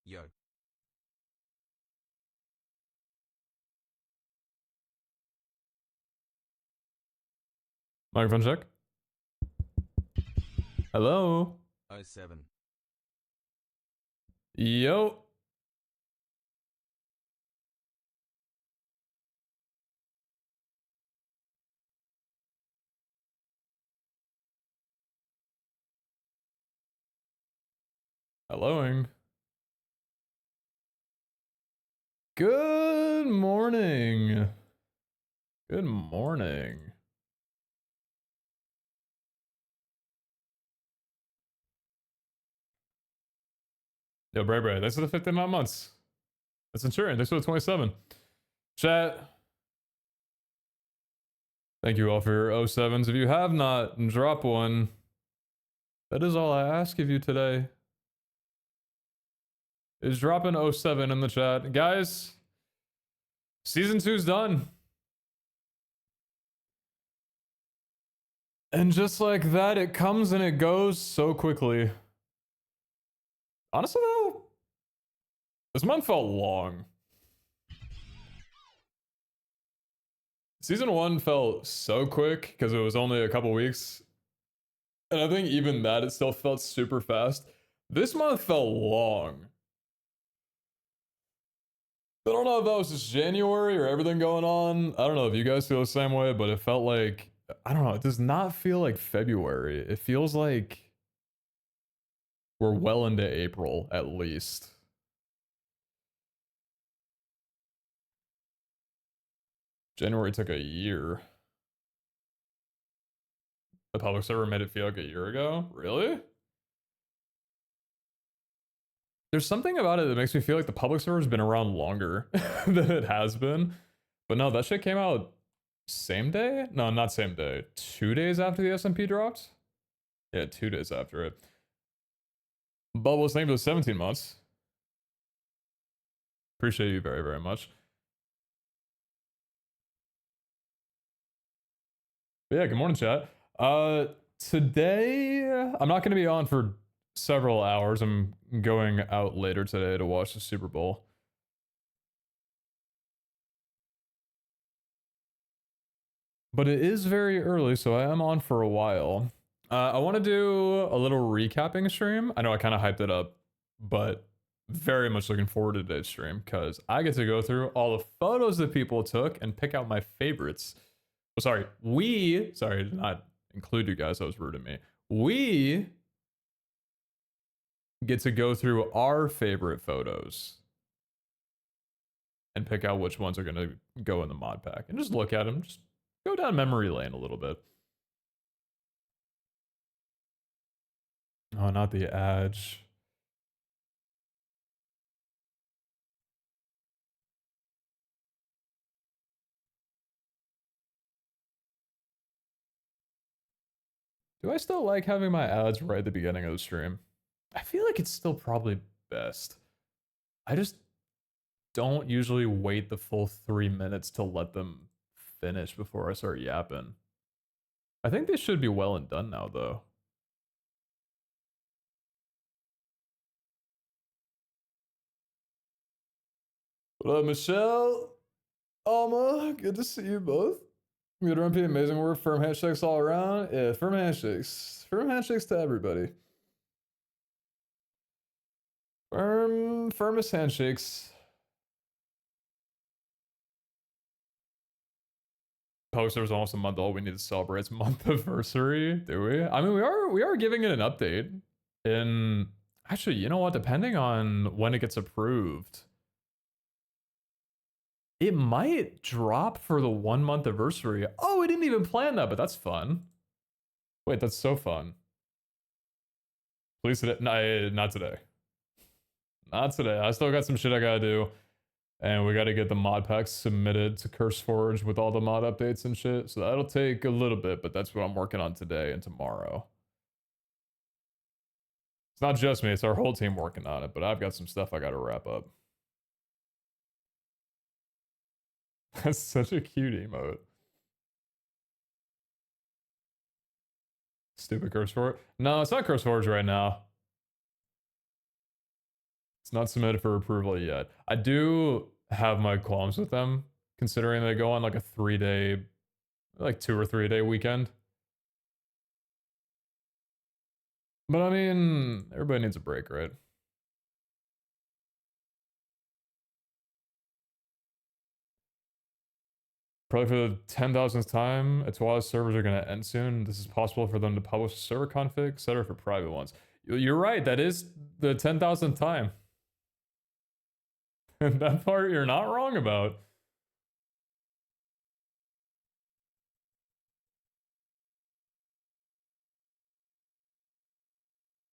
Yo. Microphone check. Hello. Oh 07. Yo. Helloing. Good morning. Good morning. Yo, Bray Bray, thanks for the 59 months. That's insurance. Thanks for the 27. Chat. Thank you all for your 07s. If you have not, drop one. That is all I ask of you today. Is drop an 07 in the chat. Guys, season 2's done. And just like that, it comes and it goes so quickly. Honestly, though, this month felt long. Season 1 felt so quick because it was only a couple weeks. And I think even that, it still felt super fast. This month felt long. I don't know if that was just January or everything going on. I don't know if you guys feel the same way, but it felt like, I don't know, it does not feel like February. It feels like we're well into April, at least. January took a year. The public server made it feel like a year ago? Really? There's something about it that makes me feel like the public server's been around longer than it has been. But no, that shit came out same day? No, not same day. 2 days after the SMP dropped? Yeah, 2 days after it. Bubble was named for 17 months. Appreciate you very, very much. But yeah, good morning, chat. Today, I'm not going to be on for several hours. I'm going out later today to watch the Super Bowl. But it is very early, so I am on for a while. I want to do a little recapping stream. I know I kind of hyped it up, but very much looking forward to today's stream because I get to go through all the photos that people took and pick out my favorites. Oh, sorry, did not include you guys. That was rude of me. We get to go through our favorite photos and pick out which ones are going to go in the mod pack and just look at them, just go down memory lane a little bit. Oh, not the Edge. Do I still like having my ads right at the beginning of the stream? I feel like it's still probably best. I just don't usually wait the full 3 minutes to let them finish before I start yapping. I think they should be well and done now, though. What up, Michelle? Alma, good to see you both. Good run, amazing work. Firm handshakes all around. Yeah, firm handshakes. Firm handshakes to everybody. Firmest handshakes. Poster was almost a month old. We need to celebrate its month anniversary, do we? I mean, we are giving it an update. In actually, you know what? Depending on when it gets approved, it might drop for the 1 month anniversary. Oh, we didn't even plan that, but that's fun. Wait, that's so fun. Please today? No, not today. Not today. I still got some shit I gotta do. And we gotta get the mod packs submitted to CurseForge with all the mod updates and shit. So that'll take a little bit, but that's what I'm working on today and tomorrow. It's not just me, it's our whole team working on it, but I've got some stuff I gotta wrap up. That's such a cute emote. Stupid CurseForge. No, it's not CurseForge right now. It's not submitted for approval yet. I do have my qualms with them, considering they go on like a 3-day, like 2 or 3 day weekend. But I mean, everybody needs a break, right? Probably for the 10,000th time, it's while servers are going to end soon. This is possible for them to publish a server config, etc. for private ones. You're right, that is the 10,000th time. And that part you're not wrong about.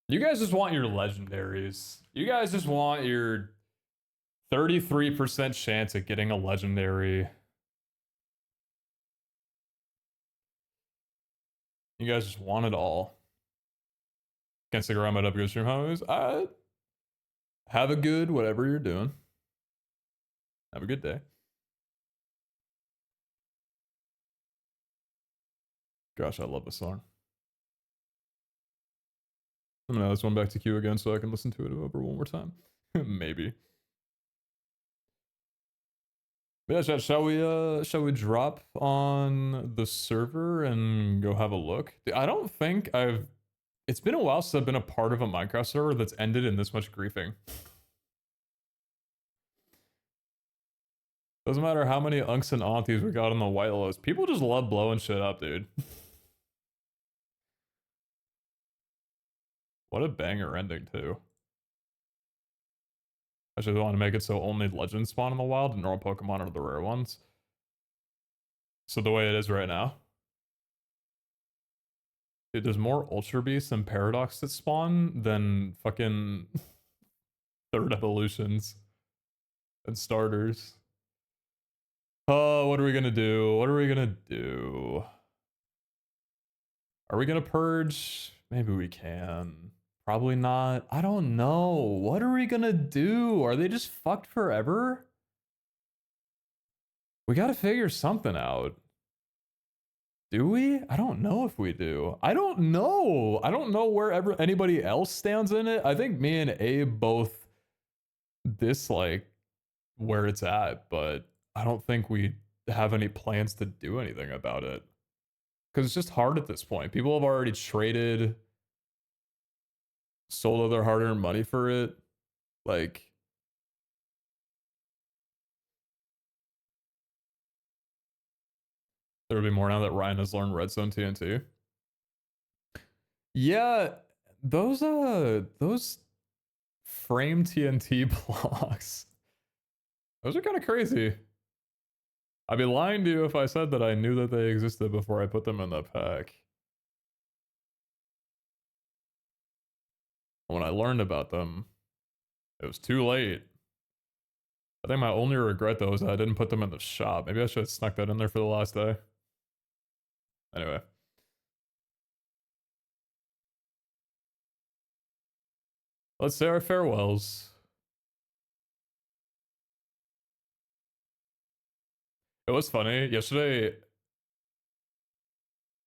You guys just want your legendaries. You guys just want your 33% chance at getting a legendary. You guys just want it all. Can't stick around my upgrade stream homies. Have a good whatever you're doing. Have a good day. Gosh, I love this song. I'm gonna add this one back to queue again so I can listen to it over one more time. Maybe. But yeah, shall we drop on the server and go have a look? I don't think it's been a while since I've been a part of a Minecraft server that's ended in this much griefing. Doesn't matter how many unks and aunties we got on the white list. People just love blowing shit up, dude. What a banger ending, too. I just want to make it so only legends spawn in the wild and normal Pokemon are the rare ones. So the way it is right now. Dude, there's more Ultra Beasts and Paradox that spawn than fucking third evolutions and starters. Oh, what are we gonna do? What are we gonna do? Are we gonna purge? Maybe we can. Probably not. I don't know. What are we gonna do? Are they just fucked forever? We gotta figure something out. Do we? I don't know if we do. I don't know. I don't know where anybody else stands in it. I think me and Abe both dislike where it's at, but I don't think we have any plans to do anything about it. Because it's just hard at this point. People have already traded, sold all their hard-earned money for it. Like, there will be more now that Ryan has learned Redstone TNT. Yeah, those frame TNT blocks. Those are kind of crazy. I'd be lying to you if I said that I knew that they existed before I put them in the pack. When I learned about them, it was too late. I think my only regret though is that I didn't put them in the shop. Maybe I should have snuck that in there for the last day. Anyway. Let's say our farewells. It was funny. Yesterday, so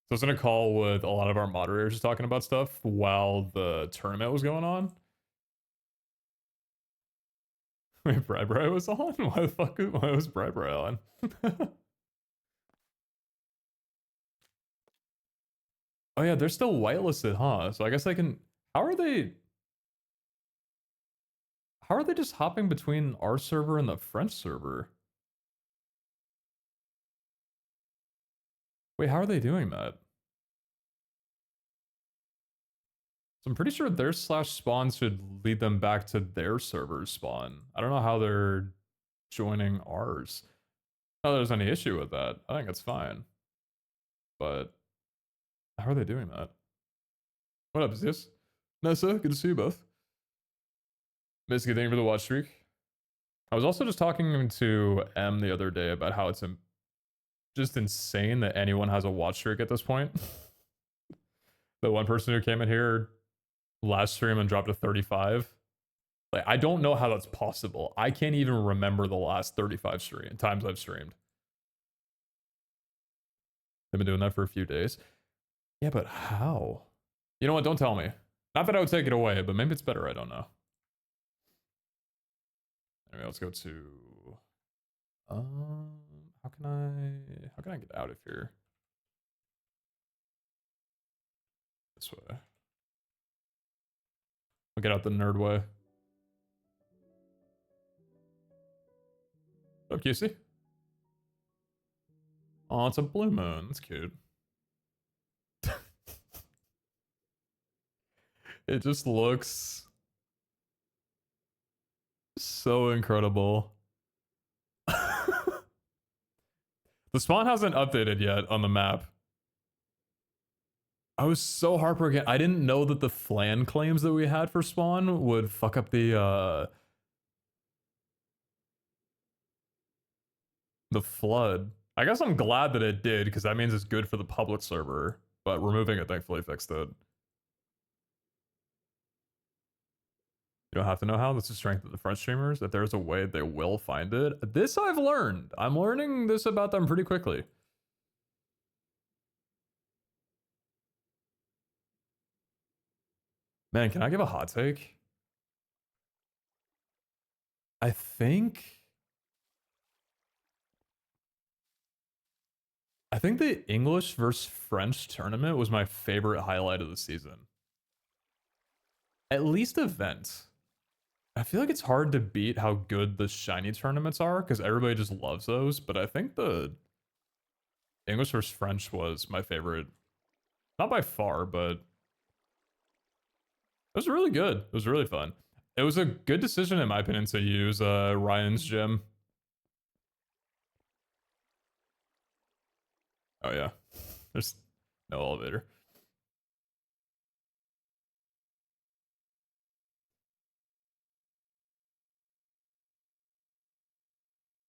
I was in a call with a lot of our moderators just talking about stuff while the tournament was going on. Wait, Bri was on? Why the fuck why was Bri on? Oh yeah, they're still whitelisted, huh? So I guess I can... How are they just hopping between our server and the French server? Wait, how are they doing that? So I'm pretty sure their slash spawn should lead them back to their server's spawn. I don't know how they're joining ours. Not that there's any issue with that. I think it's fine. But how are they doing that? What up, is this? Nessa, good to see you both. Basically, thank you for the watch streak. I was also just talking to M the other day about how it's just insane that anyone has a watch streak at this point. The one person who came in here last stream and dropped to 35. Like, I don't know how that's possible. I can't even remember the last 35 times I've streamed. They've been doing that for a few days. Yeah, but how? You know what? Don't tell me. Not that I would take it away, but maybe it's better. I don't know. Maybe let's go to how can I get out of here? This way. We'll get out the nerd way. What's up, QC? Oh, it's a blue moon. That's cute. It just looks so incredible. The spawn hasn't updated yet on the map. I was so heartbroken. I didn't know that the flan claims that we had for spawn would fuck up the flood. I guess I'm glad that it did, because that means it's good for the public server, but removing it thankfully fixed it. You don't have to know how. This is the strength of the French streamers. If there's a way, they will find it. This I've learned. I'm learning this about them pretty quickly. Man, can I give a hot take? I think the English versus French tournament was my favorite highlight of the season. At least event. I feel like it's hard to beat how good the shiny tournaments are because everybody just loves those, but I think the English versus French was my favorite. Not by far, but it was really good. It was really fun. It was a good decision, in my opinion, to use Ryan's gym. Oh, yeah. There's no elevator.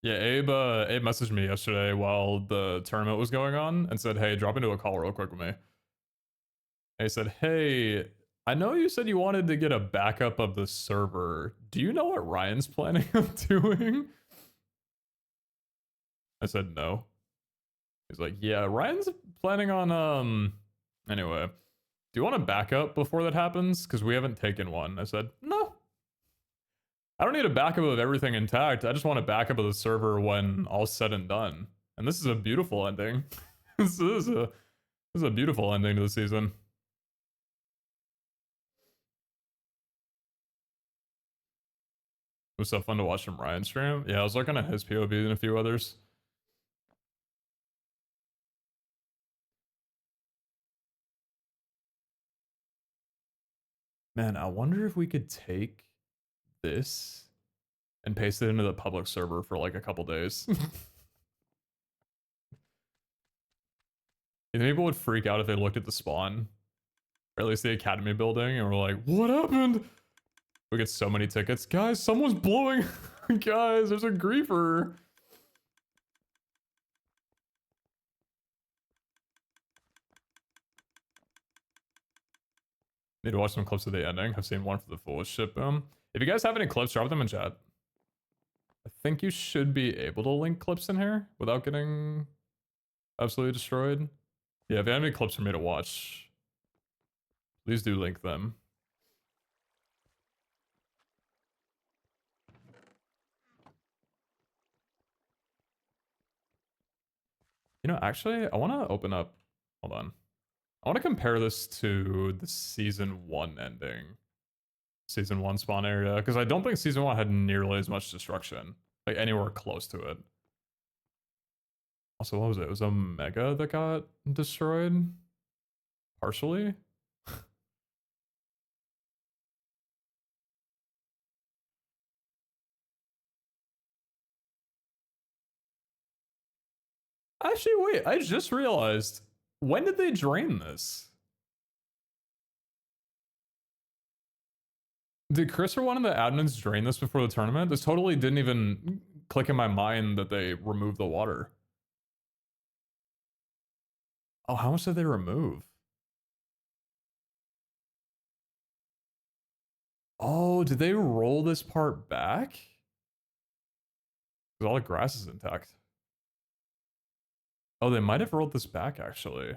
Yeah, Abe messaged me yesterday while the tournament was going on and said, hey, drop into a call real quick with me. And he said, hey, I know you said you wanted to get a backup of the server. Do you know what Ryan's planning on doing? I said, no. He's like, yeah, Ryan's planning on, anyway, do you want a backup before that happens? Because we haven't taken one. I said, no. I don't need a backup of everything intact. I just want a backup of the server when all's said and done. And this is a beautiful ending. This is a beautiful ending to the season. It was so fun to watch from Ryan stream. Yeah, I was looking at his POV and a few others. Man, I wonder if we could take this and paste it into the public server for like a couple days. You think people would freak out if they looked at the spawn? Or at least the academy building and were like, what happened? We get so many tickets. Guys, someone's blowing. Guys, there's a griefer. Need to watch some clips of the ending. I've seen one for the fullest ship boom. If you guys have any clips, drop them in chat. I think you should be able to link clips in here without getting absolutely destroyed. Yeah, if you have any clips for me to watch, please do link them. You know, actually, I want to open up. Hold on. I want to compare this to the season 1 ending. Season 1 spawn area, because I don't think season 1 had nearly as much destruction. Like, anywhere close to it. Also, what was it? It was a Mega that got destroyed? Partially? Actually, wait, I just realized. When did they drain this? Did Chris or one of the admins drain this before the tournament? This totally didn't even click in my mind that they removed the water. Oh, how much did they remove? Oh, did they roll this part back? Because all the grass is intact. Oh, they might have rolled this back, actually.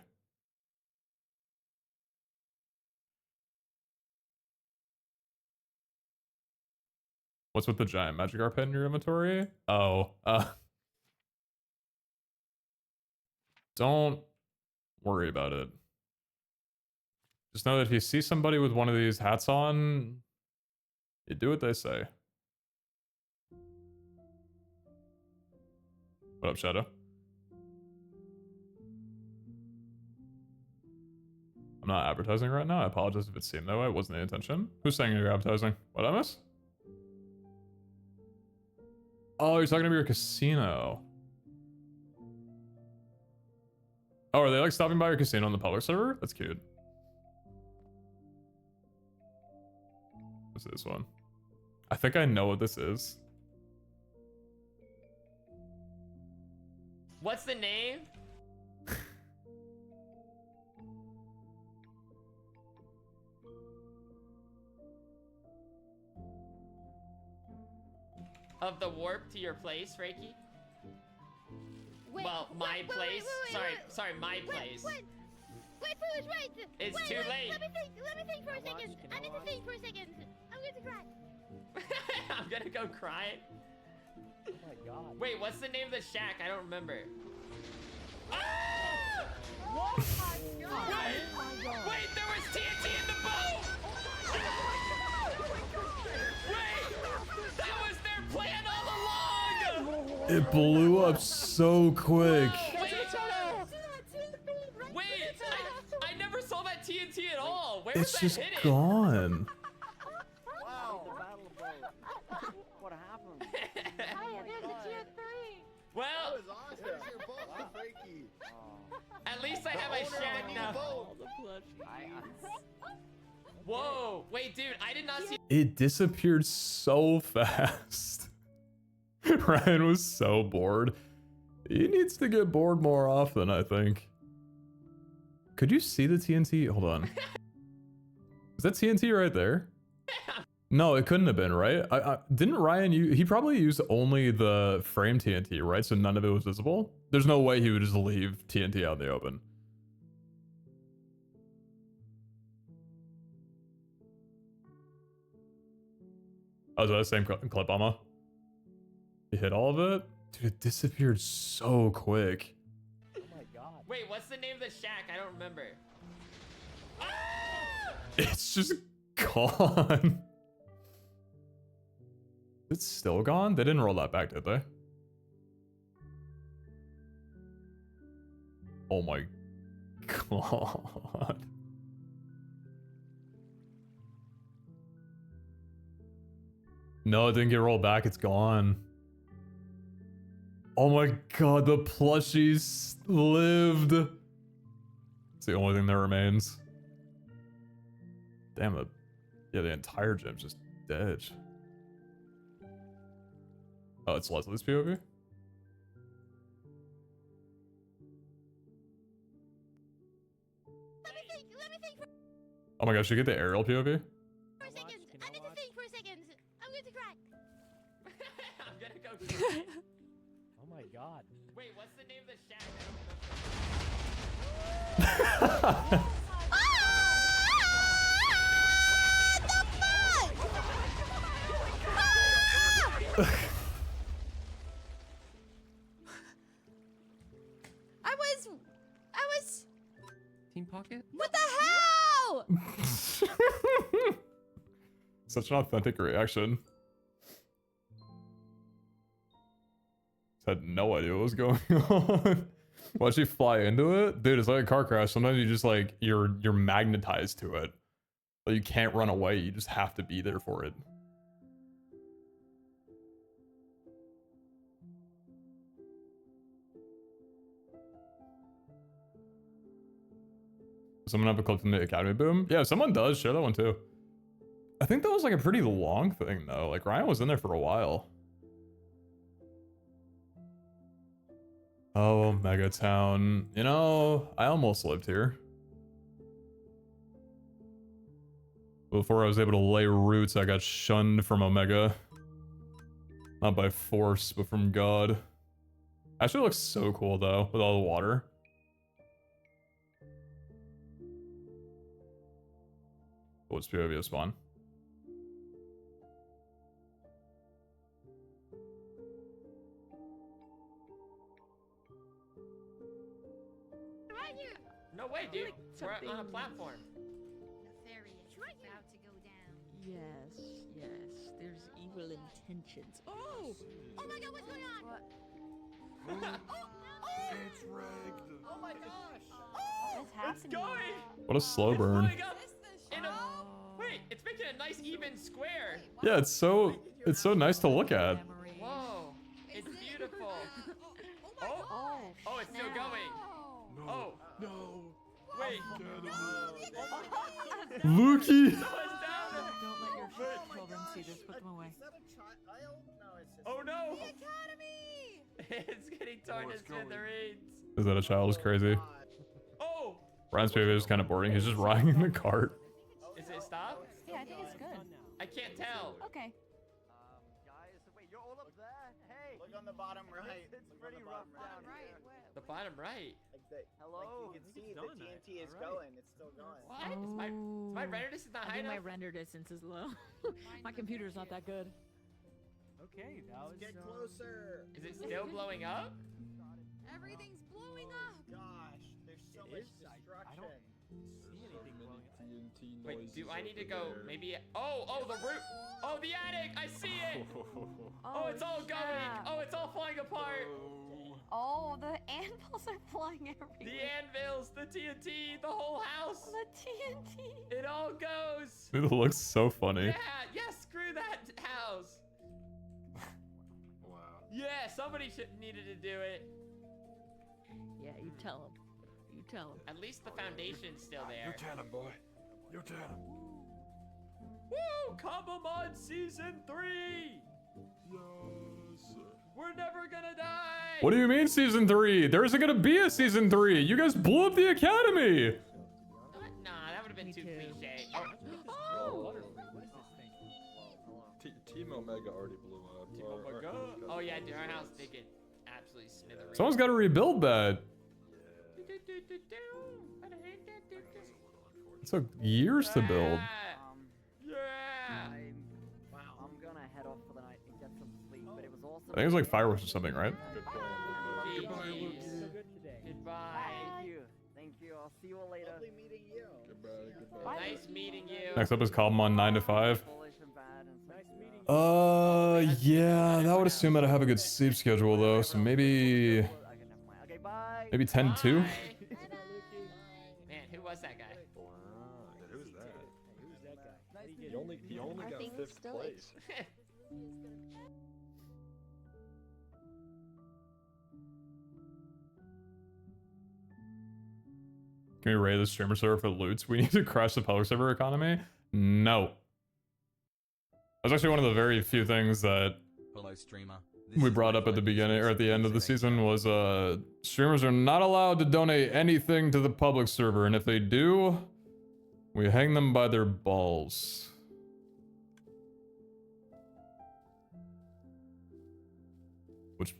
What's with the giant magic art pet in your inventory? Oh, don't worry about it. Just know that if you see somebody with one of these hats on, you do what they say. What up, Shadow? I'm not advertising right now. I apologize if it seemed that way. It wasn't the intention. Who's saying you're advertising? What, I miss? Oh, you're talking about your casino. Oh, are they like stopping by your casino on the public server? That's cute. What's this one? I think I know what this is. What's the name? Of the warp to your place, Reiki? Wait, Well, my place? Sorry, my place. Wait, It's wait, too late. Let me think for a second. I need to think for a second. I'm going to cry. I'm gonna go cry. Oh my god. Wait, what's the name of the shack? I don't remember. Ah! Oh my god. Wait, there was TNT in the boat! Wait! That was their plan all along! It blew up so quick. Wait, I never saw that TNT at all. Where was It's that just hidden? gone. Wow. The battle boat. What happened? There's a tier 3. Well, That was awesome. There's your boat, Frankie. at least I have my shack now. Whoa, wait, dude, I did not see. It disappeared so fast. Ryan was so bored. He needs to get bored more often, I think. Could you see the TNT? Hold on. Is that TNT right there? No, it couldn't have been, right? Didn't Ryan he probably used only the frame TNT, right? So none of it was visible? There's no way he would just leave TNT out in the open. Oh, is that the same clip, Amma? You hit all of it? Dude, it disappeared so quick. Oh my god. Wait, what's the name of the shack? I don't remember. Ah! It's just gone. It's still gone? They didn't roll that back, did they? Oh my god. No, it didn't get rolled back. It's gone. Oh my god, the plushies lived. It's the only thing that remains. Damn it. Yeah, the entire gym's just dead. Oh, it's Leslie's POV? Let me think for Oh my gosh, you get the aerial POV? a second. I need to think for a second. I'm going to cry. I'm gonna go cry. Oh my god. Wait, what's the name of the shack? I was. Team Pocket? What the hell? Such an authentic reaction. Just had no idea what was going on. Why'd she fly into it? Dude, it's like a car crash. Sometimes you just like, you're magnetized to it. Like you can't run away, you just have to be there for it. Someone have a clip from the Academy Boom? Yeah, if someone does, share that one too. I think that was like a pretty long thing though. Like Ryan was in there for a while. Oh, Mega Town. You know, I almost lived here. Before I was able to lay roots, I got shunned from Omega. Not by force, but from God. Actually looks so cool though, with all the water. What's POV spawn? No way, dude. We're on a platform. Nefarious is about to go down. Yes, yes. There's evil intentions. Oh! Oh my god, what's going on? What? It's rigged. Oh my gosh. What's It's happening? going. What a slow It's burn. blowing up in a. Wait, it's making a nice even square. Yeah, it's so nice to look at. Memories. Whoa, it's beautiful. Oh, Oh, oh, it's still going. No. Oh, No. wait. Lukey! Someone's down. don't let your children see this. Put them away. Is that a child? No, it's just. Oh no. Academy! It's getting torn to it's going. smithereens. Is that a child? Is crazy. Oh, Ryan's baby is kind of boring. He's just riding the cart. is it stop? Yeah, I think it's good. I can't tell. Okay. Guys, wait, you're all up there. Hey. Look on the bottom right. It's Look on pretty the rough bottom down right. here. The bottom right. Like the, Hello? Like you can see It's the done it. TNT is Alright. going. It's still going. What? Is my render distance not I high think my enough? render distance is low. My computer's not that good. Okay, that was. Get closer. Is it still blowing up? Everything's blowing up! Gosh, there's so It much is. I destruction. don't see anything blowing up. Wait, do I need to go maybe? Oh, the roof. Oh, the attic. I see it. Oh, it's all going. snap. Oh, it's all falling apart. Oh, the anvils are flying everywhere. The anvils, the TNT, the whole house. The TNT. It all goes. It looks so funny. Yeah, screw that house. Wow. Yeah, somebody needed to do it. Yeah, you tell him. You tell him. At least the foundation's still You there. tell him, boy. You tell him. Woo! Cobblemon Season 3! Yes. We're never gonna die! What do you mean season 3? There isn't gonna be a season 3. You guys blew up the academy. Nah, that would have been Me too too. cliche. What is this thing? Team Omega already blew up. Oh my god. Oh yeah, dude, our house did get absolutely smithereens. Someone's got to rebuild that. It took years to build. Yeah. I'm gonna head off for the night and get some sleep, but it was awesome. I think it was like fireworks or something, right? Good plan. GG's. So good today. Goodbye. Thank you. Thank you. I'll see you all later. Lovely meeting you. Goodbye. Nice meeting you. Next up is Cobblemon 9 to 5. Foolish and bad and Nice meeting you. Yeah, that would assume that I have a good sleep schedule though, so maybe Okay, never mind. Okay, bye. maybe 10 to 2. Bye. Man, who was that guy? Wow. Who's that? Who's that guy? How do you He get only Are got things 5th still place. Can we raid the streamer server for loots? We need to crash the public server economy? No. That's actually one of the very few things that Hello, streamer. we brought up at the beginning or at the end of the season was streamers are not allowed to donate anything to the public server, and if they do, we hang them by their balls. Which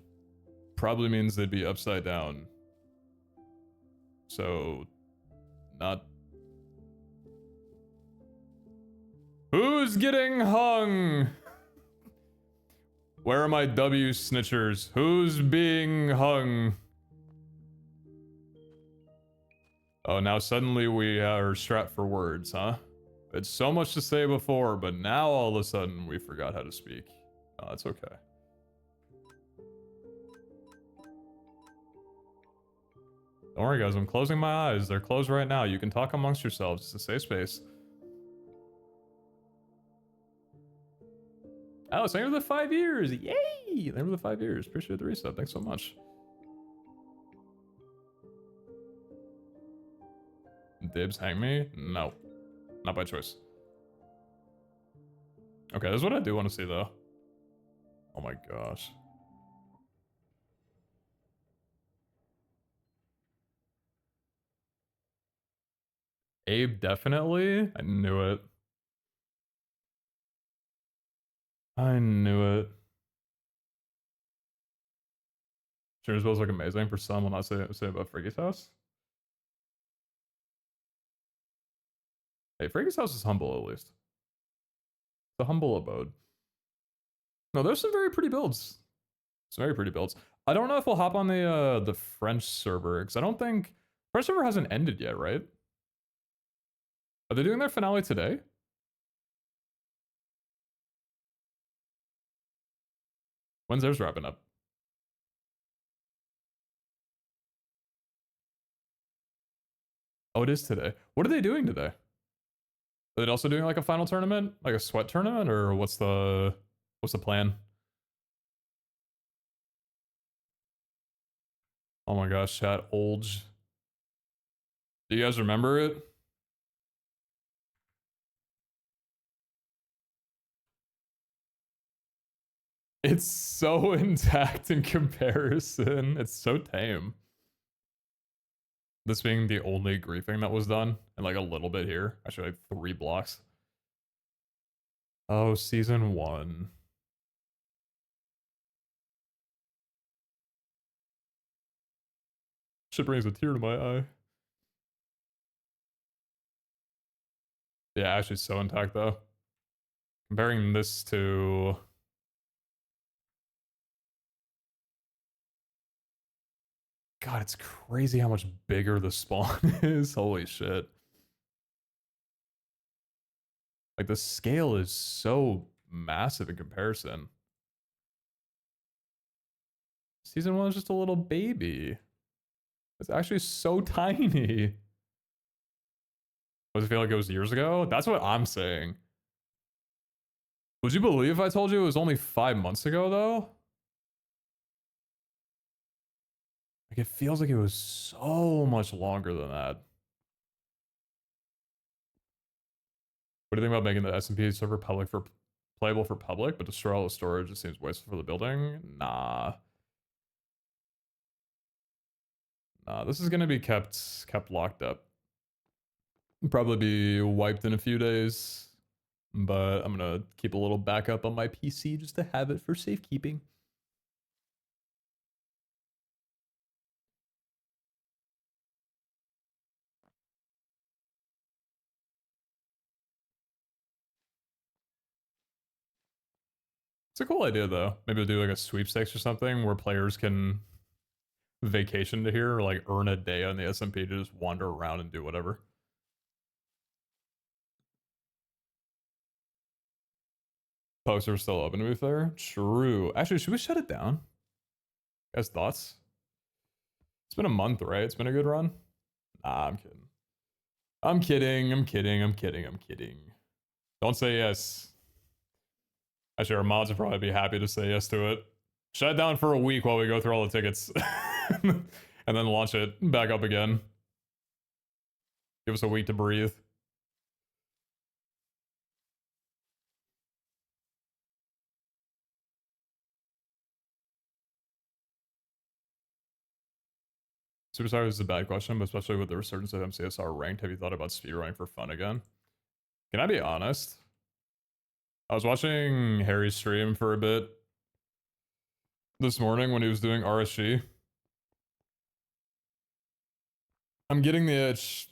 probably means they'd be upside down. So, not... Who's getting hung? Where are my W snitchers? Who's being hung? Oh, now suddenly we are strapped for words, huh? It's so much to say before, but now all of a sudden we forgot how to speak. Oh, that's okay. Don't worry, guys. I'm closing my eyes. They're closed right now. You can talk amongst yourselves. It's a safe space. Oh, thank you for the 5 years. Yay! Thank you for the 5 years. Appreciate the resub. Thanks so much. Dibs hang me? No. Not by choice. Okay, this is what I do want to see, though. Oh my gosh. Abe, definitely? I knew it. I knew it. Streamers bills look amazing. For some, will not say about Freaky's house. Hey, Freaky's house is humble at least. It's a humble abode. No, there's some very pretty builds. Some very pretty builds. I don't know if we'll hop on the French server because I don't think First Server hasn't ended yet, right? Are they doing their finale today? When's theirs wrapping up? Oh, it is today. What are they doing today? Are they also doing like a final tournament? Like a sweat tournament? Or what's the plan? Oh my gosh, chat, Olge. Do you guys remember it? It's so intact in comparison. It's so tame. This being the only griefing that was done, and like a little bit here. Actually, like 3 blocks. Oh, season 1. Shit brings a tear to my eye. Yeah, actually so intact though. Comparing this to... God, it's crazy how much bigger the spawn is. Holy shit. Like, the scale is so massive in comparison. Season 1 is just a little baby. It's actually so tiny. Does it feel like it was years ago? That's what I'm saying. Would you believe if I told you it was only 5 months ago, though? Like, it feels like it was so much longer than that. What do you think about making the SMP server public for playable for public, but destroy all the storage? It seems wasteful for the building. Nah. Nah, this is gonna be kept locked up. Probably be wiped in a few days, but I'm gonna keep a little backup on my PC just to have it for safekeeping. It's a cool idea though. Maybe we'll do like a sweepstakes or something where players can vacation to here or like earn a day on the SMP to just wander around and do whatever. Poster still open to be fair. True. Actually, should we shut it down? Guys, thoughts? It's been a month, right? It's been a good run. Nah, I'm kidding. I'm kidding. I'm kidding. I'm kidding. I'm kidding. Don't say yes. Actually, our mods would probably be happy to say yes to it. Shut it down for a week while we go through all the tickets. And then launch it back up again. Give us a week to breathe. Superstar is a bad question, but especially with the resurgence of MCSR ranked, have you thought about speedrunning for fun again? Can I be honest? I was watching Harry's stream for a bit this morning when he was doing RSG. I'm getting the itch.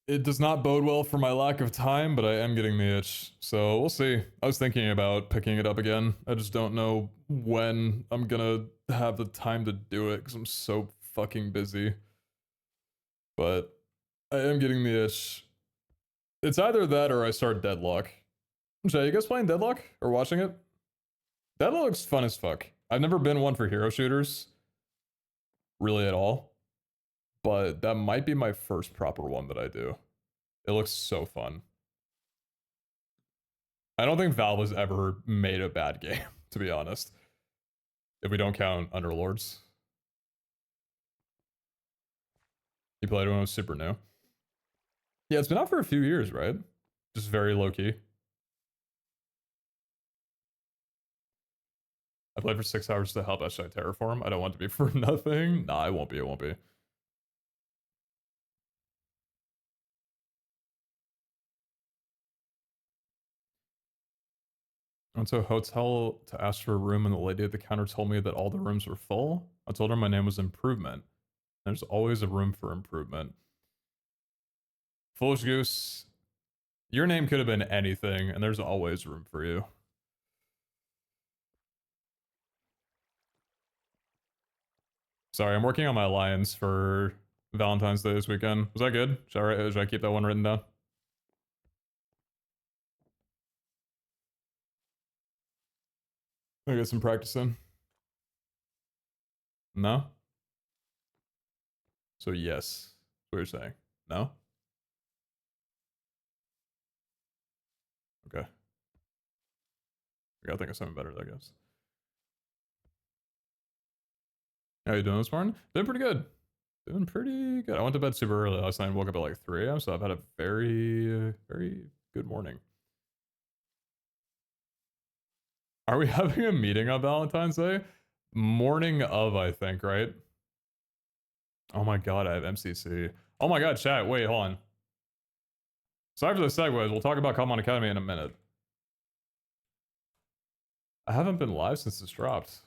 It does not bode well for my lack of time, but I am getting the itch. So we'll see. I was thinking about picking it up again. I just don't know when I'm gonna have the time to do it because I'm so fucking busy. But I am getting the itch. It's either that or I start Deadlock. Jay, you guys playing Deadlock or watching it? Deadlock looks fun as fuck. I've never been one for hero shooters. Really at all. But that might be my first proper one that I do. It looks so fun. I don't think Valve has ever made a bad game, to be honest. If we don't count Underlords. You played when it was super new. Yeah, it's been out for a few years, right? Just very low-key. I played for 6 hours to help SI Terraform. I don't want to be for nothing. Nah, it won't be, it won't be. I went to a hotel to ask for a room, and the lady at the counter told me that all the rooms were full. I told her my name was Improvement. There's always a room for improvement. Foolish Goose, your name could have been anything, and there's always room for you. Sorry, I'm working on my lines for Valentine's Day this weekend. Was that good? Should I keep that one written down? I get some practice in. No? So yes. What you're saying. No? Okay. I gotta think of something better, I guess. How you doing this morning? Doing pretty good. Doing pretty good. I went to bed super early last night and woke up at like 3 a.m. So I've had a very, very good morning. Are we having a meeting on Valentine's Day? Morning of, I think, right? Oh my god, I have MCC. Oh my god, chat. Wait, hold on. Sorry for the segues. We'll talk about Cobblemon Academy in a minute. I haven't been live since this dropped.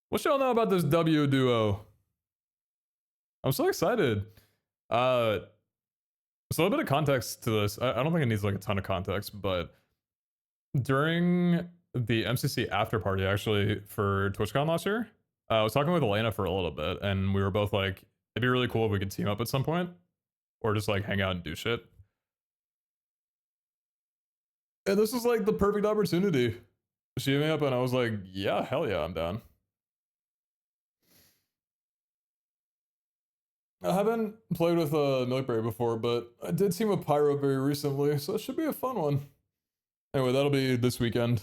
What y'all know about this W duo? I'm so excited. So a bit of context to this. I don't think it needs like a ton of context, but during the MCC after party, actually, for TwitchCon last year, I was talking with Elena for a little bit, and we were both like, it'd be really cool if we could team up at some point, or just like hang out and do shit. And this was like the perfect opportunity. She hit me up, and I was like, yeah, hell yeah, I'm down. I haven't played with Milkberry before, but I did team with Pyro very recently, so it should be a fun one. Anyway, that'll be this weekend.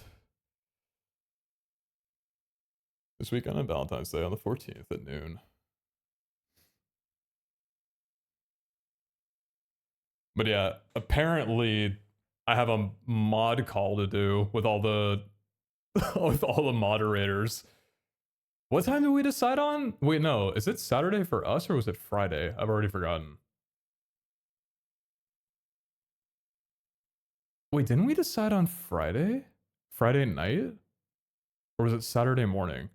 This weekend on Valentine's Day on the 14th at noon. But yeah, apparently I have a mod call to do with all the with all the moderators. What time did we decide on? Wait, no, is it Saturday for us or was it Friday? I've already forgotten. Wait, didn't we decide on Friday? Friday night? Or was it Saturday morning?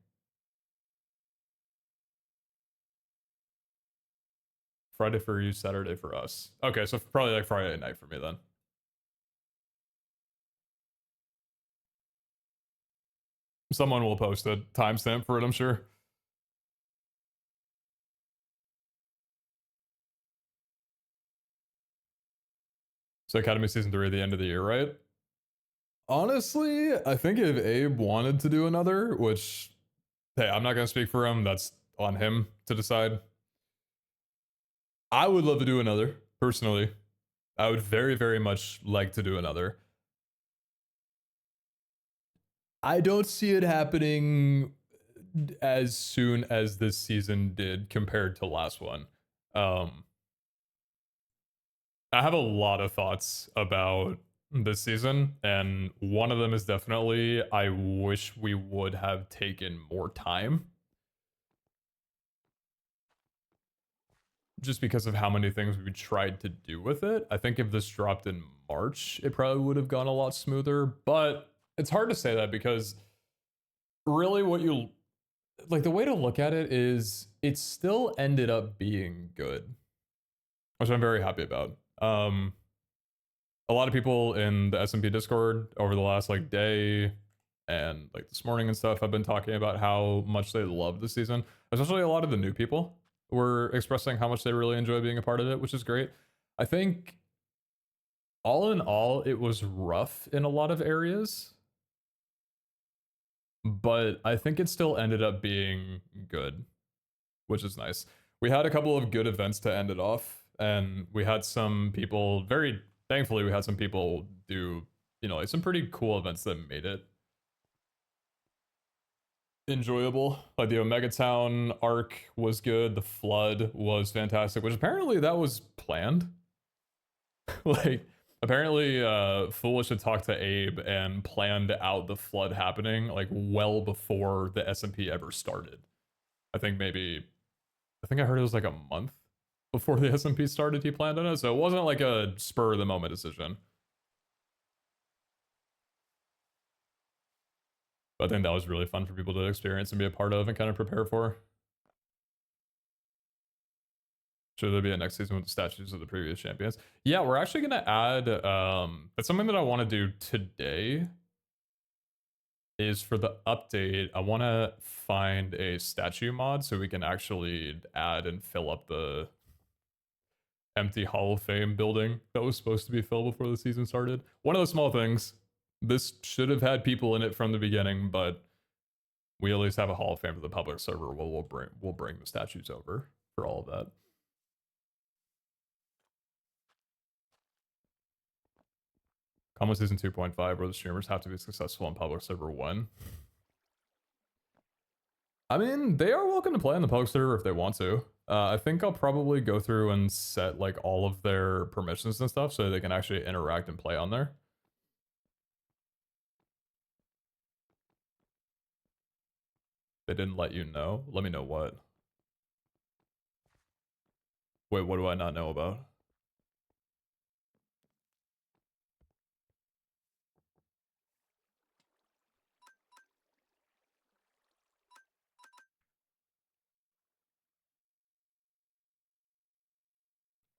Friday for you, Saturday for us. Okay, so probably like Friday night for me then. Someone will post a timestamp for it, I'm sure. So Academy Season 3 at the end of the year, right? Honestly, I think if Abe wanted to do another, which, hey, I'm not going to speak for him. That's on him to decide. I would love to do another, personally. I would very, very much like to do another. I don't see it happening as soon as this season did compared to last one. I have a lot of thoughts about this season, and one of them is definitely I wish we would have taken more time. Just because of how many things we tried to do with it. I think if this dropped in March, it probably would have gone a lot smoother, but it's hard to say that because really what you like, the way to look at it is it still ended up being good, which I'm very happy about. A lot of people in the SMP Discord over the last like day and like this morning and stuff have been talking about how much they love the season, especially a lot of the new people were expressing how much they really enjoy being a part of it, which is great. I think all in all, it was rough in a lot of areas, but I think it still ended up being good, which is nice. We had a couple of good events to end it off, and we had some people, very thankfully, we had some people do, you know, like some pretty cool events that made it enjoyable. Like the Omega Town arc was good, the Flood was fantastic, which apparently that was planned. Like, apparently Foolish had talked to Abe and planned out the Flood happening like well before the SMP ever started. I think I heard it was like a month before the SMP started he planned on it, so it wasn't like a spur of the moment decision. But I think that was really fun for people to experience and be a part of and kind of prepare for. Should there be a next season with the statues of the previous champions? Yeah, we're actually gonna add that's something that I want to do today. Is for the update, I want to find a statue mod so we can actually add and fill up the empty Hall of Fame building that was supposed to be filled before the season started. One of the small things. This should have had people in it from the beginning, but we at least have a Hall of Fame for the public server. We'll bring the statues over for all of that. Combo Season 2.5, where the streamers have to be successful on public server 1. I mean, they are welcome to play on the public server if they want to. I think I'll probably go through and set like all of their permissions and stuff so they can actually interact and play on there. They didn't let you know? Let me know what? Wait, what do I not know about?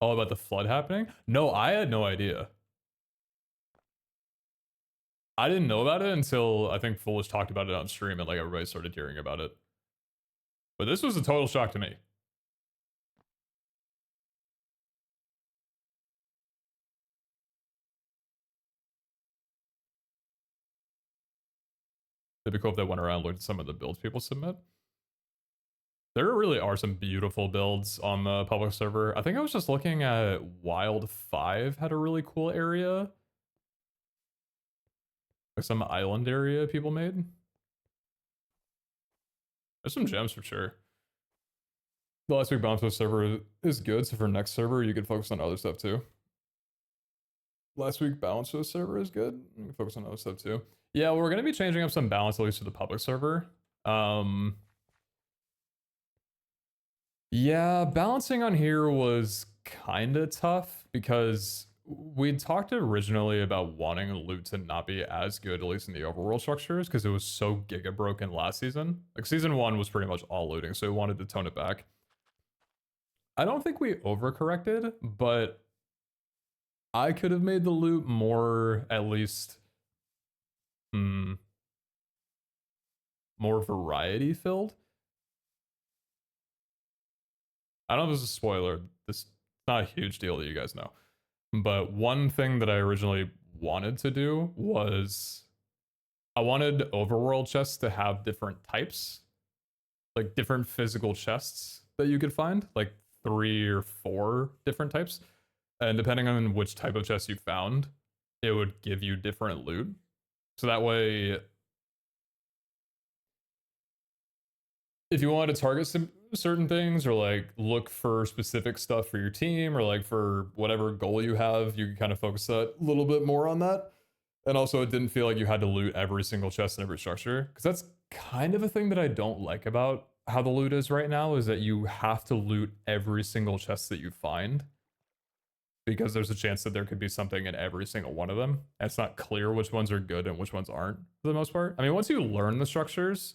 Oh, about the flood happening? No, I had no idea. I didn't know about it until I think Foolish talked about it on stream and like everybody started hearing about it. But this was a total shock to me. It'd be cool if they went around and looked at some of the builds people submit. There really are some beautiful builds on the public server. I think I was just looking at Wild 5 had a really cool area. Like some island area people made. There's some gems for sure. The last week bounce to the server is good, so for next server you could focus on other stuff too. Last week balance to the server is good. You can focus on other stuff too. Yeah, we're gonna be changing up some balance at least to the public server. Yeah, balancing on here was kind of tough because we talked originally about wanting loot to not be as good, at least in the overworld structures, because it was so giga broken last season. Like season 1 was pretty much all looting, so we wanted to tone it back. I don't think we overcorrected, but I could have made the loot more, at least, more variety filled. I don't know if this is a spoiler. This is not a huge deal that you guys know. But one thing that I originally wanted to do was I wanted overworld chests to have different types. Like different physical chests that you could find. Like 3 or 4 different types. And depending on which type of chest you found, it would give you different loot. So that way, if you wanted to target some certain things or like look for specific stuff for your team or like for whatever goal you have, you can kind of focus that a little bit more on that. And also it didn't feel like you had to loot every single chest in every structure, because that's kind of a thing that I don't like about how the loot is right now, is that you have to loot every single chest that you find, because there's a chance that there could be something in every single one of them. And it's not clear which ones are good and which ones aren't for the most part. I mean, once you learn the structures,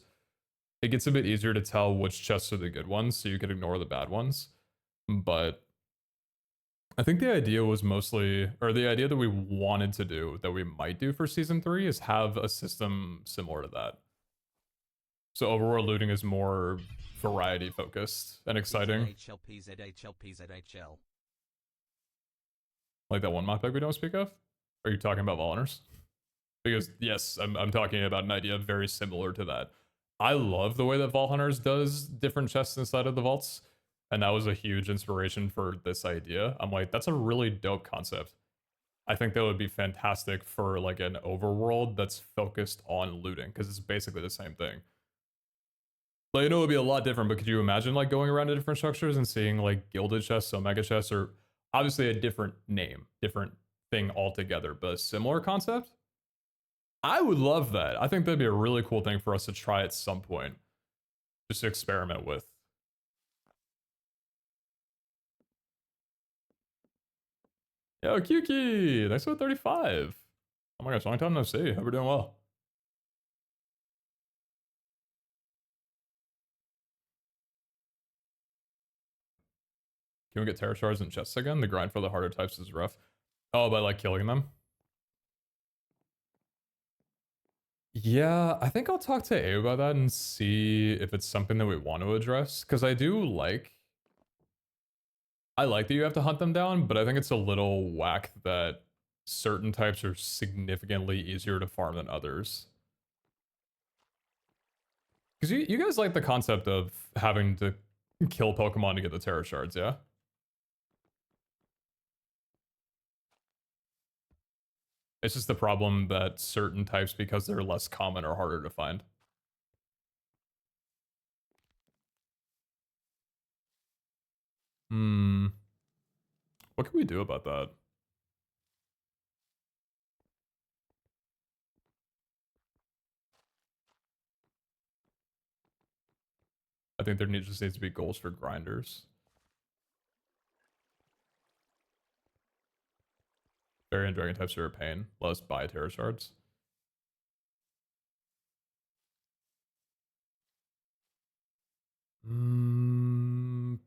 it gets a bit easier to tell which chests are the good ones, so you can ignore the bad ones. But I think the idea was mostly, or the idea that we wanted to do, that we might do for Season 3, is have a system similar to that. So overworld looting is more variety focused and exciting. Like that one mod pack we don't speak of? Are you talking about Vault Hunters? Because yes, I'm talking about an idea very similar to that. I love the way that Vault Hunters does different chests inside of the vaults, and that was a huge inspiration for this idea. I'm like, that's a really dope concept. I think that would be fantastic for like an overworld that's focused on looting, because it's basically the same thing. Like, I know it would be a lot different, but could you imagine like going around to different structures and seeing like gilded chests, omega chests, or obviously a different name, different thing altogether, but a similar concept? I would love that. I think that'd be a really cool thing for us to try at some point. Just to experiment with. Yo, Kyuki! Thanks for 35. Oh my gosh, long time no see. Hope you're doing well. Can we get Terra Shards and chests again? The grind for the harder types is rough. Oh, by like killing them? Yeah, I think I'll talk to A about that and see if it's something that we want to address. Because I like that you have to hunt them down, but I think it's a little whack that certain types are significantly easier to farm than others. Because you guys like the concept of having to kill Pokemon to get the Terra Shards, yeah? It's just the problem that certain types, because they're less common, are harder to find. What can we do about that? I think there just needs to be goals for grinders. Fairy and dragon types are a pain. Let us buy Terra Shards.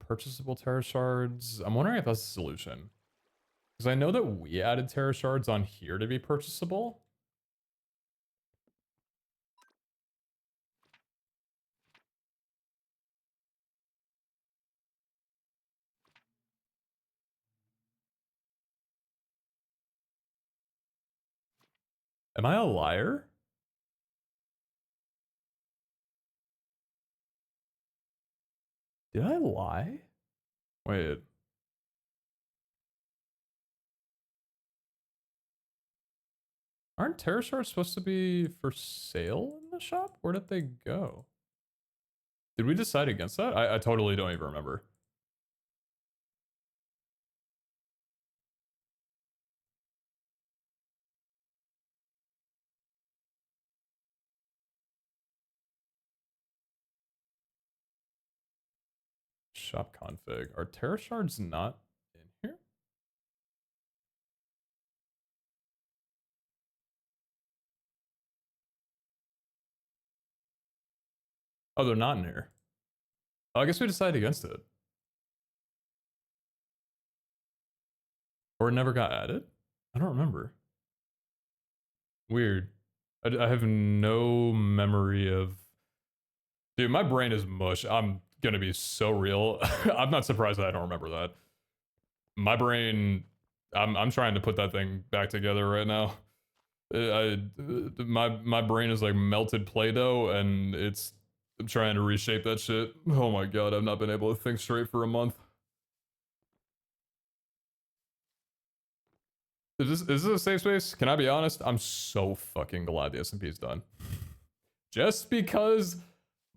Purchasable Terra Shards. I'm wondering if that's the solution. Because I know that we added Terra Shards on here to be purchasable. Am I a liar? Did I lie? Wait. Aren't Terra Shards supposed to be for sale in the shop? Where did they go? Did we decide against that? I totally don't even remember. Shop config. Are Terra Shards not in here? Oh, they're not in here. Oh, I guess we decided against it. Or it never got added? I don't remember. Weird. I have no memory of... Dude, my brain is mush. I'm gonna be so real. I'm not surprised that I don't remember that. My brain... I'm trying to put that thing back together right now. My brain is like melted Play-Doh, and I'm trying to reshape that shit. Oh my god, I've not been able to think straight for a month. Is this a safe space? Can I be honest? I'm so fucking glad the SMP is done. Just because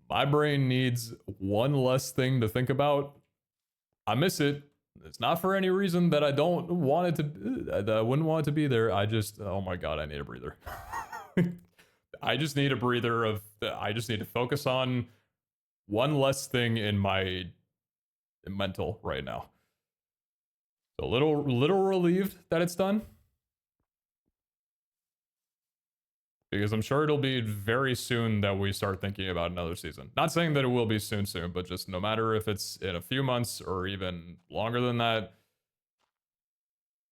my brain needs one less thing to think about. I miss it. It's not for any reason that I don't want it to, that I wouldn't want it to be there. I just, oh my god, I need a breather. I just need a breather of, I just need to focus on one less thing in my mental right now. So little relieved that it's done. Because I'm sure it'll be very soon that we start thinking about another season. Not saying that it will be soon, but just no matter if it's in a few months or even longer than that,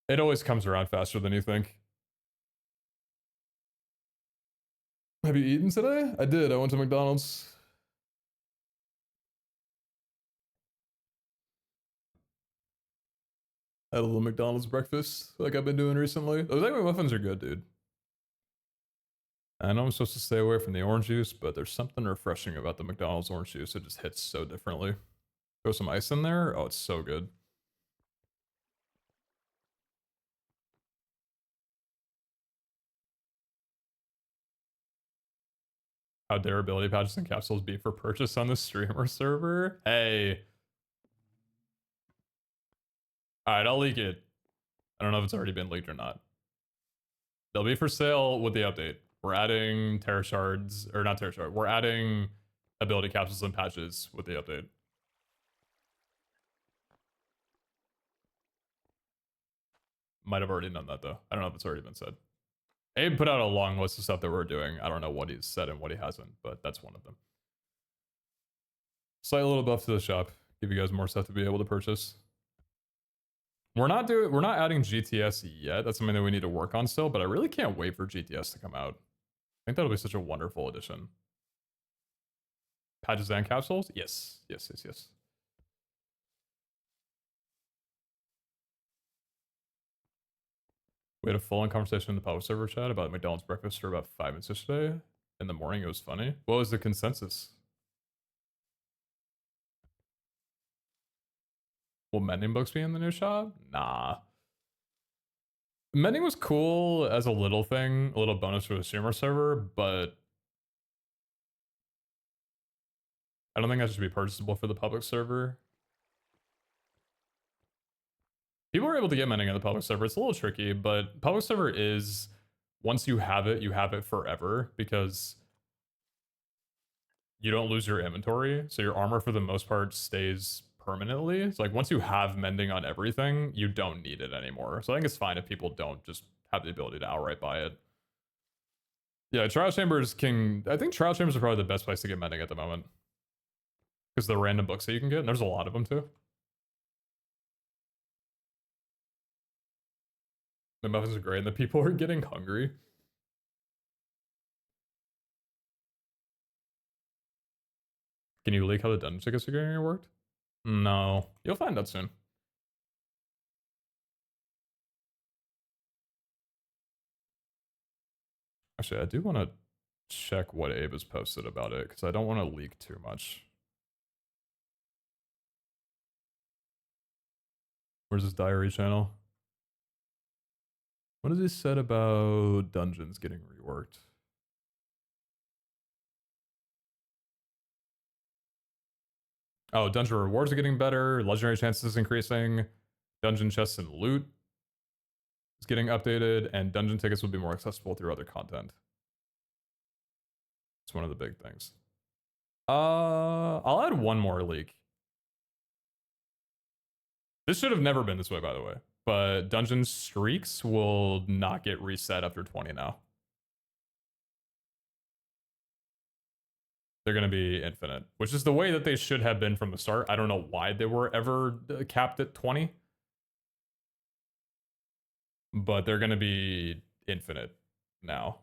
it always comes around faster than you think. Have you eaten today? I did. I went to McDonald's. I had a little McDonald's breakfast like I've been doing recently. Those egg McMuffins are good, dude. I know I'm supposed to stay away from the orange juice, but there's something refreshing about the McDonald's orange juice. It just hits so differently. Throw some ice in there. Oh, it's so good. How dare ability patches and capsules be for purchase on the streamer server? Hey. Alright, I'll leak it. I don't know if it's already been leaked or not. They'll be for sale with the update. We're adding Terra Shards, or not Terra Shard, we're adding ability capsules and patches with the update. Might have already done that though. I don't know if it's already been said. Abe put out a long list of stuff that we're doing. I don't know what he's said and what he hasn't, but that's one of them. Slight little buff to the shop. Give you guys more stuff to be able to purchase. We're not adding GTS yet. That's something that we need to work on still, but I really can't wait for GTS to come out. I think that'll be such a wonderful addition. Patches and capsules? Yes. Yes, yes, yes. We had a full-on conversation in the public server chat about McDonald's breakfast for about 5 minutes yesterday. In the morning, it was funny. What was the consensus? Will mending books be in the new shop? Nah. Mending was cool as a little thing, a little bonus for the streamer server, but I don't think that should be purchasable for the public server. People are able to get mending on the public server. It's a little tricky, but public server is, once you have it forever, because you don't lose your inventory. So your armor for the most part stays permanently. It's like once you have mending on everything, you don't need it anymore. So I think it's fine if people don't just have the ability to outright buy it. Yeah, trial chambers I think trial chambers are probably the best place to get mending at the moment. Because the random books that you can get, and there's a lot of them too. The muffins are great, and the people are getting hungry. Can you leak how the dungeon tickets are getting worked? No. You'll find out soon. Actually, I do want to check what Abe has posted about it, because I don't want to leak too much. Where's his diary channel? What has he said about dungeons getting reworked? Oh, dungeon rewards are getting better. Legendary chances increasing. Dungeon chests and loot is getting updated. And dungeon tickets will be more accessible through other content. It's one of the big things. I'll add one more leak. This should have never been this way, by the way. But dungeon streaks will not get reset after 20 now. They're going to be infinite, which is the way that they should have been from the start. I don't know why they were ever capped at 20. But they're going to be infinite now.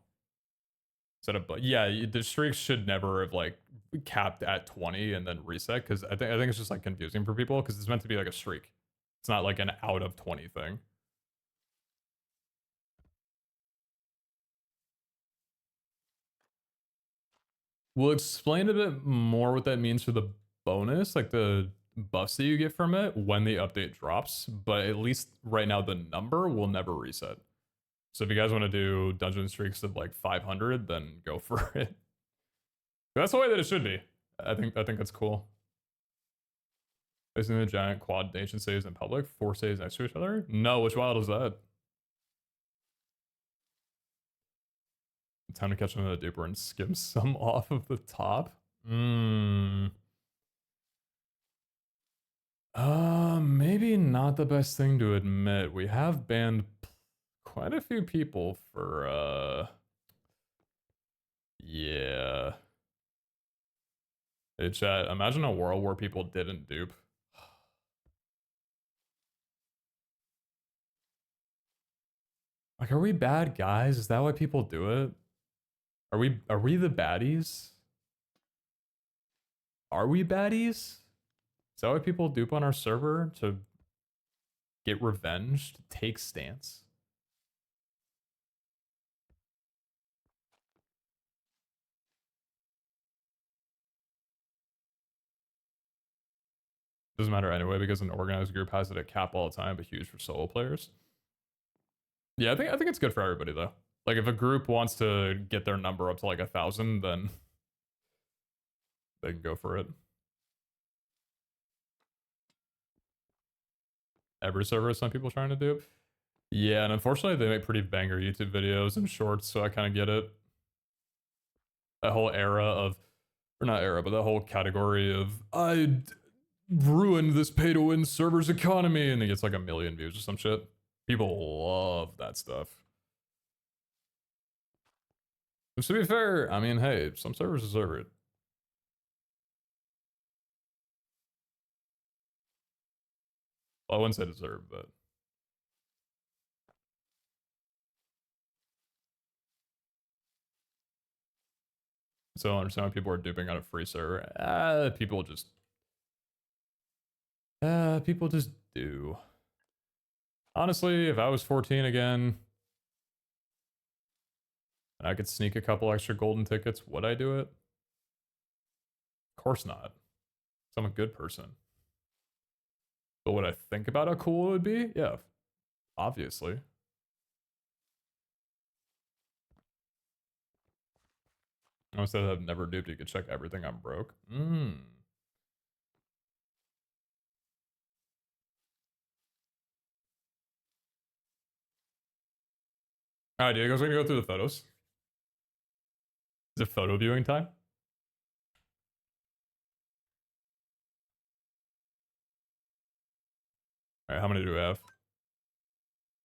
Instead of, yeah, the streaks should never have like capped at 20 and then reset, because I think it's just like confusing for people, because it's meant to be like a streak. It's not like an out of 20 thing. We'll explain a bit more what that means for the bonus, like the buffs that you get from it when the update drops, but at least right now the number will never reset. So if you guys want to do dungeon streaks of like 500, then go for it. That's the way that it should be. I think that's cool. Facing the giant quad nation saves in public, 4 saves next to each other? No, which wild is that? Time to catch them in the duper and skim some off of the top. Maybe not the best thing to admit. We have banned quite a few people for, yeah. Hey, chat, imagine a world where people didn't dupe. Like, are we bad guys? Is that why people do it? Are we the baddies? Are we baddies? Is that why people dupe on our server? To get revenge? To take stance? Doesn't matter anyway, because an organized group has it at cap all the time, but huge for solo players. Yeah, I think it's good for everybody though. Like if a group wants to get their number up to like 1,000, then they can go for it. Every server has some people trying to do. Yeah, and unfortunately they make pretty banger YouTube videos and shorts, so I kind of get it. That whole era of, or not era, but that whole category of, I ruined this pay-to-win server's economy, and it gets like 1 million views or some shit. People love that stuff. Which, to be fair, I mean, hey, some servers deserve it. Well, I wouldn't say deserve, but So I don't understand why people are duping on a free server. People just do. Honestly, if I was 14 again, and I could sneak a couple extra golden tickets, would I do it? Of course not. 'Cause I'm a good person. But would I think about how cool it would be? Yeah, obviously. I said I've never duped. You could check everything. I'm broke. Alright, Diego's gonna go through the photos. Is it photo viewing time? Alright, how many do we have?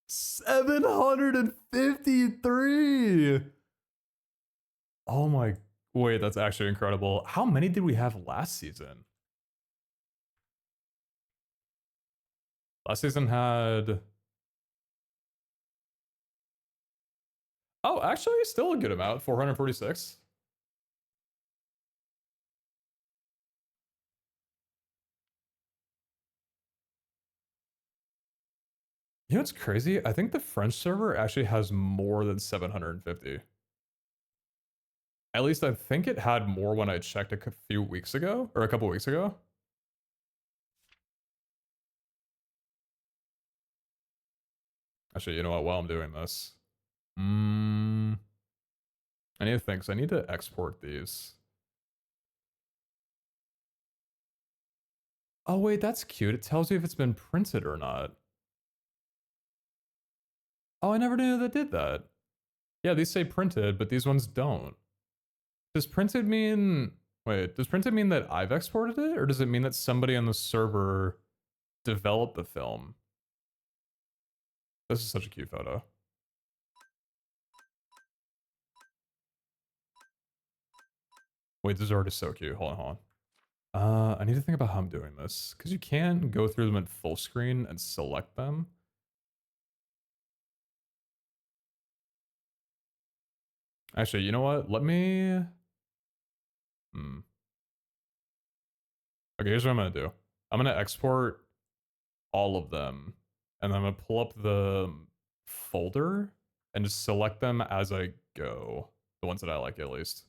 753! Oh my... Wait, that's actually incredible. How many did we have last season? Last season had... Oh, actually, still a good amount. 446. You know what's crazy? I think the French server actually has more than 750. At least I think it had more when I checked a few weeks ago, or a couple weeks ago. Actually, you know what? While I'm doing this, I need to think. So I need to export these. Oh wait, that's cute. It tells you if it's been printed or not. Oh, I never knew that did that. Yeah, these say printed, but these ones don't. Does printed mean... Wait, does printed mean that I've exported it? Or does it mean that somebody on the server developed the film? This is such a cute photo. Wait, this is already so cute. Hold on. I need to think about how I'm doing this. Because you can go through them in full screen and select them. Actually, you know what? Let me... Okay, here's what I'm going to do. I'm going to export all of them. And then I'm going to pull up the folder and just select them as I go. The ones that I like, at least.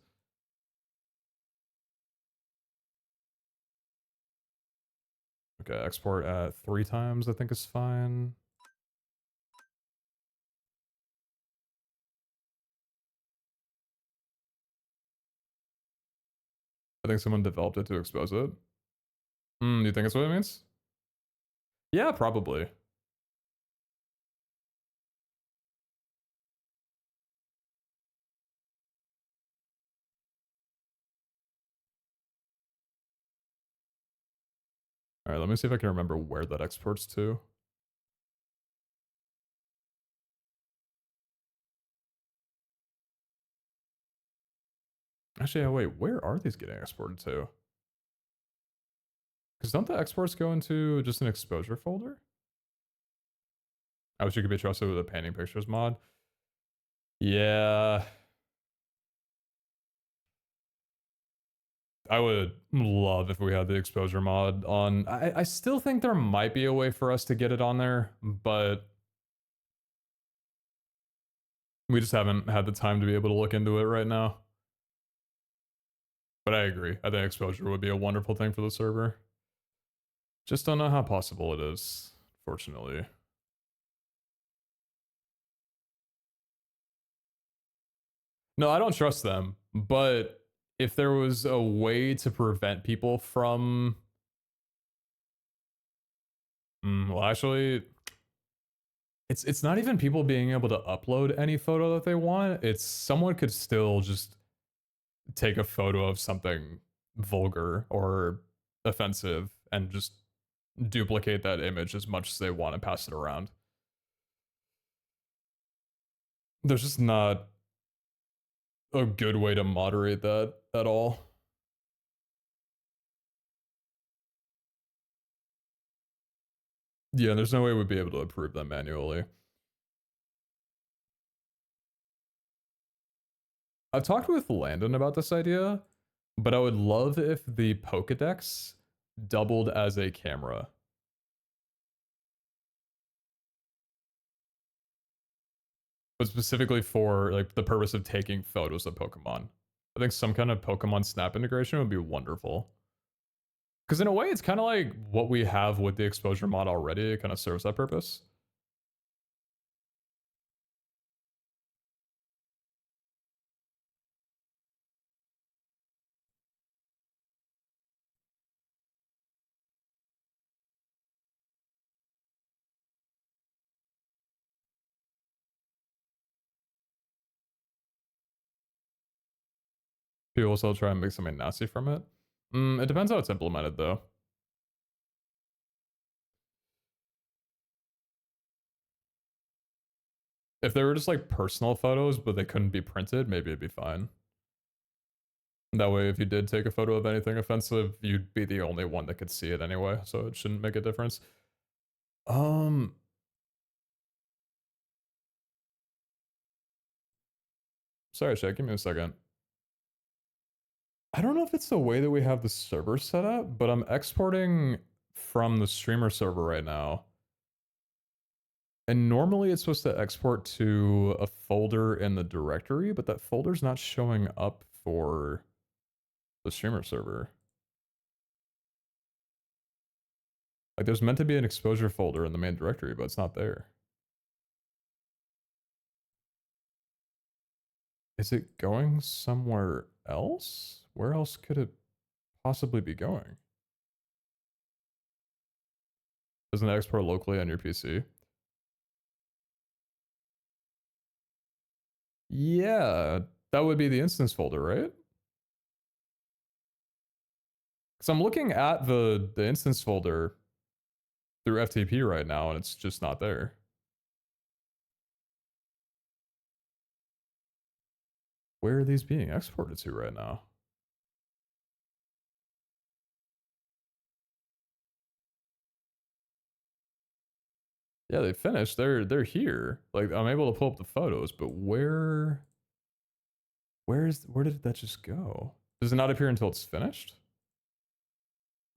Okay, export at 3 times, I think is fine. I think someone developed it to expose it. Do you think that's what it means? Yeah, probably. Alright, let me see if I can remember where that exports to. Actually, oh, wait, where are these getting exported to? Because don't the exports go into just an exposure folder? I wish you could be trusted with a painting pictures mod. Yeah. I would love if we had the exposure mod on. I still think there might be a way for us to get it on there, but we just haven't had the time to be able to look into it right now. But I agree. I think exposure would be a wonderful thing for the server. Just don't know how possible it is, fortunately. No, I don't trust them, but if there was a way to prevent people from... well, actually, it's not even people being able to upload any photo that they want. It's someone could still just take a photo of something vulgar or offensive and just duplicate that image as much as they want and pass it around. There's just not a good way to moderate that at all. Yeah, there's no way we'd be able to approve them manually. I've talked with Landon about this idea, but I would love if the Pokedex doubled as a camera. But specifically for like the purpose of taking photos of Pokemon. I think some kind of Pokemon Snap integration would be wonderful. Because in a way, it's kind of like what we have with the exposure mod already. It kind of serves that purpose. People still try and make something nasty from it. It depends how it's implemented, though. If they were just like personal photos, but they couldn't be printed, maybe it'd be fine. That way, if you did take a photo of anything offensive, you'd be the only one that could see it anyway, so it shouldn't make a difference. Sorry, Shay, give me a second. I don't know if it's the way that we have the server set up, but I'm exporting from the streamer server right now. And normally it's supposed to export to a folder in the directory, but that folder's not showing up for the streamer server. Like there's meant to be an exposure folder in the main directory, but it's not there. Is it going somewhere else? Where else could it possibly be going? Doesn't it export locally on your PC? Yeah, that would be the instance folder, right? Because I'm looking at the instance folder through FTP right now, and it's just not there. Where are these being exported to right now? Yeah, they finished. They're here. Like I'm able to pull up the photos, but where did that just go? Does it not appear until it's finished?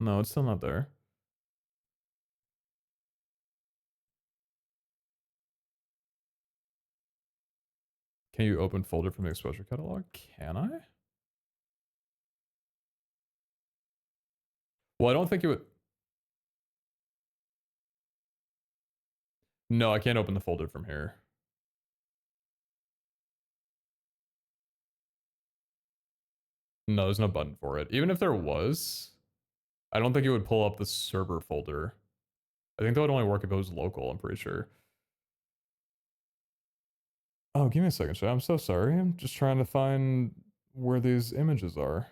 No, it's still not there. Can you open folder from the exposure catalog? Can I? Well, I don't think it would. No, I can't open the folder from here. No, there's no button for it. Even if there was, I don't think it would pull up the server folder. I think that would only work if it was local, I'm pretty sure. Oh, give me a second, Shay. I'm so sorry. I'm just trying to find where these images are.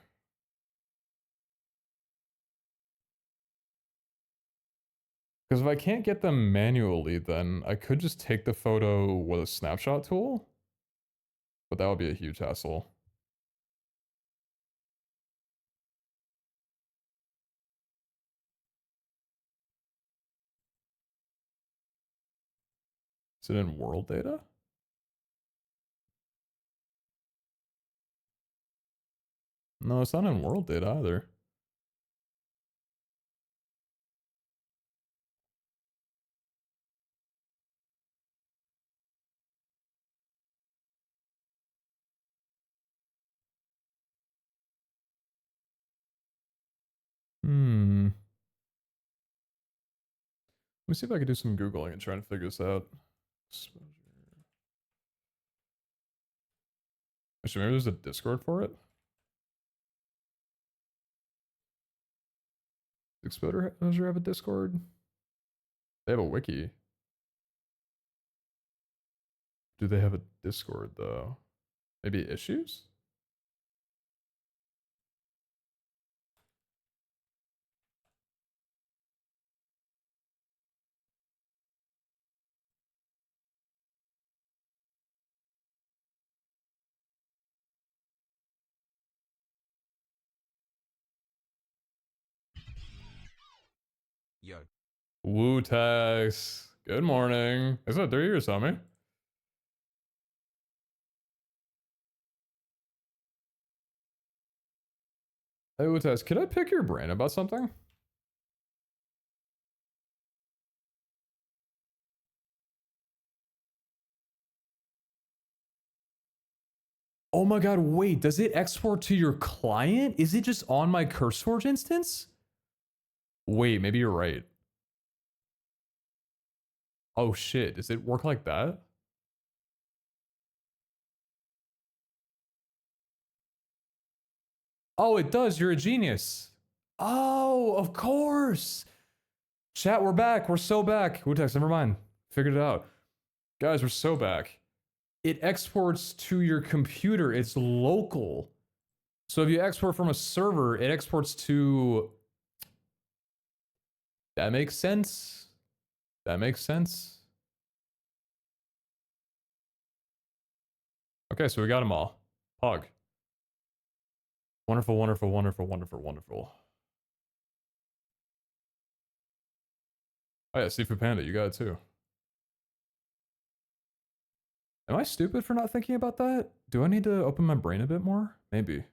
Because if I can't get them manually, then I could just take the photo with a snapshot tool. But that would be a huge hassle. Is it in world data? No, it's not in world data either. Let me see if I can do some Googling and try and figure this out. Actually, maybe there's a Discord for it. Exposure have a Discord? They have a wiki. Do they have a Discord though? Maybe issues? Yo. Woo tags. Good morning. Is that 3 years, Tommy? Hey, Utaz, could I pick your brain about something? Oh my god, wait, does it export to your client? Is it just on my CurseForge instance? Wait, maybe you're right. Oh shit, does it work like that? Oh, it does, you're a genius. Oh, of course. Chat, we're back, we're so back. Wutex, never mind. Figured it out. Guys, we're so back. It exports to your computer, it's local. So if you export from a server, it exports to... That makes sense. That makes sense. Okay, so we got them all. Pog. Wonderful, wonderful, wonderful, wonderful, wonderful. Oh yeah, Seafood Panda, you got it too. Am I stupid for not thinking about that? Do I need to open my brain a bit more? Maybe.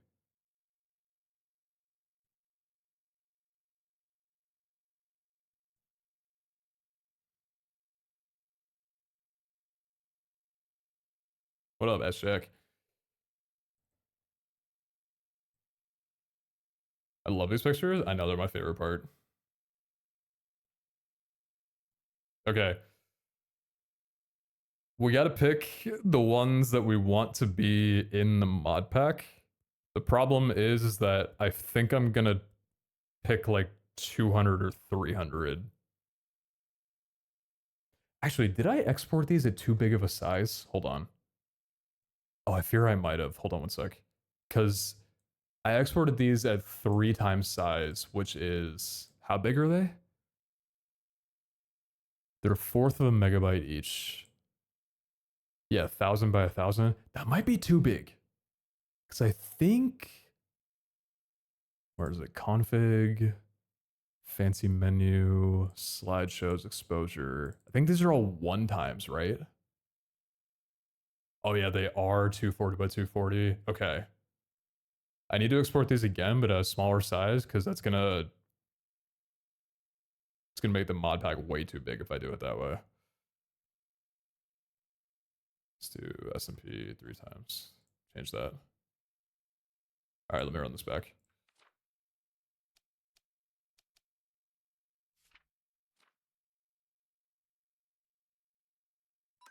What up, S-Jack? I love these pictures. I know they're my favorite part. Okay. We gotta pick the ones that we want to be in the mod pack. The problem is that I think I'm gonna pick like 200 or 300. Actually, did I export these at too big of a size? Hold on. Oh, I fear I might have. Hold on one sec. Because I exported these at 3 times size, which is... How big are they? They're a fourth of a megabyte each. Yeah, 1,000 by 1,000. That might be too big. Because I think... Where is it? Config... Fancy menu, slideshows, exposure. I think these are all 1 times, right? Oh yeah, they are 240 by 240. Okay. I need to export these again, but at a smaller size, because it's gonna make the mod pack way too big if I do it that way. Let's do S&P 3 times. Change that. All right, let me run this back.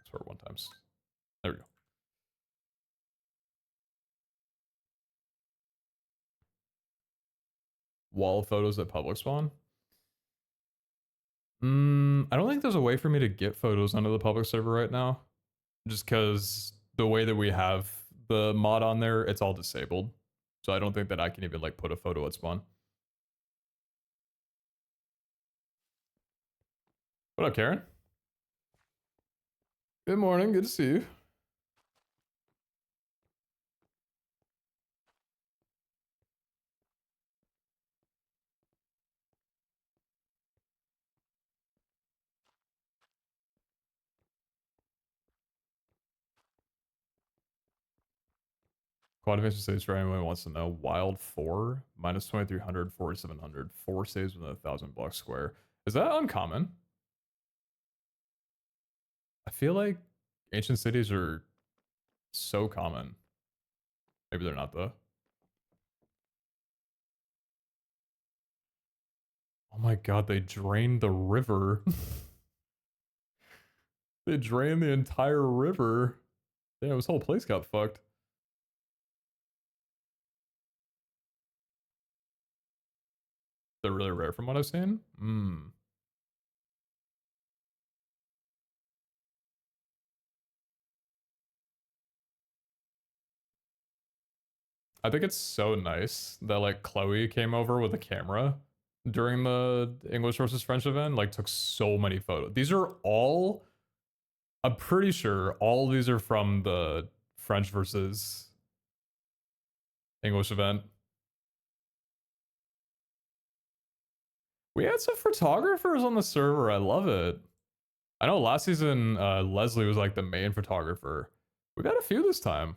Export 1 times. There we go. Wall of photos at public spawn? I don't think there's a way for me to get photos onto the public server right now. Just because the way that we have the mod on there, it's all disabled. So I don't think that I can even like put a photo at spawn. What up, Karen? Good morning, good to see you. Quantification saves for anyone who wants to know. Wild 4, minus 2300, 4700, 4 saves within 1,000 blocks square. Is that uncommon? I feel like ancient cities are so common. Maybe they're not though. Oh my god, they drained the river. They drained the entire river. Damn, this whole place got fucked. They're really rare from what I've seen. I think it's so nice that like Chloe came over with a camera during the English versus French event, like took so many photos. These are all, I'm pretty sure all these are from the French versus English event. We had some photographers on the server. I love it. I know last season Leslie was like the main photographer. We've had a few this time.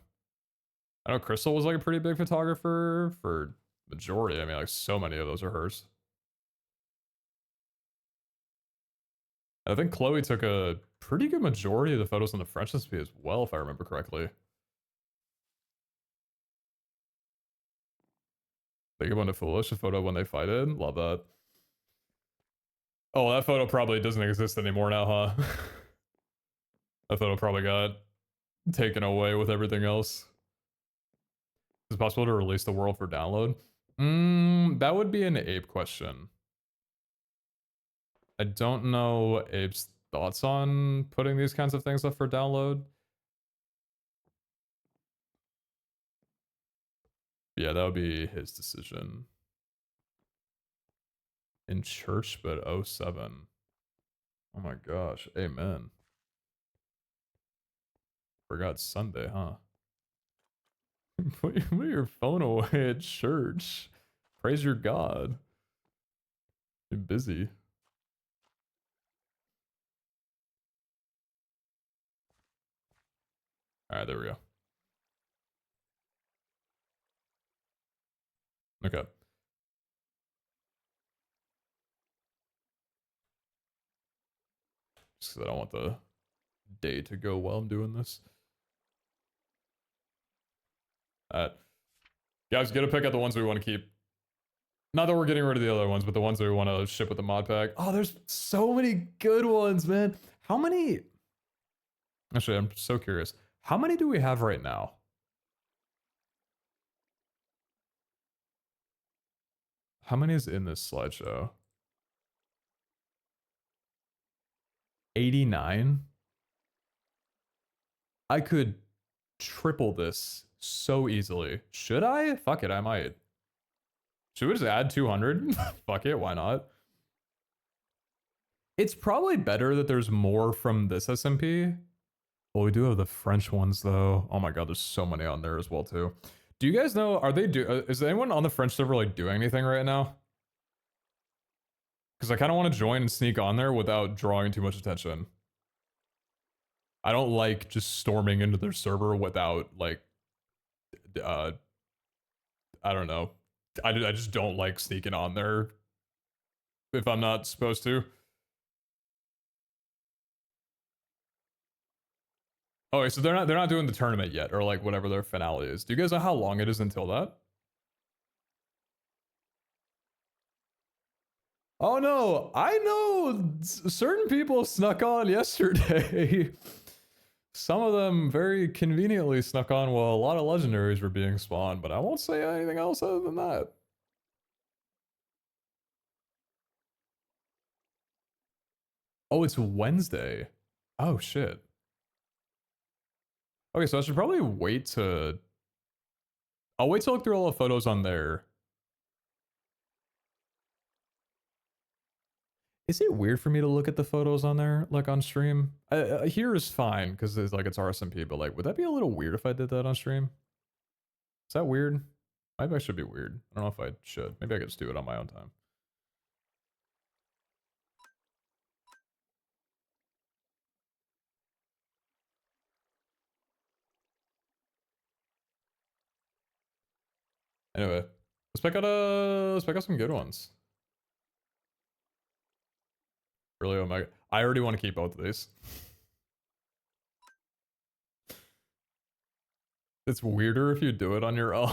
I know Crystal was like a pretty big photographer for Majority, I mean, like, so many of those are hers. I think Chloe took a pretty good majority of the photos on the French recipe as well, if I remember correctly. Think about it foolish, a photo when they fighted. Love that. Oh, that photo probably doesn't exist anymore now, huh? That photo probably got taken away with everything else. Is it possible to release the world for download? That would be an Abe question. I don't know Abe's thoughts on putting these kinds of things up for download. Yeah, that would be his decision. In church, but 07. Oh my gosh, amen. Forgot Sunday, huh? Put your phone away at church. Praise your God. You're busy. Alright, there we go. Okay. Just because I don't want the day to go while I'm doing this. Alright. Guys, get a pick out the ones we want to keep. Not that we're getting rid of the other ones, but the ones that we want to ship with the mod pack. Oh, there's so many good ones, man. How many? Actually, I'm so curious. How many do we have right now? How many is in this slideshow? 89? I could triple this so easily. Should I? Fuck it, I might. Should we just add 200? Fuck it, why not? It's probably better that there's more from this SMP. Well, we do have the French ones though. Oh my god, there's so many on there as well too. Do you guys know, are they is anyone on the French server like doing anything right now? Because I kind of want to join and sneak on there without drawing too much attention. I don't like just storming into their server without like, I don't know. I just don't like sneaking on there if I'm not supposed to. Oh, wait, so they're not doing the tournament yet, or like whatever their finale is. Do you guys know how long it is until that? Oh no, I know certain people snuck on yesterday. Some of them very conveniently snuck on while a lot of legendaries were being spawned, but I won't say anything else other than that. Oh, it's Wednesday. Oh shit. Okay, so I should probably wait to... I'll wait to look through all the photos on there. Is it weird for me to look at the photos on there, like on stream? Here is fine, because it's like it's RSMP, but like, would that be a little weird if I did that on stream? Is that weird? Maybe I should be weird. I don't know if I should. Maybe I could just do it on my own time. Anyway, let's pick out some good ones. Really, Omega. I already want to keep both of these. It's weirder if you do it on your own.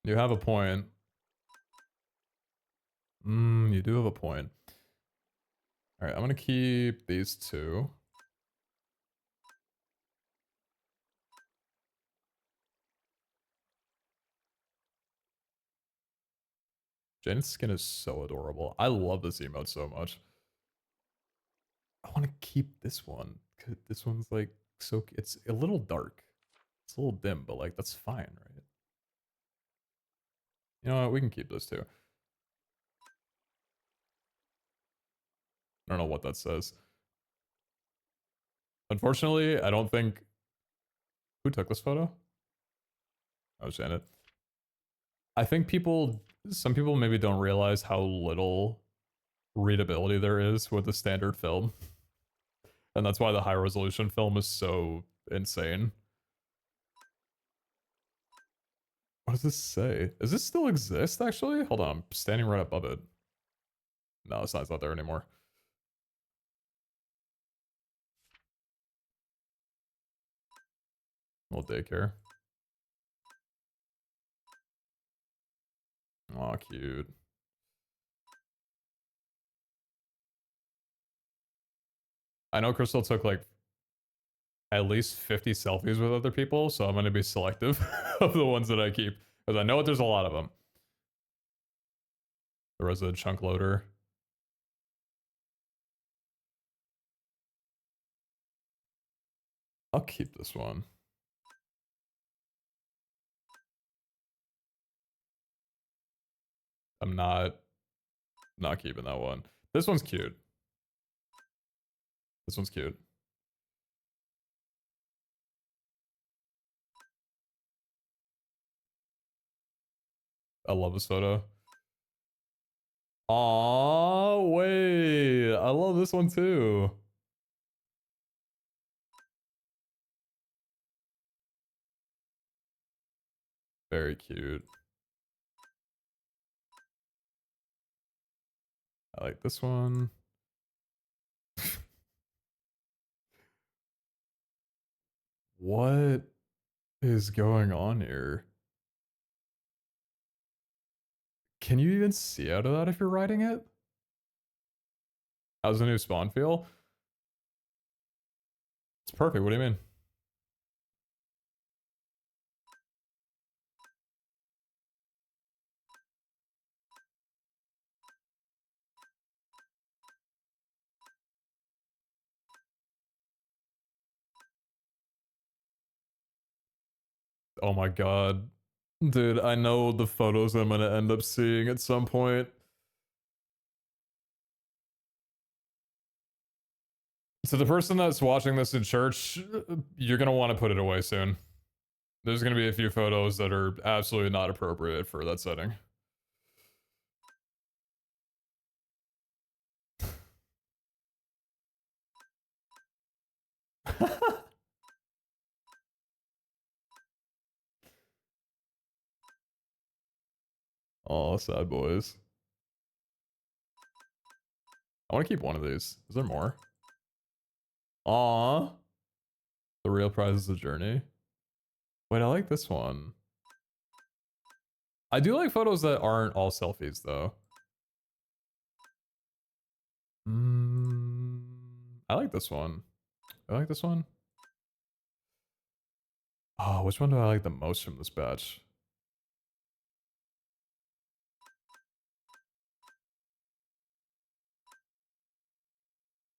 You have a point. You do have a point. Alright, I'm gonna keep these two. Janet's skin is so adorable. I love this emote so much. I want to keep this one. This one's like so... It's a little dark. It's a little dim, but like that's fine, right? You know what? We can keep this too. I don't know what that says. Unfortunately, I don't think... Who took this photo? Oh, Janet. I think some people maybe don't realize how little readability there is with the standard film. And that's why the high resolution film is so insane. What does this say? Does this still exist, actually? Hold on, I'm standing right above it. No, it's not there anymore. Little daycare. Aw, cute. I know Crystal took like at least 50 selfies with other people, so I'm going to be selective of the ones that I keep. Because I know there's a lot of them. There was a chunk loader. I'll keep this one. I'm not keeping that one. This one's cute. This one's cute. I love this photo. Aw, wait. I love this one too. Very cute. I like this one. What is going on here? Can you even see out of that if you're riding it? How's the new spawn feel? It's perfect. What do you mean? Oh my god. Dude, I know the photos I'm gonna end up seeing at some point. So the person that's watching this in church, you're gonna want to put it away soon. There's gonna be a few photos that are absolutely not appropriate for that setting. Oh, sad boys. I want to keep one of these. Is there more? Aw. The real prize is the journey. Wait, I like this one. I do like photos that aren't all selfies, though. I like this one. I like this one. Oh, which one do I like the most from this batch?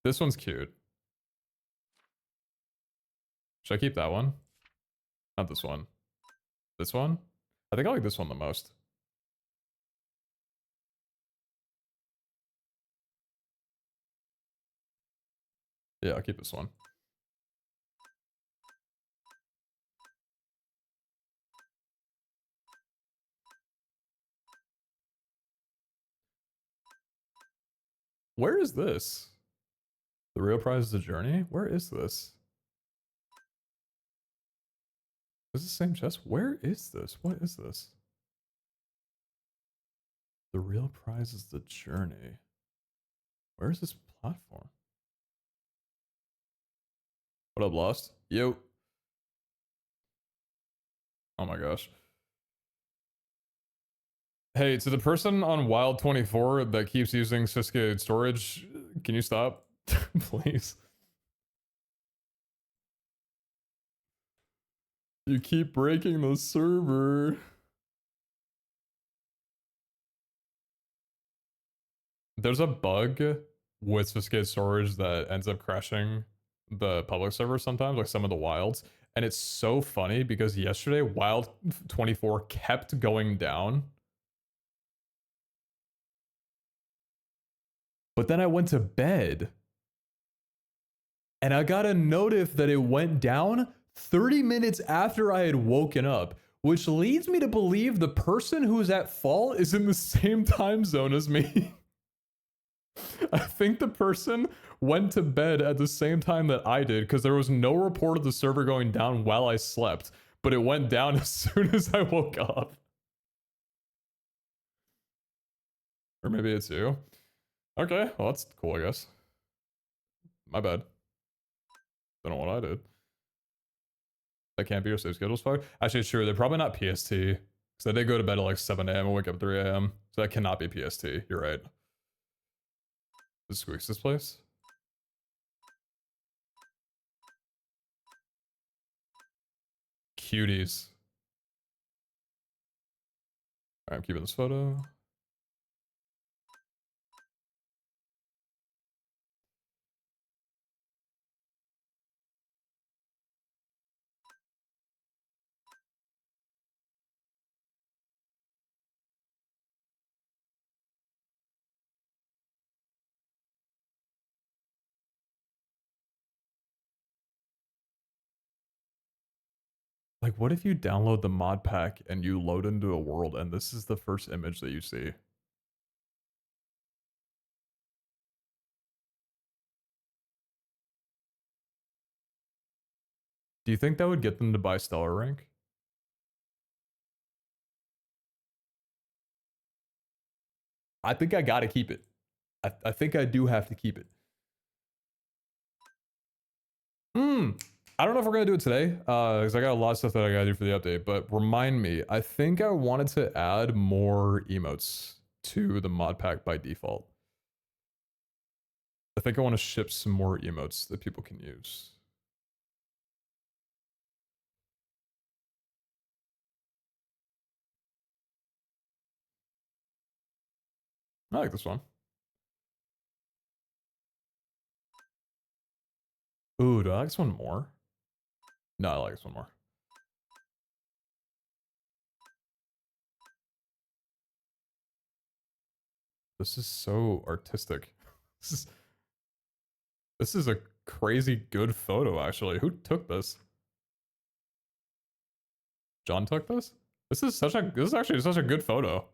This one's cute. Should I keep that one? Not this one. This one? I think I like this one the most. Yeah, I'll keep this one. Where is this? The real prize is the journey? Where is this? Is this the same chest? Where is this? What is this? The real prize is the journey. Where is this platform? What up, Lost? Yo. Oh my gosh. Hey, to the person on Wild 24 that keeps using sophisticated storage, can you stop? Please. You keep breaking the server. There's a bug with sophisticated storage that ends up crashing the public server sometimes, like some of the wilds. And it's so funny because yesterday, Wild 24 kept going down. But then I went to bed. And I got a notice that it went down 30 minutes after I had woken up, which leads me to believe the person who's at fault is in the same time zone as me. I think the person went to bed at the same time that I did because there was no report of the server going down while I slept, but it went down as soon as I woke up. Or maybe it's you. Okay, well that's cool, I guess. My bad. Don't know what I did. That can't be your save schedule's fucked. Actually, it's true. They're probably not PST. Because I did go to bed at like 7 a.m. and wake up at 3 a.m. So that cannot be PST. You're right. Is Squeaks this place? Cuties. Alright, I'm keeping this photo. Like, what if you download the mod pack and you load into a world and this is the first image that you see? Do you think that would get them to buy Stellar Rank? I think I gotta keep it. I think I do have to keep it. I don't know if we're gonna do it today, because I got a lot of stuff that I gotta do for the update, but remind me, I think I wanted to add more emotes to the mod pack by default. I think I want to ship some more emotes that people can use. I like this one. Ooh, do I like this one more? No, I like this one more. This is so artistic. This is a crazy good photo, actually. Who took this? John took this? This is actually such a good photo.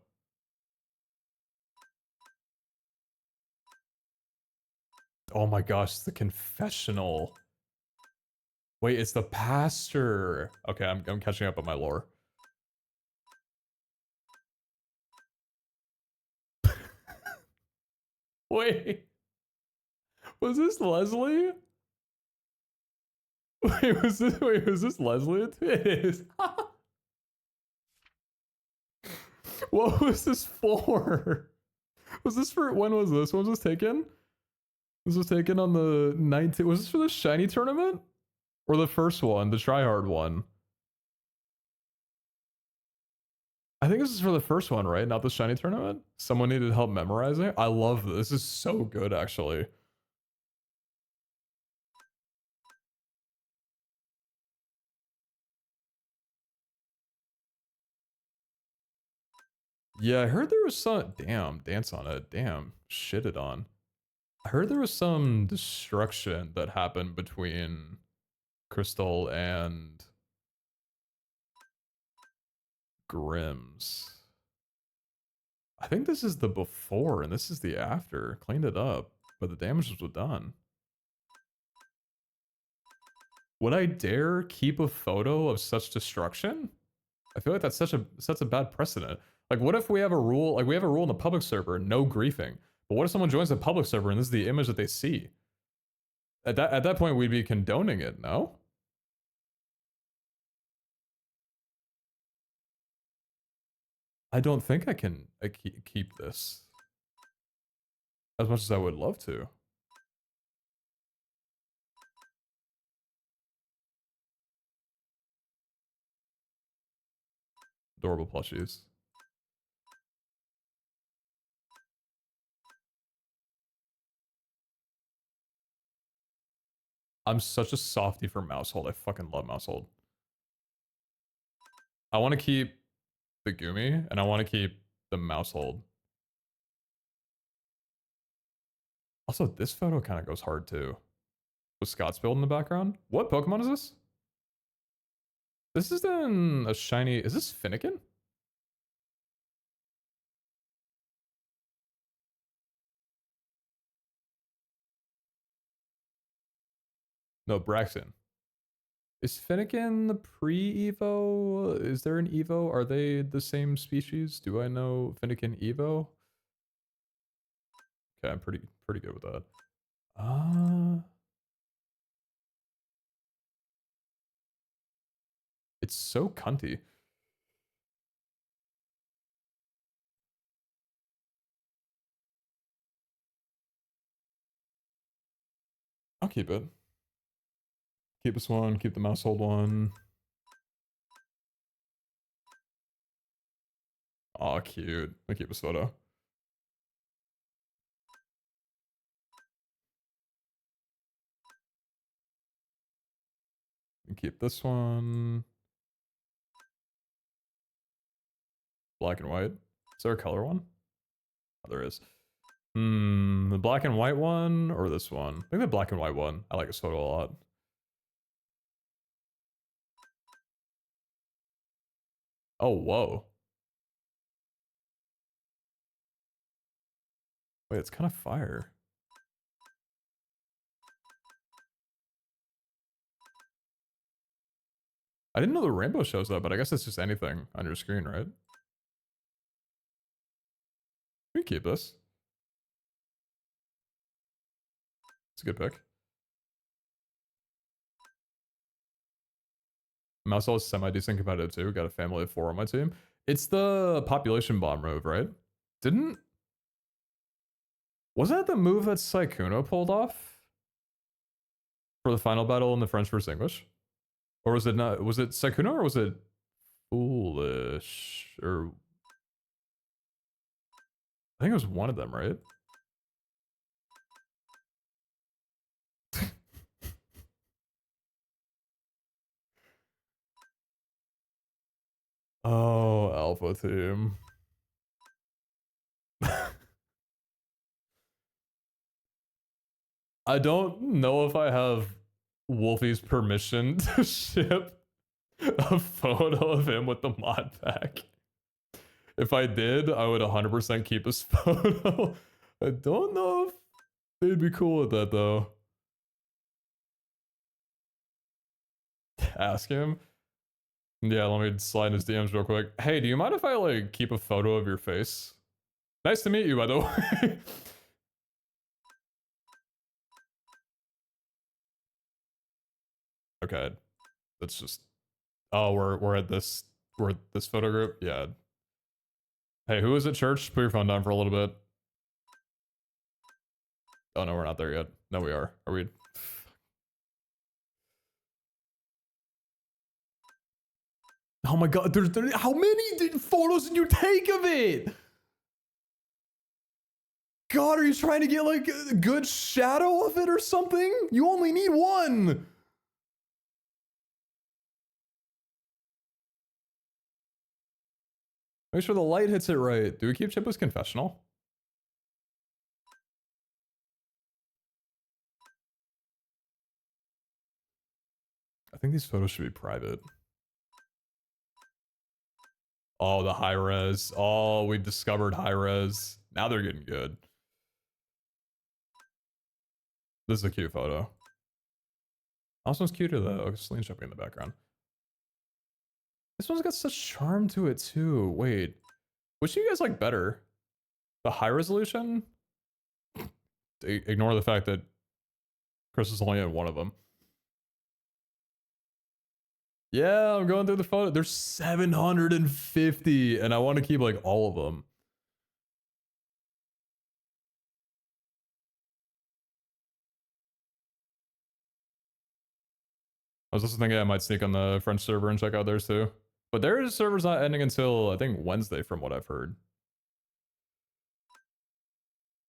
Oh my gosh, the confessional. Wait, it's the pastor. Okay, I'm catching up on my lore. Wait. Was this Leslie? Wait, was this Leslie? It is. What was this for? Was this for, when was this? When was this taken? This was taken on the 19th. Was this for the shiny tournament? Or the first one, the tryhard one? I think this is for the first one, right? Not the shiny tournament? Someone needed help memorizing? I love this. This is so good, actually. Yeah, I heard there was some... Damn, dance on it. Damn, shitted on. I heard there was some destruction that happened between Crystal and Grimm's. I think this is the before and this is the after. Cleaned it up, but the damage was done. Would I dare keep a photo of such destruction? I feel like that's such a bad precedent. Like, what if we have a rule? Like, we have a rule in the public server, no griefing. But what if someone joins the public server and this is the image that they see? At that point, we'd be condoning it, no? I don't think I can keep this as much as I would love to. Adorable plushies. I'm such a softie for Mousehold. I fucking love Mousehold. I want to keep the Gumi, and I want to keep the Mousehold. Also, this photo kind of goes hard too. With Scott's build in the background. What Pokemon is this? This is then a shiny... Is this Finnegan? No, Braxton. Is Finnegan the pre-Evo? Is there an Evo? Are they the same species? Do I know Finnegan Evo? Okay, I'm pretty good with that. It's so cunty. I'll keep it. Keep this one, keep the household one. Aw, cute. I'll keep this photo. And keep this one. Black and white. Is there a color one? Oh, there is. The black and white one or this one? I think the black and white one. I like this photo a lot. Oh, whoa. Wait, it's kind of fire. I didn't know the rainbow shows up, but I guess it's just anything on your screen, right? We can keep this. It's a good pick. Mouse is semi-decent competitive too. Got a family of 4 on my team. It's the population bomb move, right? Was that the move that Sykkuno pulled off? For the final battle in the French versus English? Or was it not? Was it Sykkuno or was it Foolish? Or I think it was one of them, right? Oh, Alpha Team. I don't know if I have Wolfie's permission to ship a photo of him with the mod pack. If I did, I would 100% keep his photo. I don't know if they'd be cool with that though. Ask him. Yeah, let me slide in his DMs real quick. Hey, do you mind if I like keep a photo of your face? Nice to meet you, by the way. Okay, that's just. Oh, we're at this photo group. Yeah. Hey, who is at church? Put your phone down for a little bit. Oh no, we're not there yet. No, we are. Are we? Oh my god, there's how many photos did you take of it? God, are you trying to get like a good shadow of it or something? You only need one. Make sure the light hits it right. Do we keep Chippo's confessional? I think these photos should be private. Oh, the high res. Oh, we discovered high res. Now they're getting good. This is a cute photo. Also, it's cuter though. Celine jumping in the background. This one's got such charm to it too. Wait, which do you guys like better? The high resolution? Ignore the fact that Chris is only in one of them. Yeah, I'm going through the photo. There's 750 and I want to keep like all of them. I was also thinking I might sneak on the French server and check out theirs too. But their server's not ending until, I think, Wednesday from what I've heard.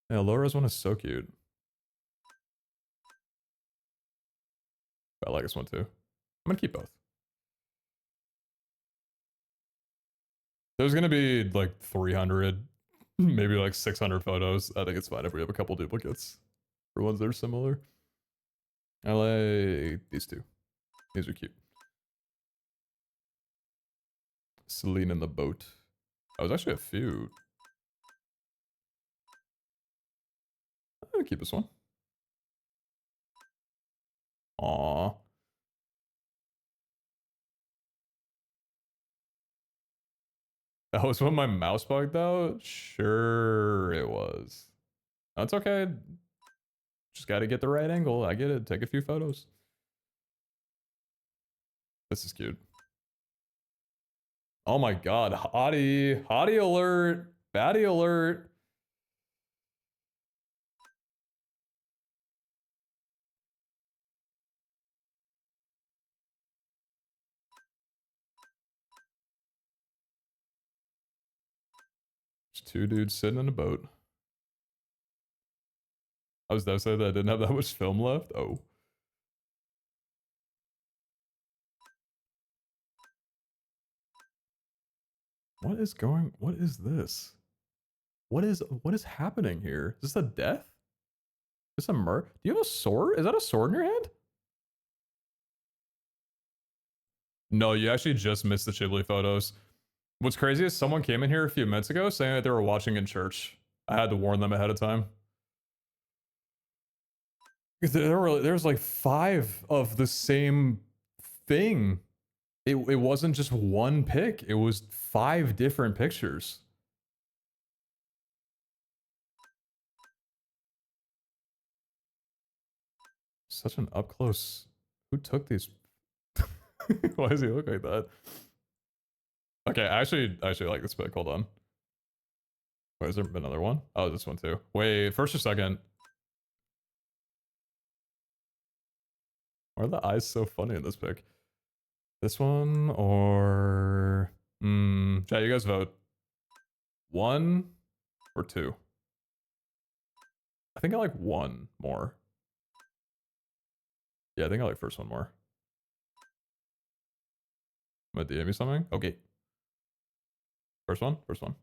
Yeah, Laura's one is so cute. I like this one too. I'm gonna keep both. There's gonna be like 300, maybe like 600 photos. I think it's fine if we have a couple duplicates for ones that are similar. I like these two. These are cute. Celine in the boat. Oh, there's actually a few. I'm gonna keep this one. Aww. That was when my mouse bugged out? Sure it was. That's okay. Just got to get the right angle. I get it. Take a few photos. This is cute. Oh my god. Hottie. Hottie alert. Baddie alert. There's two dudes sitting in a boat. I was devastated that I didn't have that much film left. Oh. What is this? What is happening here? Is this a death? Is this a murder? Do you have a sword? Is that a sword in your hand? No, you actually just missed the Ghibli photos. What's crazy is someone came in here a few minutes ago saying that they were watching in church. I had to warn them ahead of time. Because there's like 5 of the same thing. It wasn't just one pic. It was 5 different pictures. Such an up close. Who took these? Why does he look like that? Okay, I actually like this pic. Hold on. Wait, is there another one? Oh, this one too. Wait, first or second? Why are the eyes so funny in this pic? This one or chat, you guys vote. 1 or 2? I think I like 1 more. Yeah, I think I like first one more. I'm gonna DM you something. Okay. First one. First one.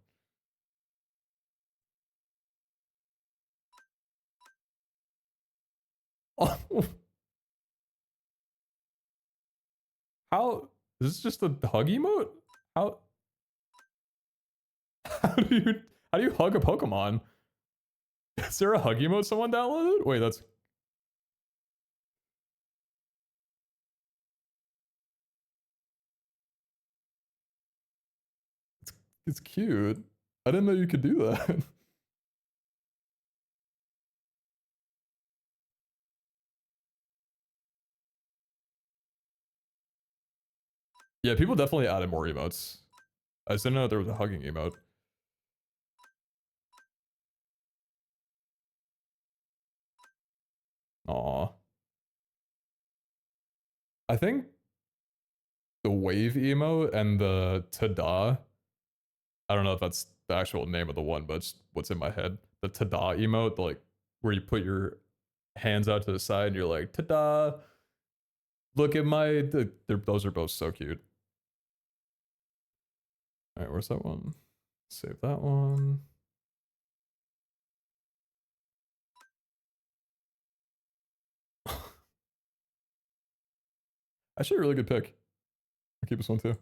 Oh. How is this just a hug emote? How how do you hug a Pokemon? Is there a hug emote someone downloaded? Wait, that's it's cute. I didn't know you could do that. Yeah, people definitely added more emotes. I just didn't know there was a hugging emote. Aw. I think the wave emote and the tada, I don't know if that's the actual name of the one, but it's what's in my head. The tada emote, like where you put your hands out to the side and you're like, tada, look at my, those are both so cute. All right, where's that one? Save that one. Actually, a really good pick. I'll keep this one too.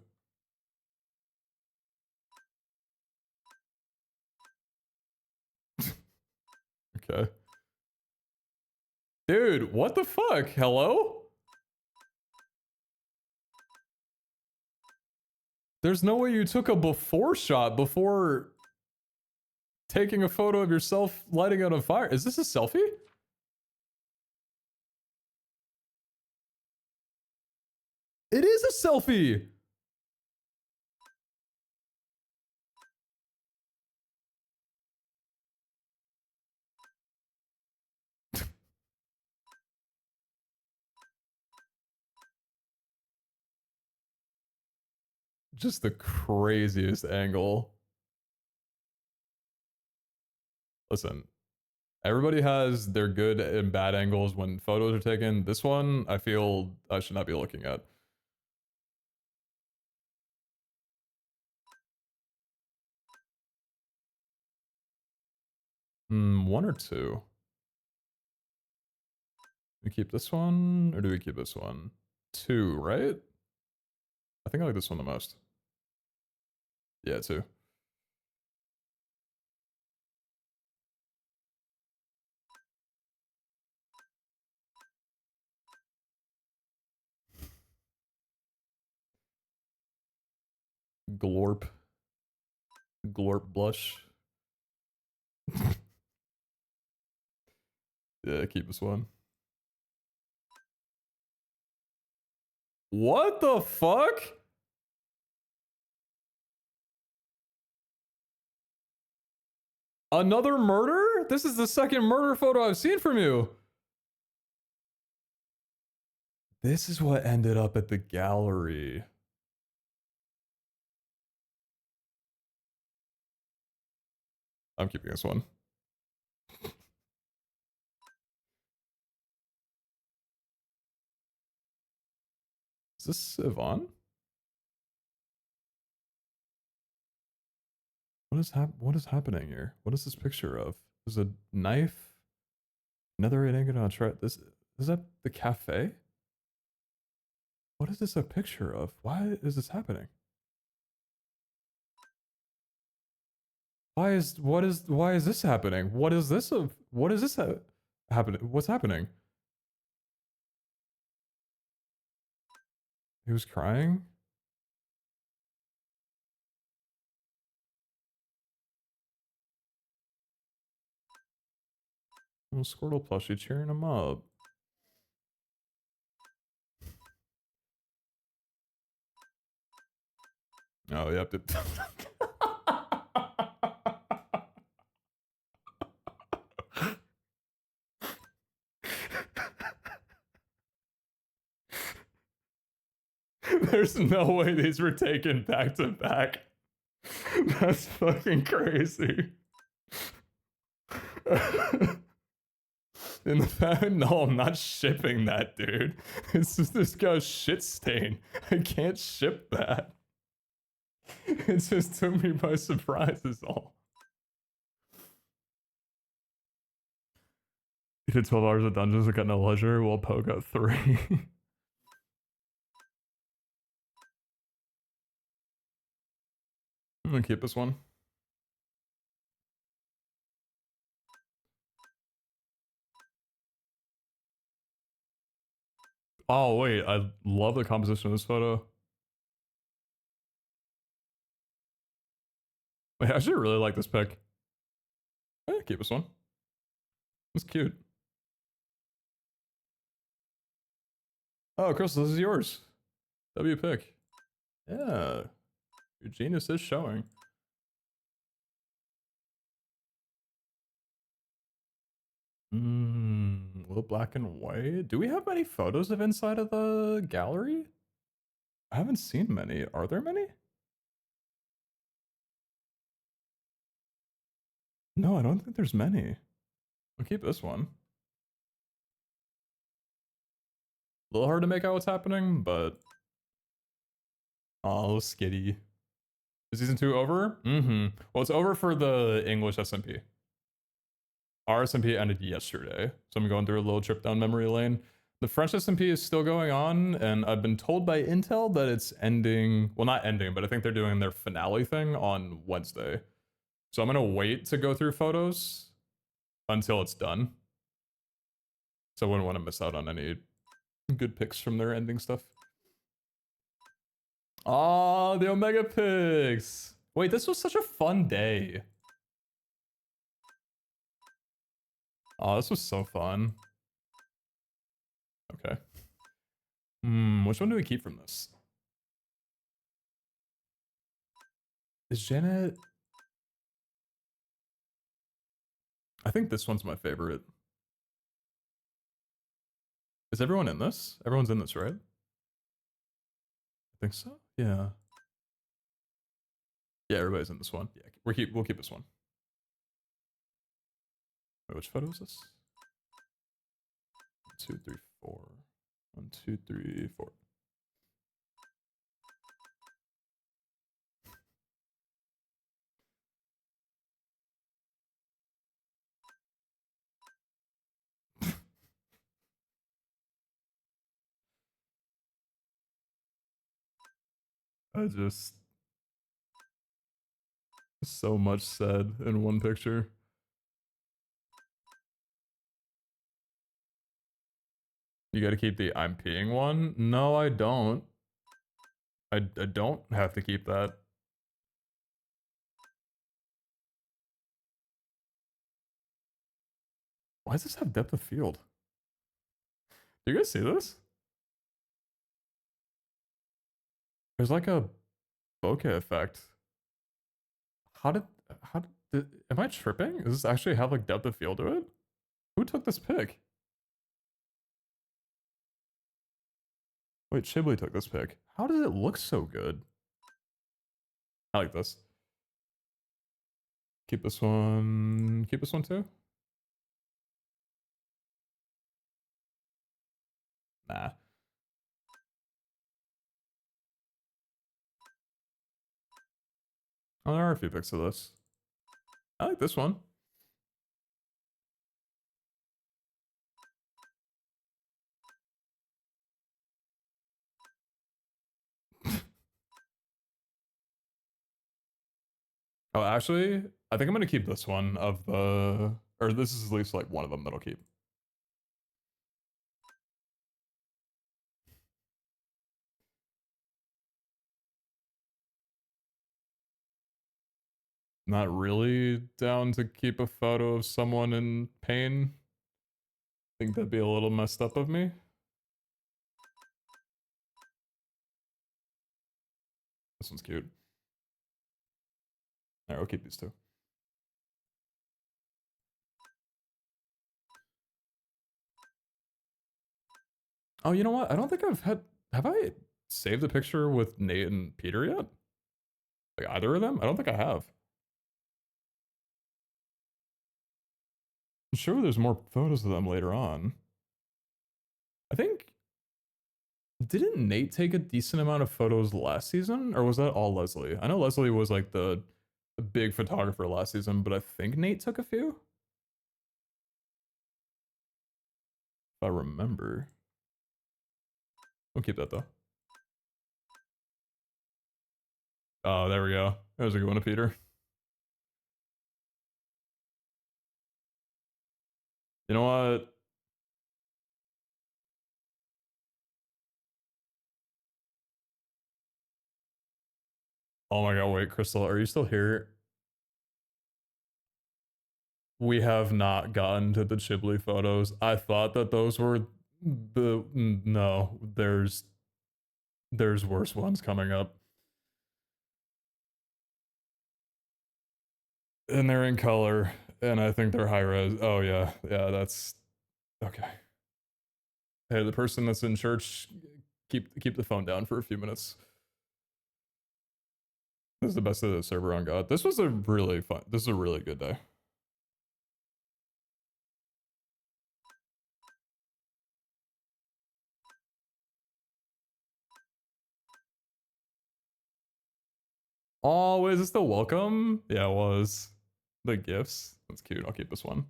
Okay. Dude, what the fuck? Hello? There's no way you took a before shot before taking a photo of yourself lighting out a fire. Is this a selfie? It is a selfie. Just the craziest angle. Listen, everybody has their good and bad angles when photos are taken. This one, I feel I should not be looking at. 1 or 2? We keep this one, or do we keep this one? 2, right? I think I like this one the most. Yeah, 2. Glorp. Glorp blush. Yeah, keep this one. What the fuck? Another murder? This is the second murder photo I've seen from you. This is what ended up at the gallery. I'm keeping this one. Is this Yvonne? What is happening here? What is this picture of? There's a knife. Another ingot on try. This is that the cafe? What is this a picture of? Why is this happening? Why is this happening? What is this happening? What's happening? He was crying? Well, Squirtle plushie cheering him up. Oh, yep. There's no way these were taken back to back. That's fucking crazy. In the fact, no, I'm not shipping that, dude. It's just this guy's shit stain. I can't ship that. It just took me by surprise, is all. You did 12 hours of dungeons and got no leisure, while Poe got 3. I'm gonna keep this one. Oh, wait, I love the composition of this photo. Wait, I actually really like this pic. Yeah, keep this one. It's cute. Oh, Crystal, this is yours. W pick. Yeah. Your genius is showing. A little black and white. Do we have many photos of inside of the gallery? I haven't seen many. Are there many? No, I don't think there's many. I'll keep this one. A little hard to make out what's happening, but... Oh, skitty. Is season 2 over? Well, it's over for the English SMP. Our SMP ended yesterday, so I'm going through a little trip down memory lane. The French SMP is still going on, and I've been told by Intel that it's ending... Well, not ending, but I think they're doing their finale thing on Wednesday. So I'm going to wait to go through photos until it's done. So I wouldn't want to miss out on any good pics from their ending stuff. Oh, the Omega pics. Wait, this was such a fun day. Oh, this was so fun. Okay. Which one do we keep from this? Is Janet... I think this one's my favorite. Is everyone in this? Everyone's in this, right? I think so. Yeah. Yeah, everybody's in this one. Yeah, we'll keep this one. Wait, which photo is this? 1, 2, 3, 4. 1, 2, 3, 4. I just... So much said in one picture. You gotta keep the I'm peeing one? No, I don't. I don't have to keep that. Why does this have depth of field? Do you guys see this? There's like a bokeh effect. How did am I tripping? Does this actually have like depth of field to it? Who took this pic? Wait, Chibli took this pic. How does it look so good? I like this. Keep this one. Keep this one too. Nah. Oh, there are a few pics of this. I like this one. Oh, actually, I think I'm gonna keep this one of the, or this is at least like one of them that I'll keep. Not really down to keep a photo of someone in pain. Think that'd be a little messed up of me. This one's cute. Alright, we'll keep these two. Oh, you know what? I don't think I've had... Have I saved a picture with Nate and Peter yet? Like, either of them? I don't think I have. I'm sure there's more photos of them later on. I think... Didn't Nate take a decent amount of photos last season? Or was that all Leslie? I know Leslie was like the big photographer last season, but I think Nate took a few? If I remember. We'll keep that though. Oh, there we go. There's a good one to Peter. You know what? Oh my god, wait, Crystal, are you still here? We have not gotten to the Chibli photos. I thought that those were the... No, there's worse ones coming up. And they're in color, and I think they're high res. Oh yeah, yeah, that's... Okay. Hey, the person that's in church, keep the phone down for a few minutes. This is the best of the server on God. This was a really fun... This is a really good day. Oh, wait, is this the welcome? Yeah, it was. The gifts. That's cute. I'll keep this one.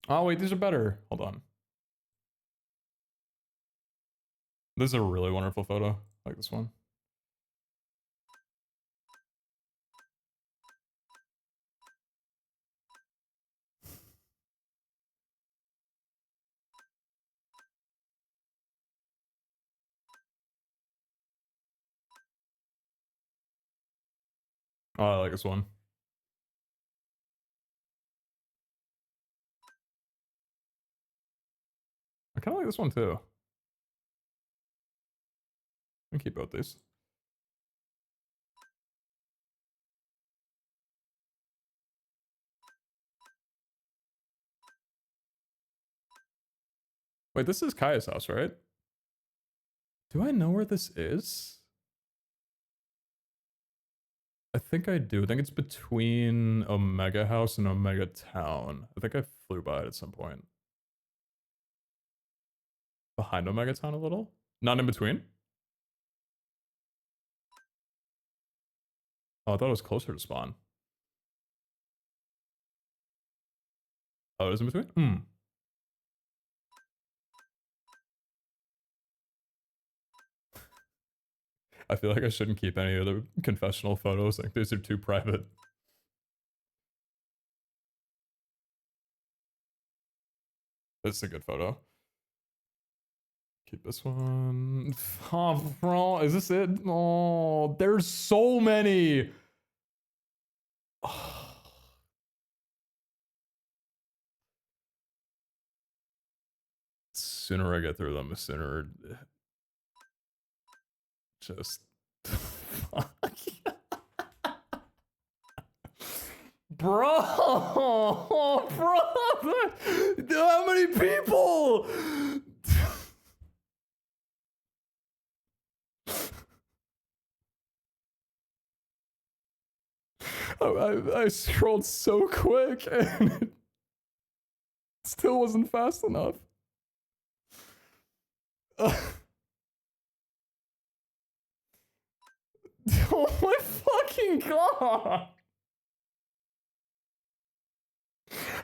Oh, wait, these are better. Hold on. This is a really wonderful photo. I like this one. Oh, I like this one. I kind of like this one too. I keep both these. Wait, this is Kaya's house, right? Do I know where this is? I think I do. I think it's between Omega House and Omega Town. I think I flew by it at some point. Behind Omega Town a little? Not in between? Oh, I thought it was closer to spawn. Oh, it is in between? Hmm. I feel like I shouldn't keep any of the confessional photos. Like, these are too private. This is a good photo. keep this one. Oh, bro, is this it? Oh, there's so many. Sooner I get through them, the sooner. Just. Fuck. Bro, bro, how many people? I scrolled so quick and it still wasn't fast enough. Oh my fucking god!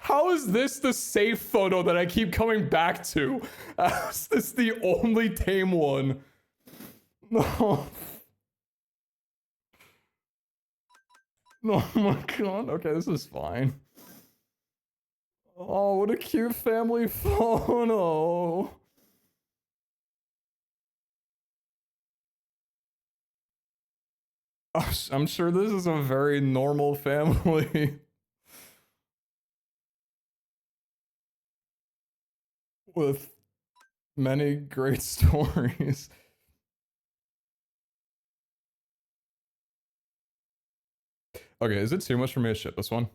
How is this the safe photo that I keep coming back to? How is this the only tame one? No. Oh my god. Okay, this is fine. Oh, what a cute family photo. I'm sure this is a very normal family. With many great stories. Okay, is it too much for me to ship this one?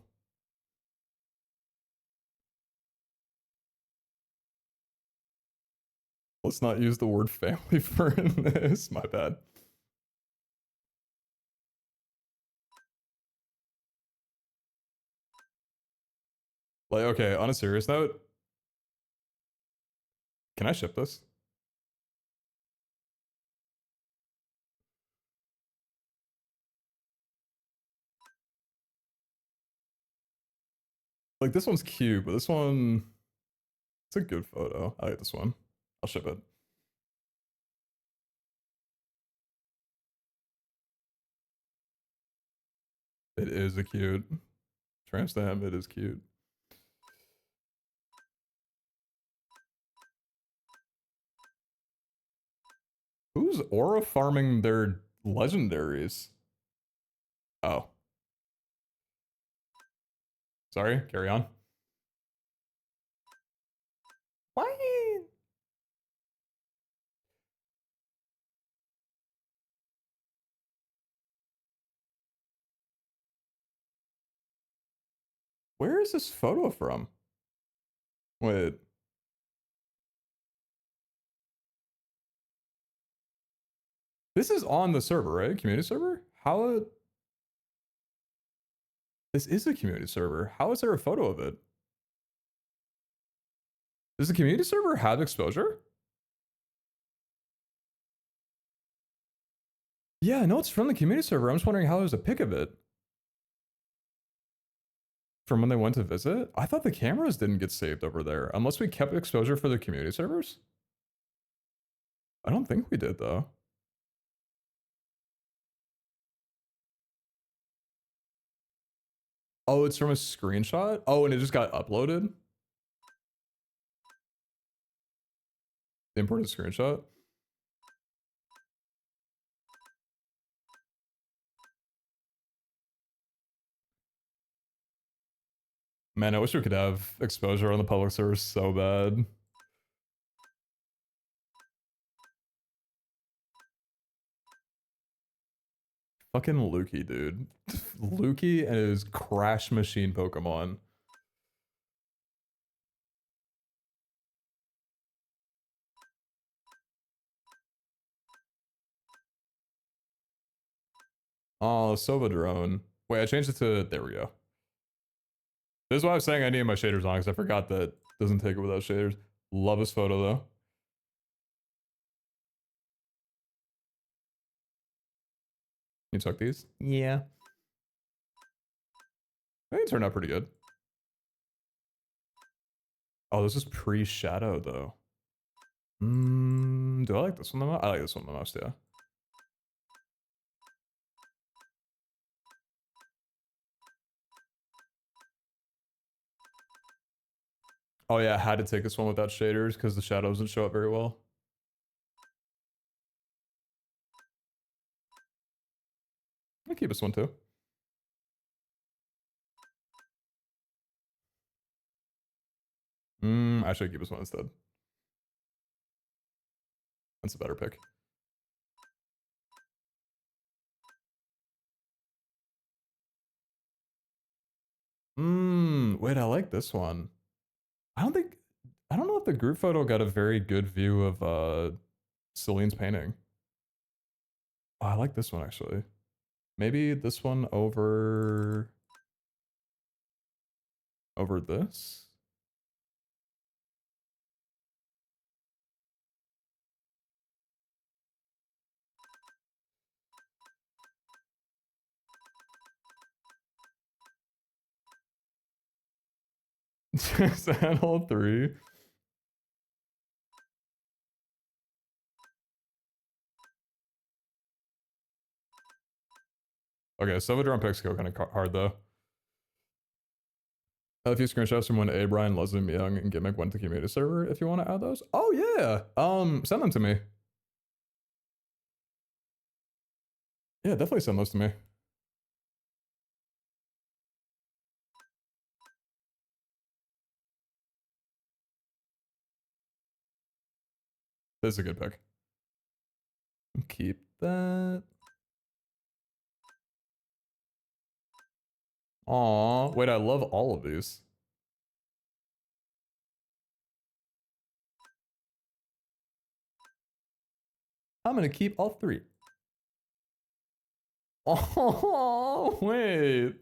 Let's not use the word family for in this. My bad. Like, okay, on a serious note, can I ship this? Like, this one's cute, but this one, it's a good photo. I like this one. I'll ship it. It is a cute. Tramp stamp, it is cute. Who's aura farming their legendaries? Oh. Sorry, carry on. Why? Where is this photo from? Wait. This is on the server, right? Community server? How? This is a community server. How is there a photo of it? Does the community server have exposure? Yeah, no, it's from the community server. I'm just wondering how there's a pic of it. From when they went to visit? I thought the cameras didn't get saved over there. Unless we kept exposure for the community servers? I don't think we did, though. Oh, it's from a screenshot? Oh, and it just got uploaded? The imported screenshot? Man, I wish we could have exposure on the public server so bad. Fucking Lukey, dude. Lukey and his Crash Machine Pokemon. Oh, Sova Drone. Wait, I changed it to... There we go. This is why I was saying I need my shaders on, because I forgot that it doesn't take it without shaders. Love his photo, though. You took these? Yeah. I think it turned out pretty good. Oh, this is pre-shadow, though. Do I like this one the most? I like this one the most, yeah. Oh yeah, I had to take this one without shaders because the shadow doesn't show up very well. keep this one too. I should keep this one instead. That's a better pick. Wait, I like this one. I don't know if the group photo got a very good view of Celine's painting. Oh, I like this one actually. Maybe this one over this? Is that all three? Okay, Salvador picks go kind of hard though. I have a few screenshots from when A. Brian, Leslie Young, and Gimmick went to community server if you want to add those. Oh yeah! Send them to me. Yeah, definitely send those to me. This is a good pick. Keep that. Aw, wait, I love all of these. I'm gonna keep all three. Oh, wait.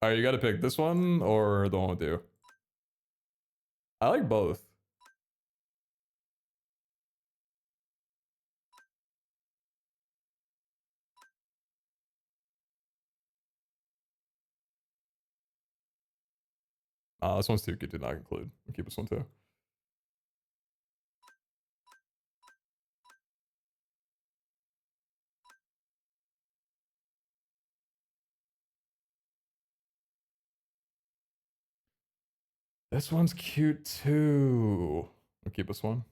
Alright, you gotta pick this one or the one with you. I like both. This one's too good to not include. We'll keep this one too. This one's cute too. We'll keep this one.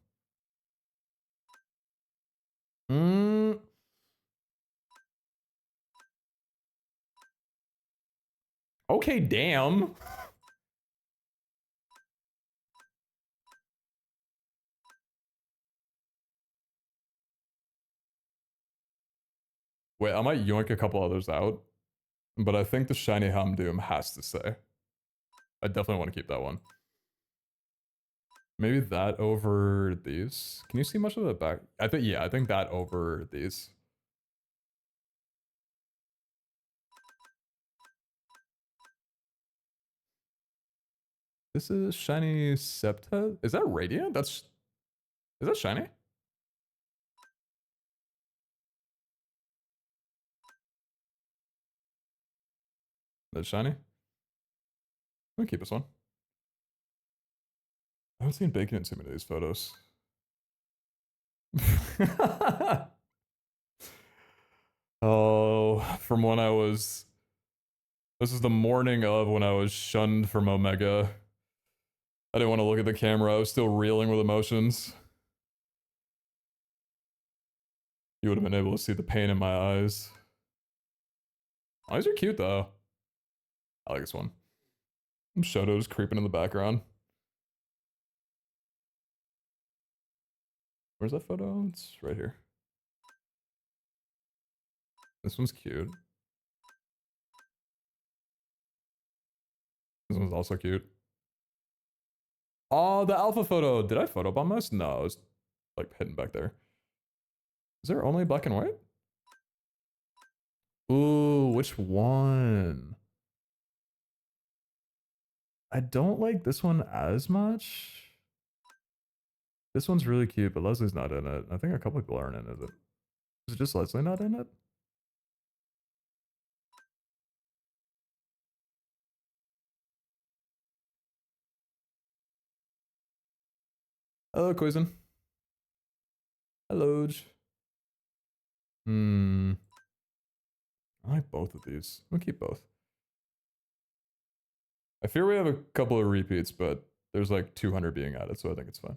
Okay, damn. Wait, I might yoink a couple others out, but I think the shiny Hamdoom has to stay. I definitely want to keep that one. Maybe that over these. Can you see much of the back? I think that over these. This is shiny Septa. Is that radiant? Is that shiny? That's shiny. Let me keep this one. I haven't seen bacon in too many of these photos. Oh, from when I was... This is the morning of when I was shunned from Omega. I didn't want to look at the camera. I was still reeling with emotions. You would have been able to see the pain in my eyes. Oh, these are cute though. I like this one. Shoto's creeping in the background. Where's that photo? It's right here. This one's cute. This one's also cute. Oh, the alpha photo. Did I photobomb this? No, it was like hidden back there. Is there only black and white? Ooh, which one? I don't like this one as much. This one's really cute, but Leslie's not in it. I think a couple people aren't in it. Is it just Leslie not in it? Hello, Quizen. Hello. I like both of these. We'll keep both. I fear we have a couple of repeats, but there's like 200 being added, so I think it's fine.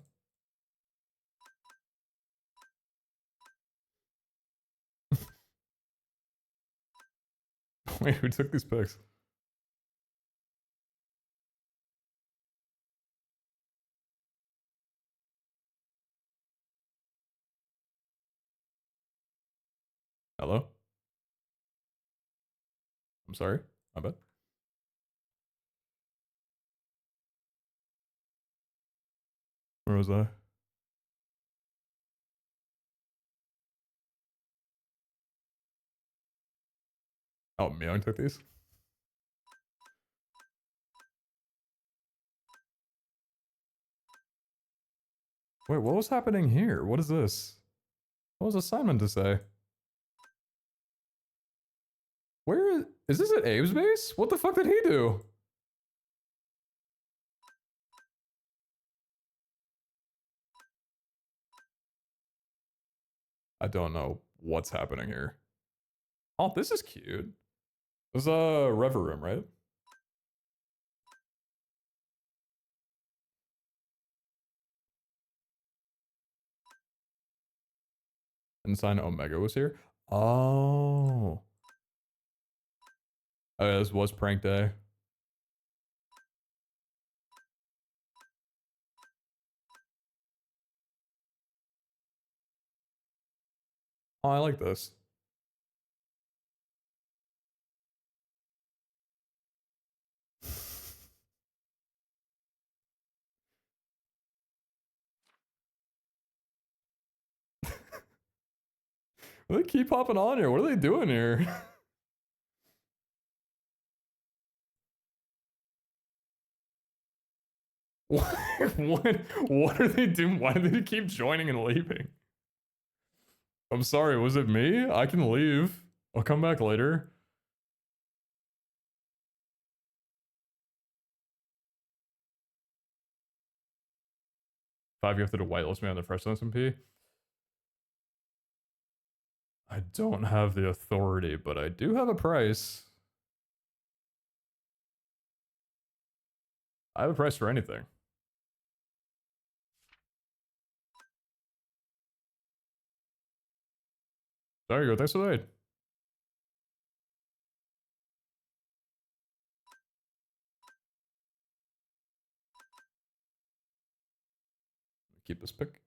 Wait, who took these pics? Hello? I'm sorry. My bad. Where was I? Oh, Myung took these? Wait, what was happening here? What is this? What was assignment to say? Where is this at Abe's base? What the fuck did he do? I don't know what's happening here. Oh, this is cute. This is a rever room, right? Ensign Omega was here. Oh. Oh, yeah, this was prank day. Oh, I like this. They keep popping on here. What are they doing here? What are they doing? Why do they keep joining and leaving? I'm sorry, was it me? I can leave. I'll come back later. Five, you have to whitelist me on the first SMP. I don't have the authority, but I do have a price. I have a price for anything. There you go. Thanks for the raid. Keep this pick.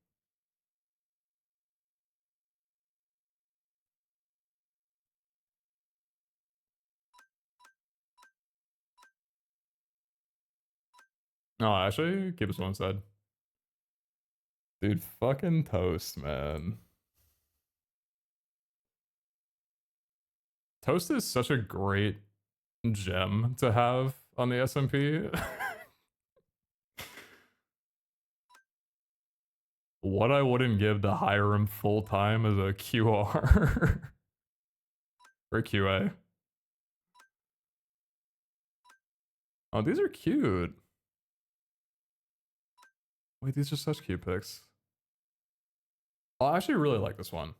No, actually, keep this one side. Dude, fucking toast, man. Toast is such a great gem to have on the SMP. What I wouldn't give to hire him full time as a QR or QA. Oh, these are cute. Wait, these are such cute pics. Oh, I actually really like this one.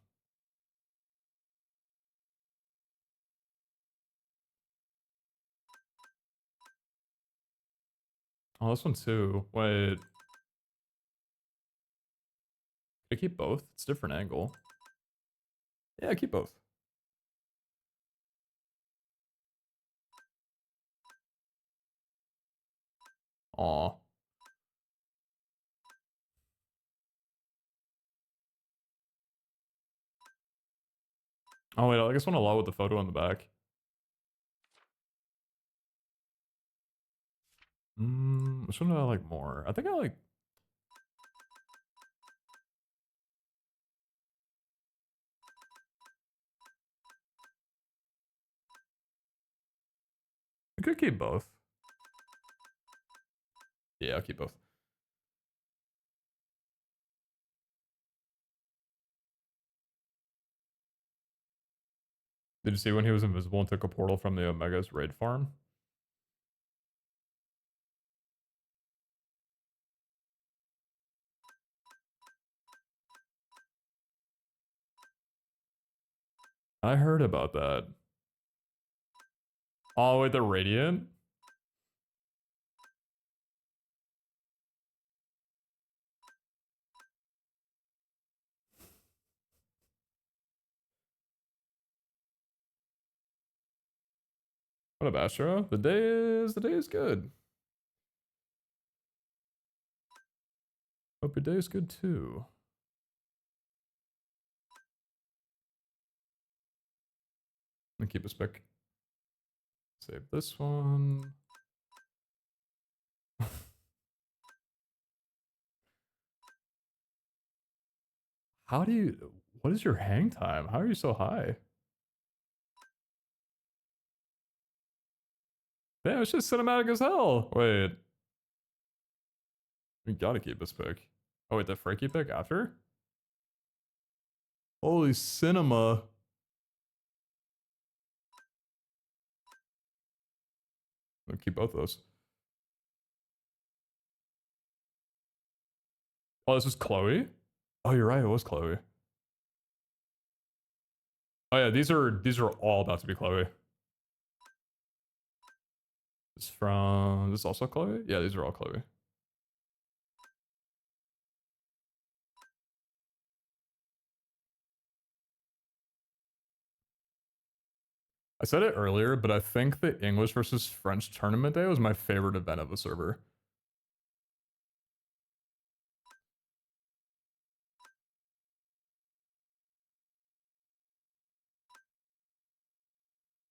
Oh, this one too. Wait. I keep both. It's a different angle. Yeah, I keep both. Aw. Oh wait, I like this one a lot with the photo on the back. Which one do I like more? I think I like... I could keep both. Yeah, I'll keep both. Did you see when he was invisible and took a portal from the Omega's raid farm? I heard about that. Oh, wait, the Radiant? What up, Astro? The day is good. Hope your day is good too. Let me keep a spec. Save this one. How do you, what is your hang time? How are you so high? Damn, it's just cinematic as hell. Wait. We gotta keep this pick. Oh wait, the Frankie pick after? Holy cinema. I'll keep both those. Oh, this is Chloe? Oh, you're right, it was Chloe. Oh yeah, these are all about to be Chloe. This from this is also Chloe? Yeah, these are all Chloe. I said it earlier, but I think the English versus French tournament day was my favorite event of the server.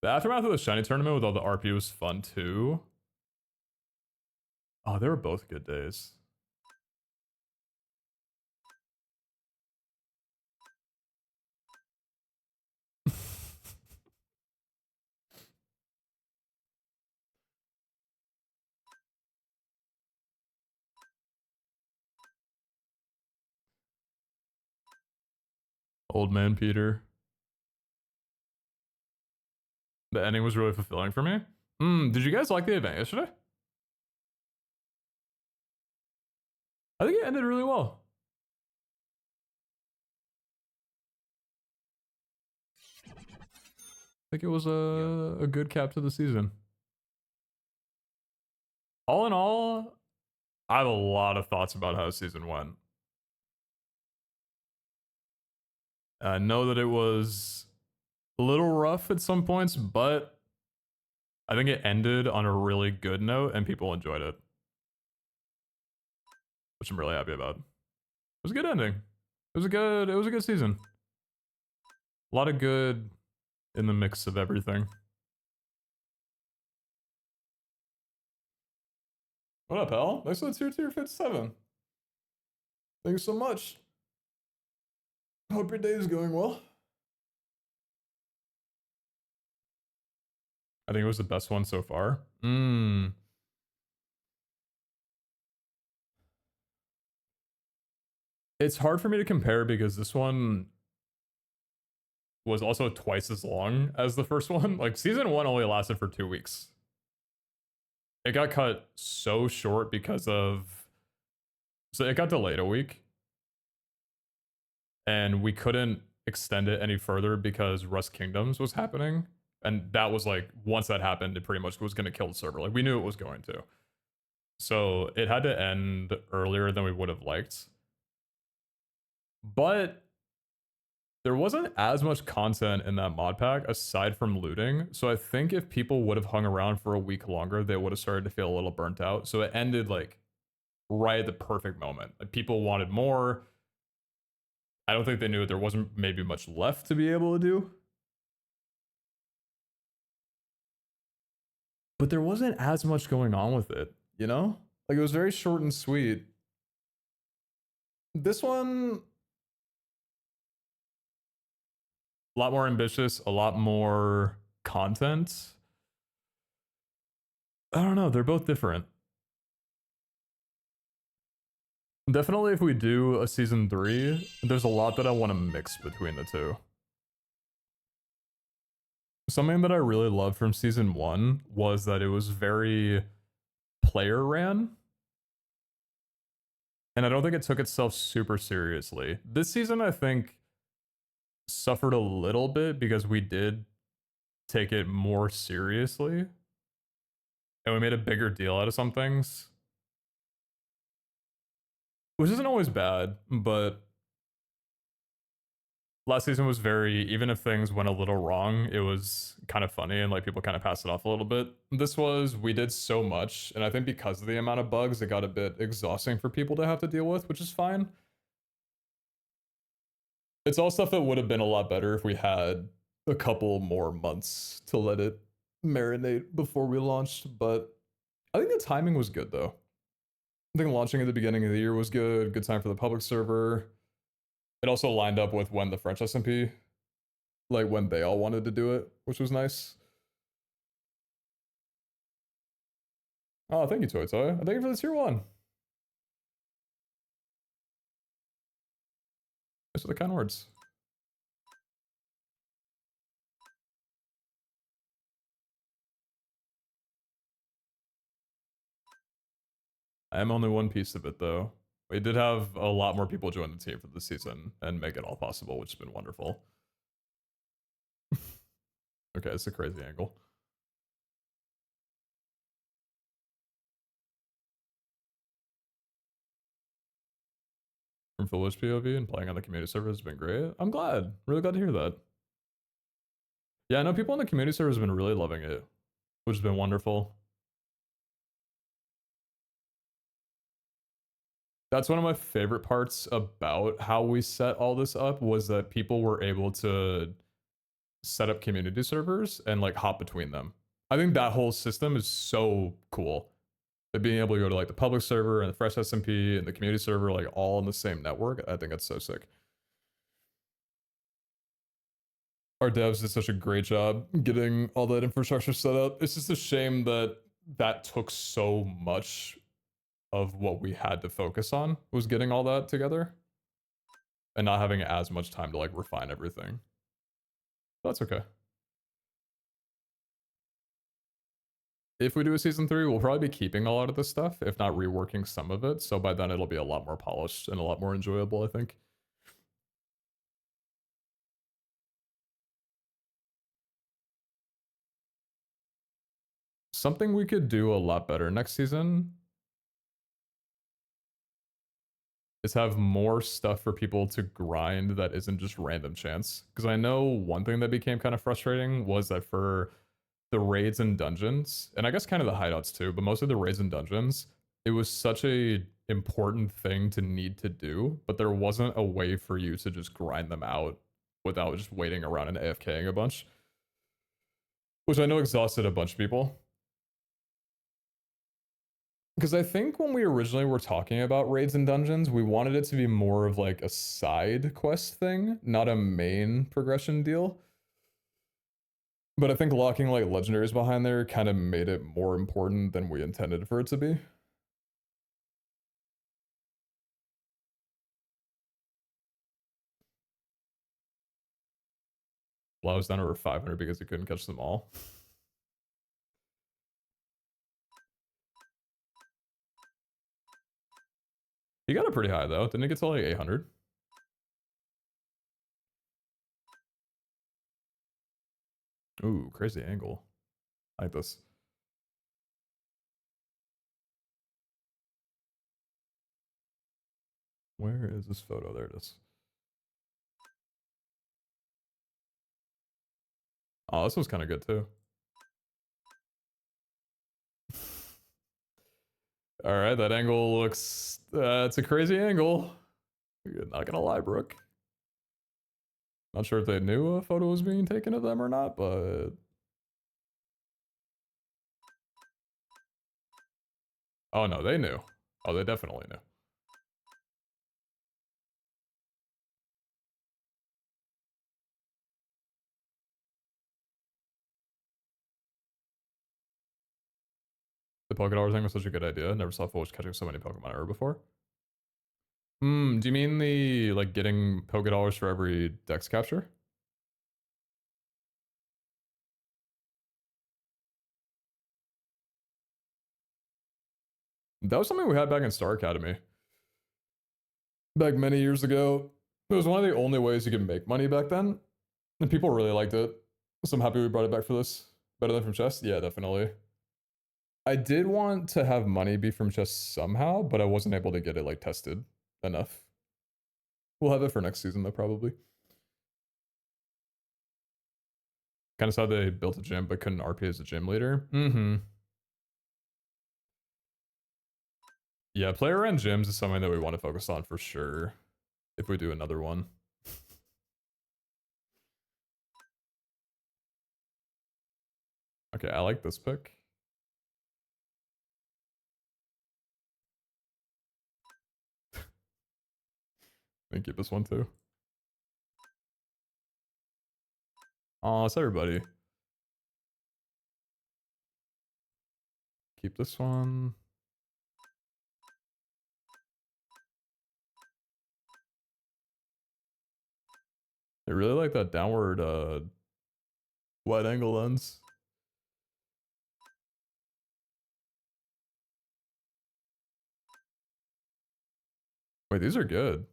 The aftermath of the Shiny tournament with all the RP was fun too. Oh, they were both good days. Old man Peter. The ending was really fulfilling for me. Did you guys like the event yesterday? I think it ended really well. I think it was a good cap to the season. All in all, I have a lot of thoughts about how the season went. I know that it was a little rough at some points, but I think it ended on a really good note and people enjoyed it, which I'm really happy about. It was a good ending. It was a good season. A lot of good in the mix of everything. What up, pal? Nice to tier 57. Thanks so much. Hope your day is going well. I think it was the best one so far. It's hard for me to compare because this one was also twice as long as the first one. Like, season 1 only lasted for 2 weeks. It got cut so short because of... So it got delayed a week. And we couldn't extend it any further because Rust Kingdoms was happening. And that was like, once that happened, it pretty much was going to kill the server. Like, we knew it was going to. So it had to end earlier than we would have liked. But there wasn't as much content in that mod pack aside from looting. So I think if people would have hung around for a week longer, they would have started to feel a little burnt out. So it ended like right at the perfect moment. Like, people wanted more. I don't think they knew there wasn't maybe much left to be able to do. But there wasn't as much going on with it, you know? Like, it was very short and sweet. This one, a lot more ambitious, a lot more content. I don't know, they're both different. Definitely if we do a season 3, there's a lot that I want to mix between the two. Something that I really loved from season 1 was that it was very player ran. And I don't think it took itself super seriously. This season, I think, suffered a little bit because we did take it more seriously. And we made a bigger deal out of some things. Which isn't always bad, but last season was very, even if things went a little wrong, it was kind of funny and like people kind of passed it off a little bit. This was, we did so much, and I think because of the amount of bugs, it got a bit exhausting for people to have to deal with, which is fine. It's all stuff that would have been a lot better if we had a couple more months to let it marinate before we launched, but I think the timing was good though. I think launching at the beginning of the year was good, good time for the public server. It also lined up with when the French SMP, like when they all wanted to do it, which was nice. Oh, thank you, Toy Toy. Thank you for the tier 1. Those are the kind words. I am only one piece of it though. We did have a lot more people join the team for this season and make it all possible, which has been wonderful. Okay, it's a crazy angle. From Foolish POV and playing on the community server has been great. I'm glad. Really glad to hear that. Yeah, I know people on the community server has been really loving it, which has been wonderful. That's one of my favorite parts about how we set all this up, was that people were able to set up community servers and like hop between them. I think that whole system is so cool. That being able to go to like the public server and the fresh SMP and the community server, like all in the same network, I think that's so sick. Our devs did such a great job getting all that infrastructure set up. It's just a shame that that took so much of what we had to focus on, was getting all that together and not having as much time to like refine everything. That's okay. If we do a season 3, we'll probably be keeping a lot of this stuff, if not reworking some of it. So by then it'll be a lot more polished and a lot more enjoyable, I think. Something we could do a lot better next season is have more stuff for people to grind that isn't just random chance. Because I know one thing that became kind of frustrating was that for the raids and dungeons, and I guess kind of the hideouts too, but mostly the raids and dungeons, it was such a important thing to need to do, but there wasn't a way for you to just grind them out without just waiting around and AFKing a bunch. Which I know exhausted a bunch of people. Because I think when we originally were talking about raids and dungeons, we wanted it to be more of like a side quest thing, not a main progression deal. But I think locking like legendaries behind there kind of made it more important than we intended for it to be. Well, I was down over 500 because he couldn't catch them all. He got it pretty high though. Didn't it get to like 800? Ooh, crazy angle. I like this. Where is this photo? There it is. Oh, this was kind of good too. All right, that angle looks, it's a crazy angle. Not gonna lie, Brooke. Not sure if they knew a photo was being taken of them or not, but... Oh no, they knew. Oh, they definitely knew. The Pokédollar thing was such a good idea. Never saw Foolish catching so many Pokemon ever before. Do you mean the, like, getting Pokédollars for every Dex capture? That was something we had back in Star Academy. Back many years ago. It was one of the only ways you could make money back then. And people really liked it. So I'm happy we brought it back for this. Better than from chest? Yeah, definitely. I did want to have money be from chest somehow, but I wasn't able to get it like tested enough. We'll have it for next season though, probably. Kind of saw they built a gym but couldn't RP as a gym leader. Mm-hmm. Yeah, player and gyms is something that we want to focus on for sure. If we do another one. Okay, I like this pick. And keep this one too. Oh, it's everybody. Keep this one. I really like that downward wide angle lens. Wait, these are good.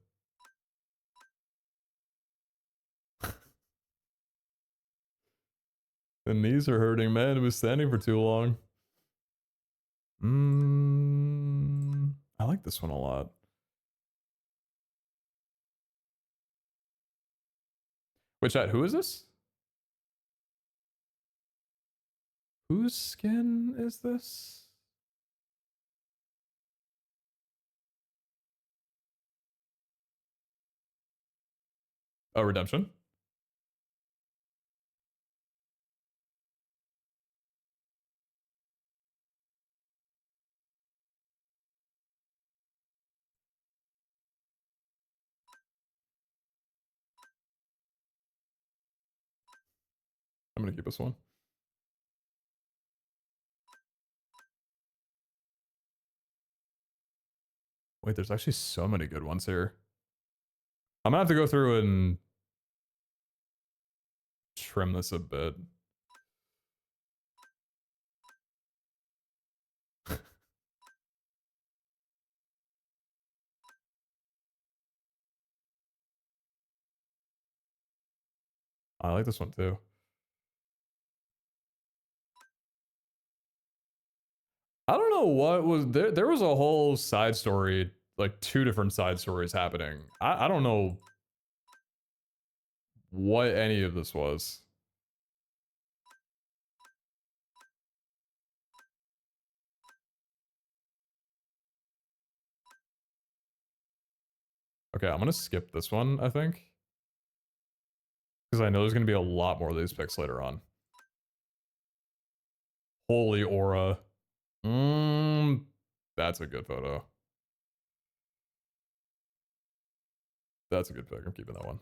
The knees are hurting, man. It was standing for too long. I like this one a lot. Wait, chat, who is this? Whose skin is this? Oh, Redemption. I'm gonna keep this one. Wait, there's actually so many good ones here. I'm gonna have to go through and trim this a bit. I like this one too. I don't know what was there. There was a whole side story, like 2 different side stories happening. I don't know what any of this was. Okay, I'm gonna skip this one, I think. Because I know there's gonna be a lot more of these picks later on. Holy aura. That's a good photo. That's a good pick. I'm keeping that one.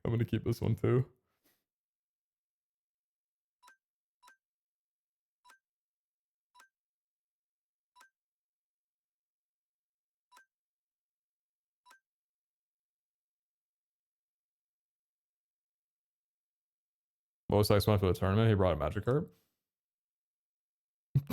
I'm gonna keep this one too. Most X went for the tournament. He brought a magic card. I'm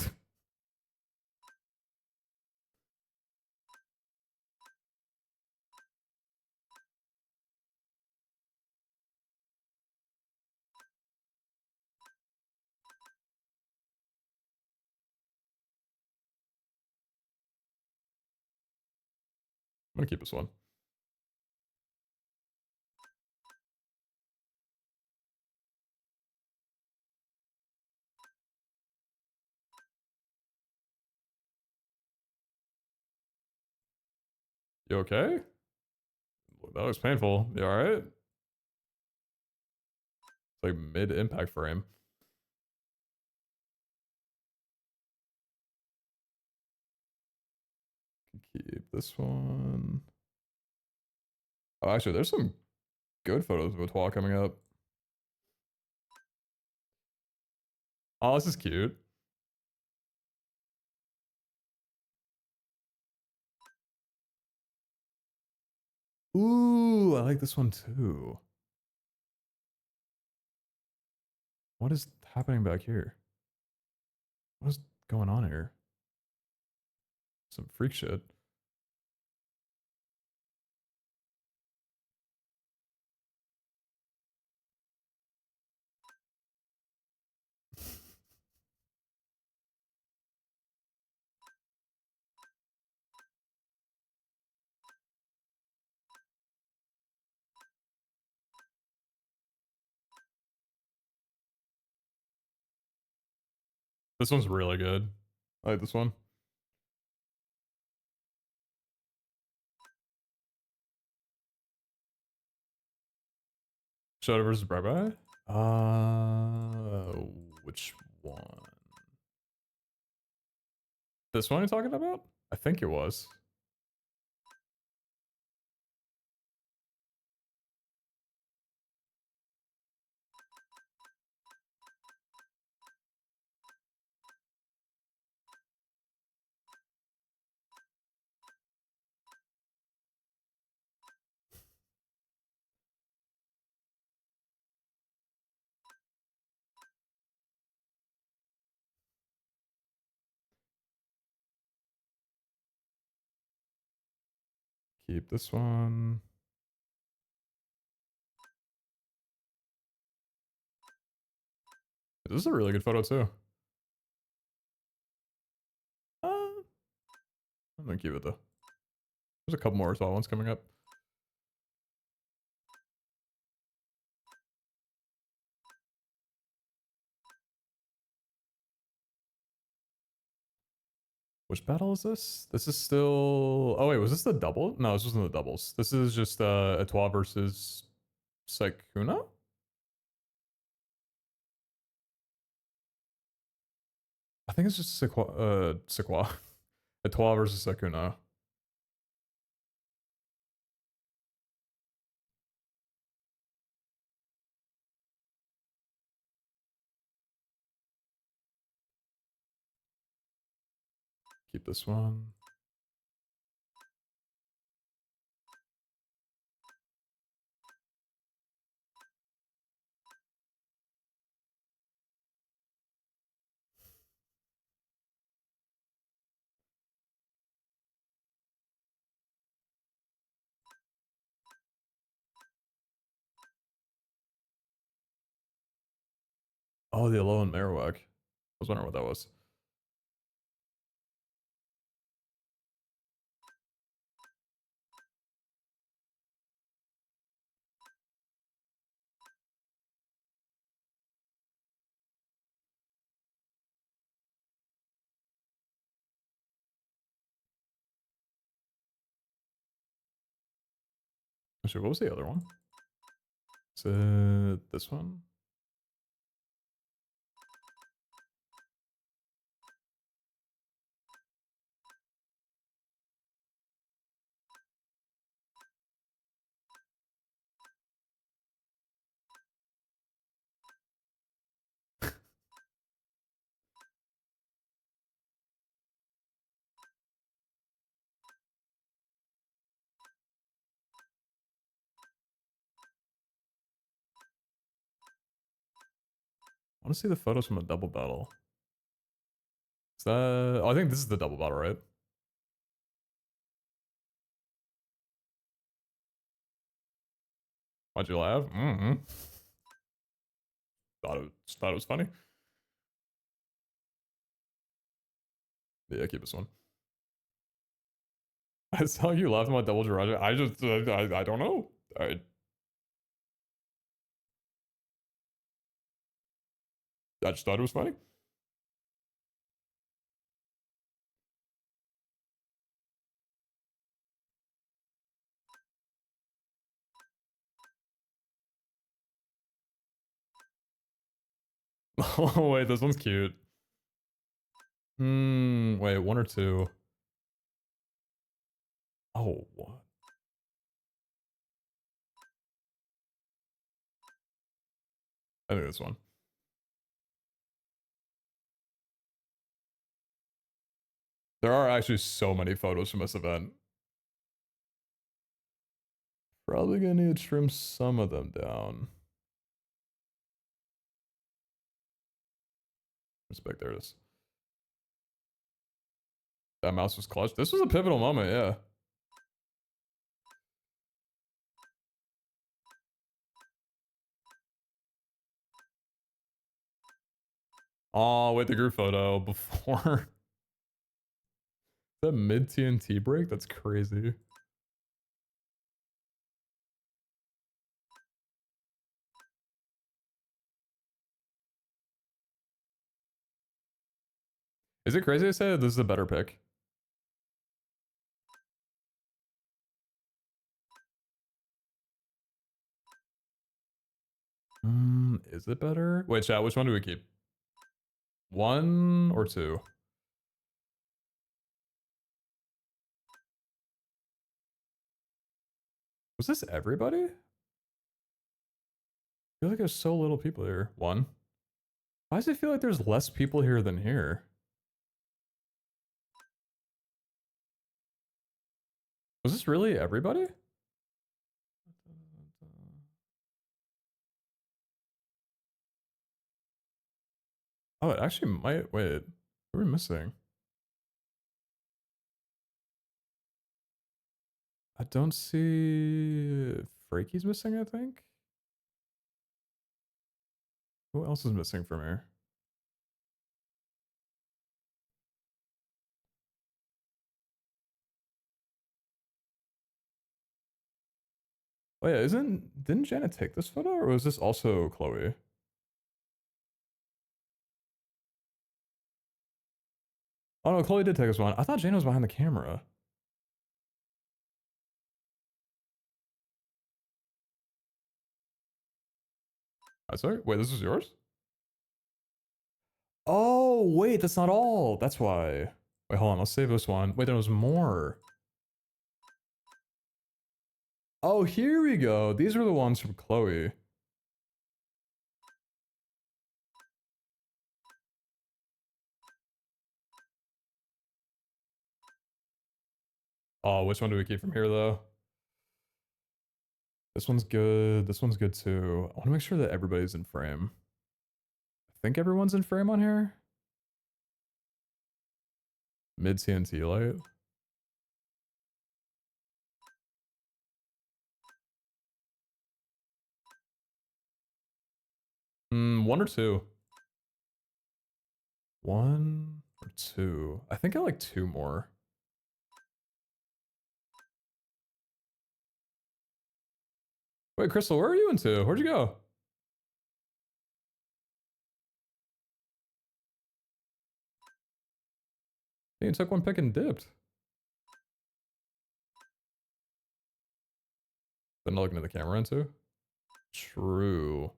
gonna keep this one. You okay? That was painful. You alright? It's like mid-impact frame. Keep this one. Oh, actually, there's some good photos of Etoile coming up. Oh, this is cute. Ooh, I like this one too. What is happening back here? What is going on here? Some freak shit. This one's really good. I like this one. Shadow versus Bye Bye? Which one? This one you're talking about? I think it was. Keep this one. This is a really good photo too. I'm gonna keep it though. There's a couple more tall ones coming up. Which battle is this? This is still... Oh wait, was this the double? No, this wasn't the doubles. This is just Etoile versus Saikuna? I think it's just Sequoia. Etoile versus Saikuna. Keep this one. Oh, the Alolan Marowak. I was wondering what that was. Actually, what was the other one? Is it this one? I want to see the photos from a double battle. Is that... Oh, I think this is the double battle, right? Why'd you laugh? Mm-hmm. Thought it was funny. Yeah, keep this one. I saw you laughing about double garage. I just, I don't know. I just thought it was funny. Oh, wait, this one's cute. Wait, one or two. Oh, what? I think this one. There are actually so many photos from this event. Probably gonna need to trim some of them down. Respect, there it is. That mouse was clutch. This was a pivotal moment, yeah. Oh, wait, the group photo before. That mid TNT break? That's crazy. Is it crazy to say that this is a better pick? Is it better? Wait, chat, which one do we keep? 1 or 2? Was this everybody? I feel like there's so little people here. 1. Why does it feel like there's less people here than here? Was this really everybody? Oh, it actually might. Wait, what are we missing? I don't see. Freaky's missing, I think. Who else is missing from here? Oh yeah, didn't Janet take this photo, or was this also Chloe? Oh no, Chloe did take this one. I thought Janet was behind the camera. I'm sorry. Wait, this is yours? Oh wait, that's not all. That's why. Wait, hold on. Let's save this one. Wait, there was more. Oh, here we go. These are the ones from Chloe. Oh, which one do we keep from here, though? This one's good. This one's good, too. I want to make sure that everybody's in frame. I think everyone's in frame on here. Mid TNT light. One or two. 1 or 2. I think I like 2 more. Wait, Crystal, where are you into? Where'd you go? You took one pick and dipped. But not looking at the camera into. True.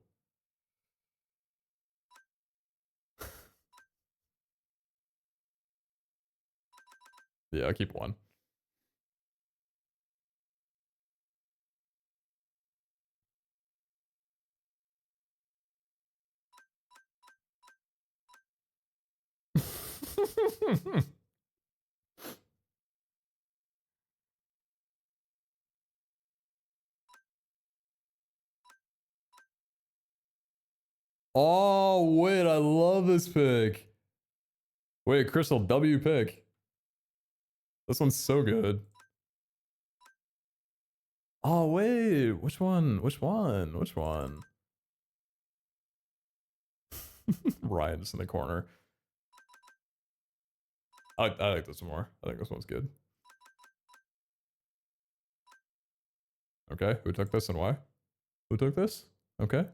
Yeah, I'll keep 1. Oh, wait, I love this pick. Wait, Crystal, W pick. This one's so good. Oh, wait, which one? Which one? Which one? Ryan just in the corner. I like this one more. I think this one's good. Okay, who took this and why? Who took this? Okay.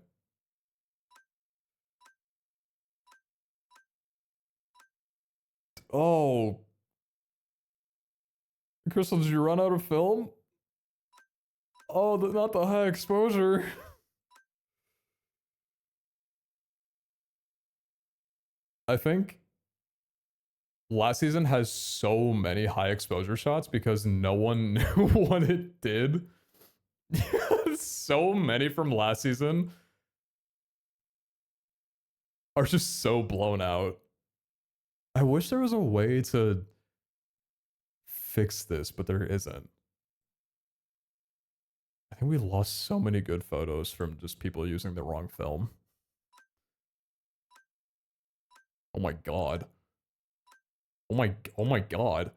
Oh. Crystal, did you run out of film? Oh, not the high exposure. I think last season has so many high exposure shots because no one knew what it did. So many from last season are just so blown out. I wish there was a way to fix this, but there isn't. I think we lost so many good photos from just people using the wrong film. Oh my god. Oh my god.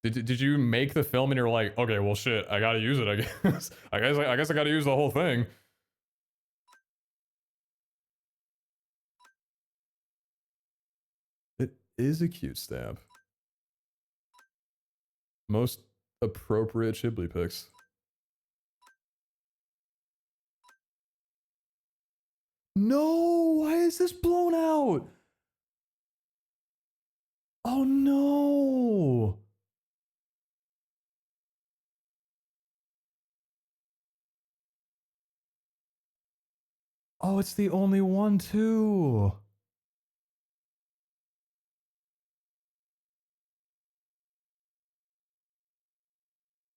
Did you make the film and you're like, okay, well shit, I gotta use it, I guess. I guess I gotta use the whole thing. It is a cute stamp. Most appropriate Ghibli picks. No, why is this blown out? Oh no! Oh, it's the only one too.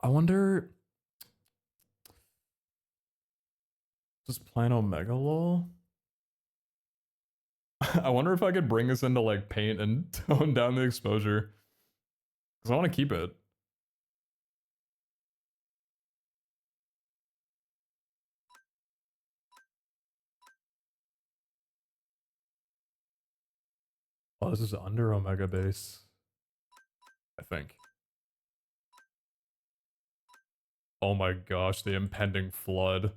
I wonder, does Plan Omega lol? I wonder if I could bring this into like paint and tone down the exposure. Because I want to keep it. Oh, this is under Omega base. I think. Oh my gosh, the impending flood.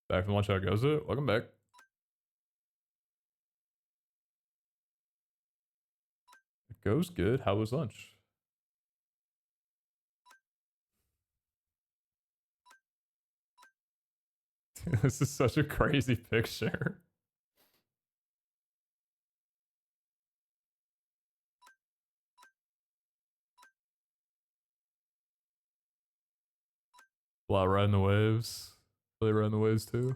Back from lunch, how goes it? Welcome back. It goes good. How was lunch? This is such a crazy picture. Flat riding the waves. Really riding the waves too.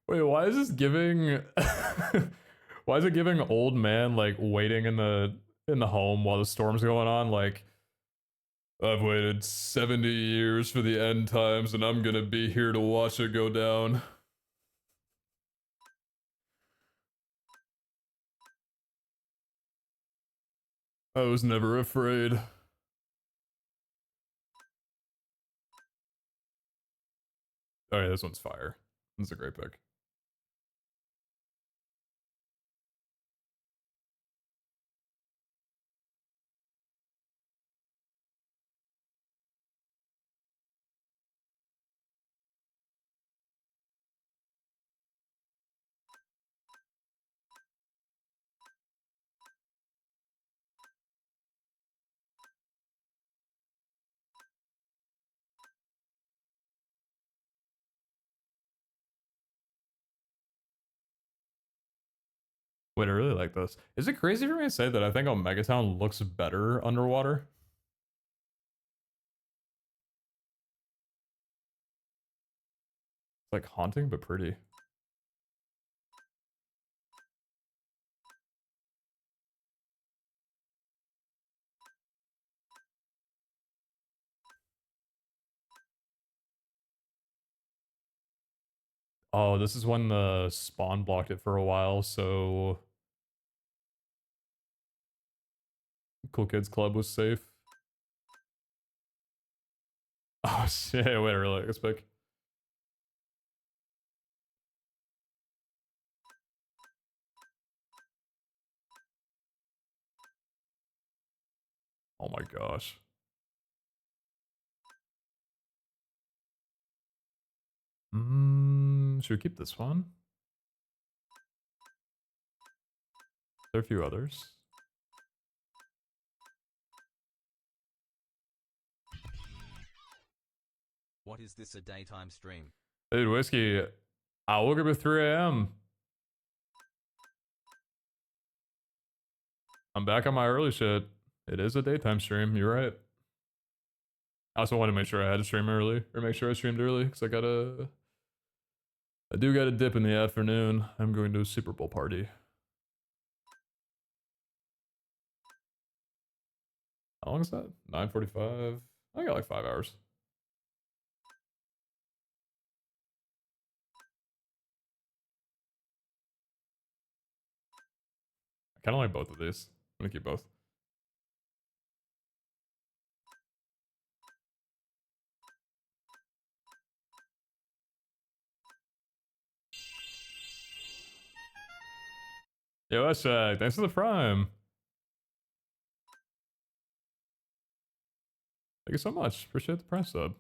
Wait, why is this giving why is it giving old man like waiting in the home while the storm's going on? Like, I've waited 70 years for the end times and I'm gonna be here to watch it go down. I was never afraid. Oh yeah, this one's fire. This is a great pick. Wait, I really like this. Is it crazy for me to say that I think Omega Town looks better underwater? It's like haunting but pretty. Oh, this is when the spawn blocked it for a while, so Cool Kids Club was safe. Oh shit, wait, I really like this pick. Oh my gosh. Should we keep this one? There are a few others. What is this, a daytime stream? Dude, Whiskey, I woke up at 3 a.m. I'm back on my early shit. It is a daytime stream, you're right. I also wanted to make sure I had to stream early, or make sure I streamed early, because I do got a dip in the afternoon. I'm going to a Super Bowl party. How long is that? 9:45? I got like 5 hours. I kind of like both of these. I'm gonna keep both. Yo, Eshak, thanks for the prime. Thank you so much. Appreciate the prime sub.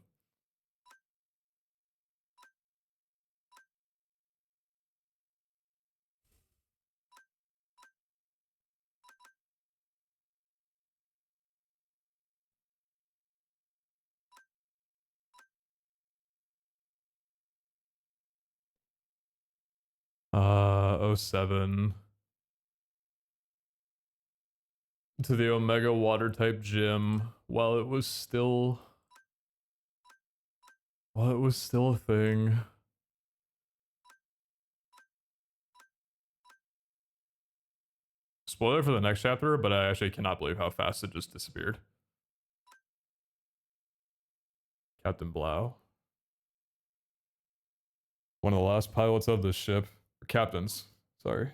'07 to the Omega water type gym while it was still a thing. Spoiler for the next chapter, but I actually cannot believe how fast it just disappeared. Captain Blau. One of the last pilots of this ship. Or captains, sorry.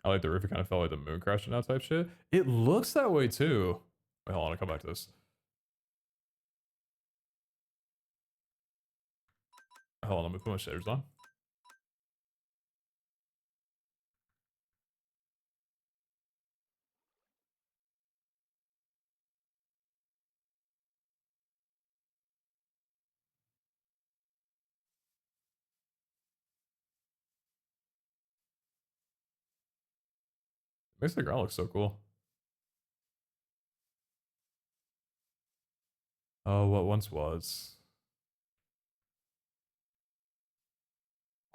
I like the roof. It kind of felt like the moon crashing out type shit. It looks that way too. Wait, hold on. I'll come back to this. Hold on. Let me put my shaders on. Makes the ground look so cool. Oh, what once was.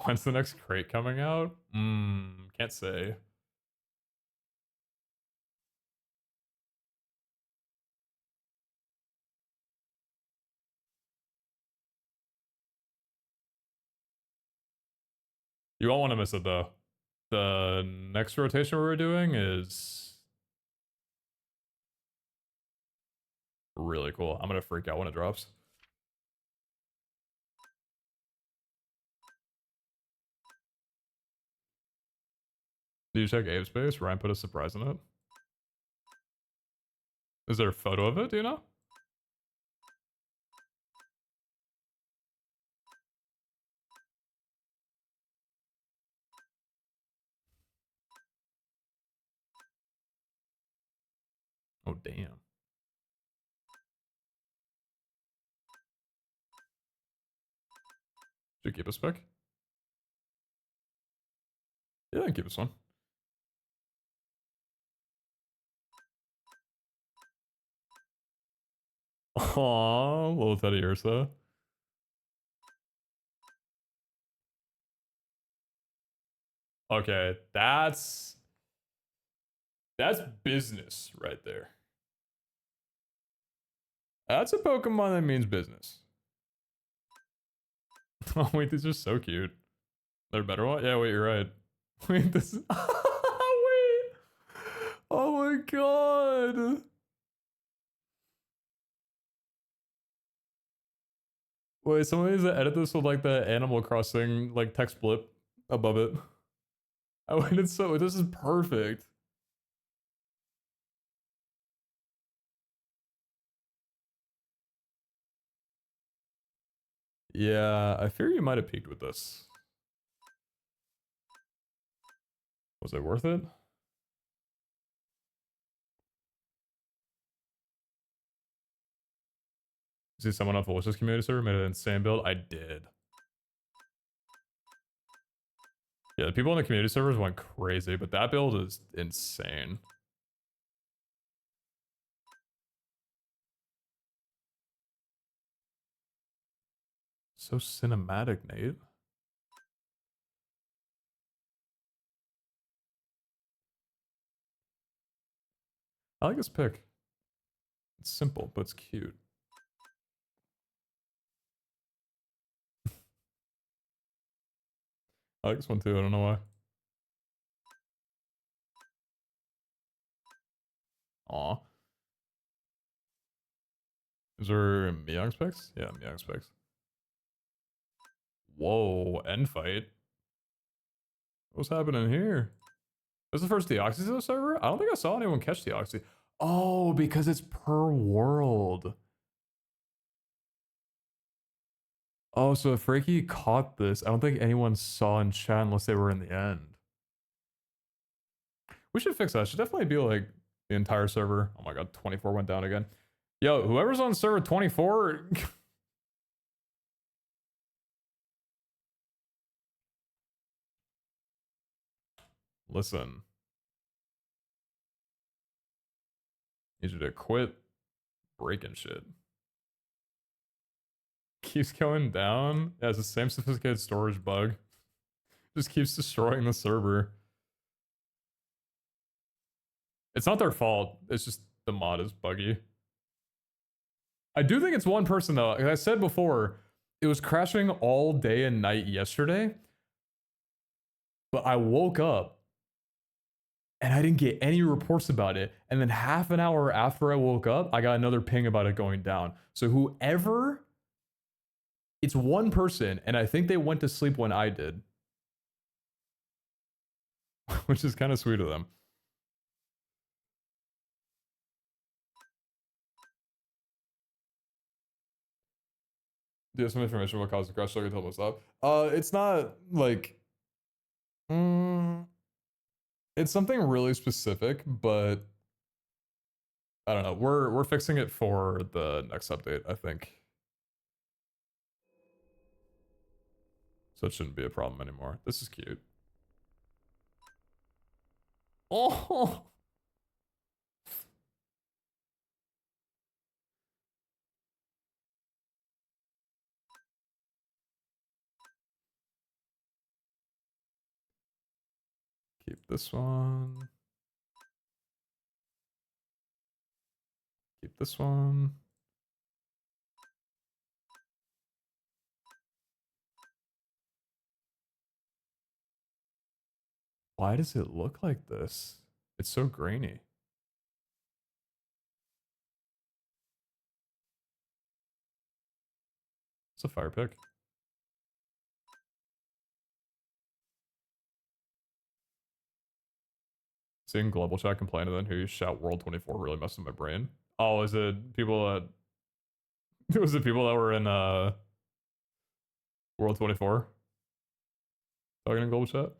When's the next crate coming out? Can't say. You won't want to miss it though. The next rotation we're doing is really cool. I'm gonna freak out when it drops. Did you check Abe Space? Ryan put a surprise in it. Is there a photo of it? Do you know? Oh, damn. Should you keep a spec? Yeah, keep this one. Aww, little Teddy Ursa. Okay, that's business right there. That's a Pokemon that means business. Oh wait, these are so cute. They're better one? Yeah, wait, you're right. Wait, this is... wait! Oh my god! Wait, someone needs to edit this with like the Animal Crossing like text blip above it. Oh, and it's so... This is perfect. Yeah, I fear you might have peaked with this. Was it worth it? See someone off the Wishes community server made an insane build? I did. Yeah, the people on the community servers went crazy, but that build is insane. So cinematic, Nate. I like this pick. It's simple, but it's cute. I like this one too, I don't know why. Aw. Is there Meowth specs? Yeah, Meowth specs. Whoa, end fight. What's happening here? This is the first Deoxys server? I don't think I saw anyone catch Deoxys. Oh, because it's per world. Oh, so if Reiki caught this, I don't think anyone saw in chat unless they were in the end. We should fix that. It should definitely be like the entire server. Oh my god, 24 went down again. Yo, whoever's on server 24... Listen. Need you to quit breaking shit. Keeps going down. Yeah, it's the same sophisticated storage bug. Just keeps destroying the server. It's not their fault. It's just the mod is buggy. I do think it's one person though. Like I said before, it was crashing all day and night yesterday. But I woke up and I didn't get any reports about it. And then half an hour after I woke up, I got another ping about it going down. So whoever, it's one person, and I think they went to sleep when I did. Which is kind of sweet of them. Do you have some information what caused the crash? So I can tell what's up. It's not like... it's something really specific, but... I don't know. We're fixing it for the next update, I think. So it shouldn't be a problem anymore. This is cute. Oh! Keep this one. Keep this one. Why does it look like this? It's so grainy. It's a fire pick. Seeing global chat complain and then hear you shout World 24 really messed with my brain. Oh, is it people that... Was it people that were in World 24? Talking in global chat?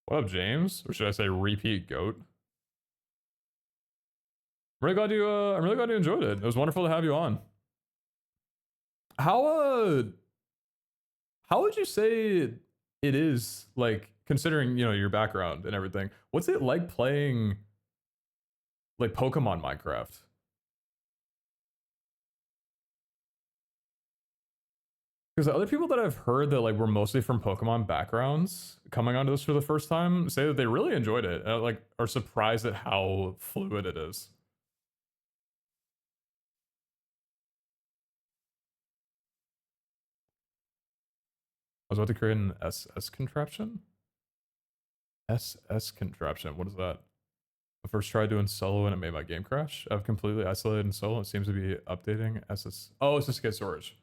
What up, James? Or should I say repeat goat? I'm really glad you enjoyed it. It was wonderful to have you on. How would you say it is, like, considering, you know, your background and everything? What's it like playing, like, Pokemon Minecraft? Because the other people that I've heard that, like, were mostly from Pokemon backgrounds coming onto this for the first time say that they really enjoyed it. And, like, are surprised at how fluid it is. I was about to create an SS contraption? SS contraption, what is that? I first tried doing solo and it made my game crash. I've completely isolated in solo. It seems to be updating SS. Oh, it's just to get storage.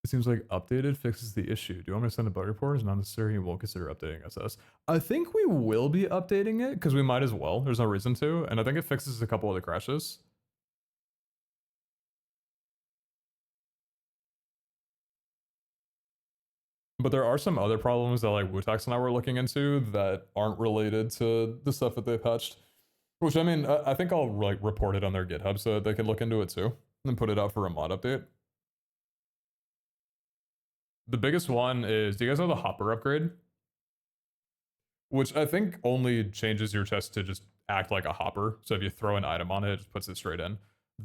It seems like updated fixes the issue. Do you want me to send a bug report? It's not necessary. You won't consider updating SS. I think we will be updating it because we might as well. There's no reason to. And I think it fixes a couple of the crashes. But there are some other problems that like Wutax and I were looking into that aren't related to the stuff that they patched. Which I mean, I think I'll like report it on their GitHub so that they can look into it too. And put it out for a mod update. The biggest one is, do you guys know the hopper upgrade? Which I think only changes your chest to just act like a hopper. So if you throw an item on it, it just puts it straight in.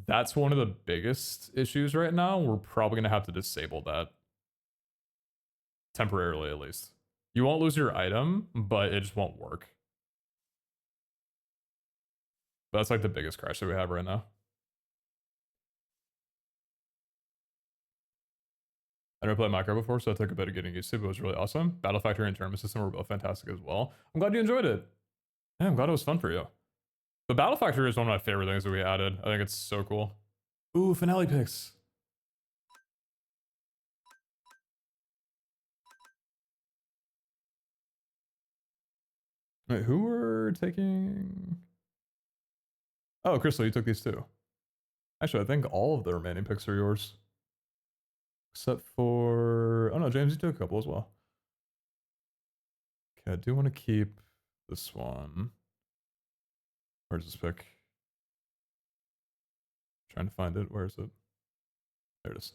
That's one of the biggest issues right now. We're probably going to have to disable that. Temporarily, at least. You won't lose your item, but it just won't work. But that's like the biggest crash that we have right now. I never played Minecraft before, so it took a bit of getting used to, but it was really awesome. Battle Factory and Tournament System were both fantastic as well. I'm glad you enjoyed it. Yeah, I'm glad it was fun for you. The Battle Factory is one of my favorite things that we added. I think it's so cool. Ooh, finale picks. Wait, who were taking... Oh, Crystal, you took these too. Actually, I think all of the remaining picks are yours. Except for... Oh no, James, you took a couple as well. Okay, I do want to keep this one. Where's this pick? Trying to find it. Where is it? There it is.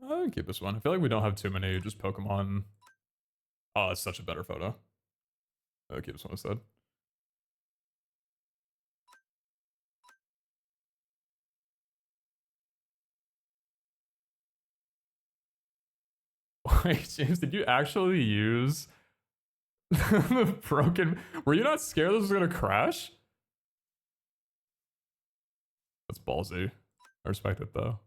I'll keep this one. I feel like we don't have too many just Pokemon. Oh, it's such a better photo. I'll keep this one instead. Wait, James, did you actually use the broken... Were you not scared this was gonna crash? That's ballsy. I respect it though.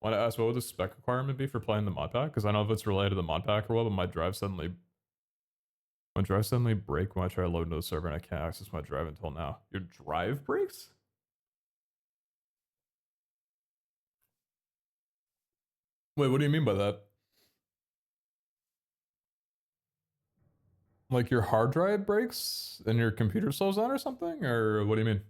Want to ask what would the spec requirement be for playing the mod pack? Because I don't know if it's related to the mod pack or what, but my drive suddenly break when I try to load into the server and I can't access my drive until now. Your drive breaks? Wait, what do you mean by that? Like your hard drive breaks and your computer slows down or something? Or what do you mean?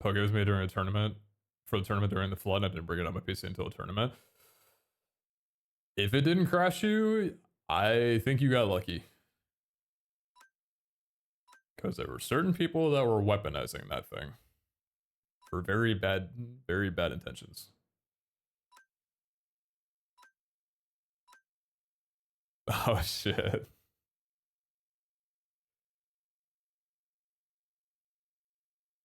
Poke was made during a tournament. For the tournament during the flood, I didn't bring it on my PC until a tournament. If it didn't crash you, I think you got lucky. Because there were certain people that were weaponizing that thing. For very bad intentions. Oh shit.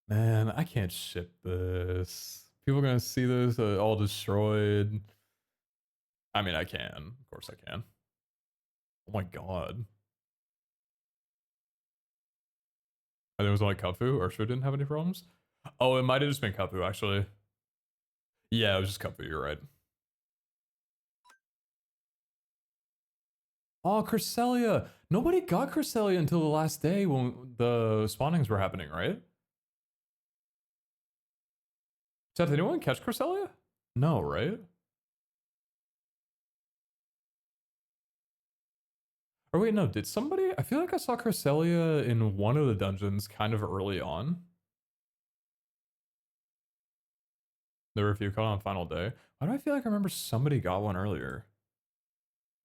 Man, I can't ship this. People are gonna see this all destroyed. I mean, I can. Of course I can. Oh my god. I think it was only Kapu. Urshu didn't have any problems. Oh, it might have just been Kapu, actually. Yeah, it was just Kapu, you're right. Oh, Cresselia. Nobody got Cresselia until the last day when the spawnings were happening, right? Chat, did anyone catch Cresselia? No, right? Or wait, no, did somebody? I feel like I saw Cresselia in one of the dungeons kind of early on. There were a few caught on final day. Why do I feel like I remember somebody got one earlier?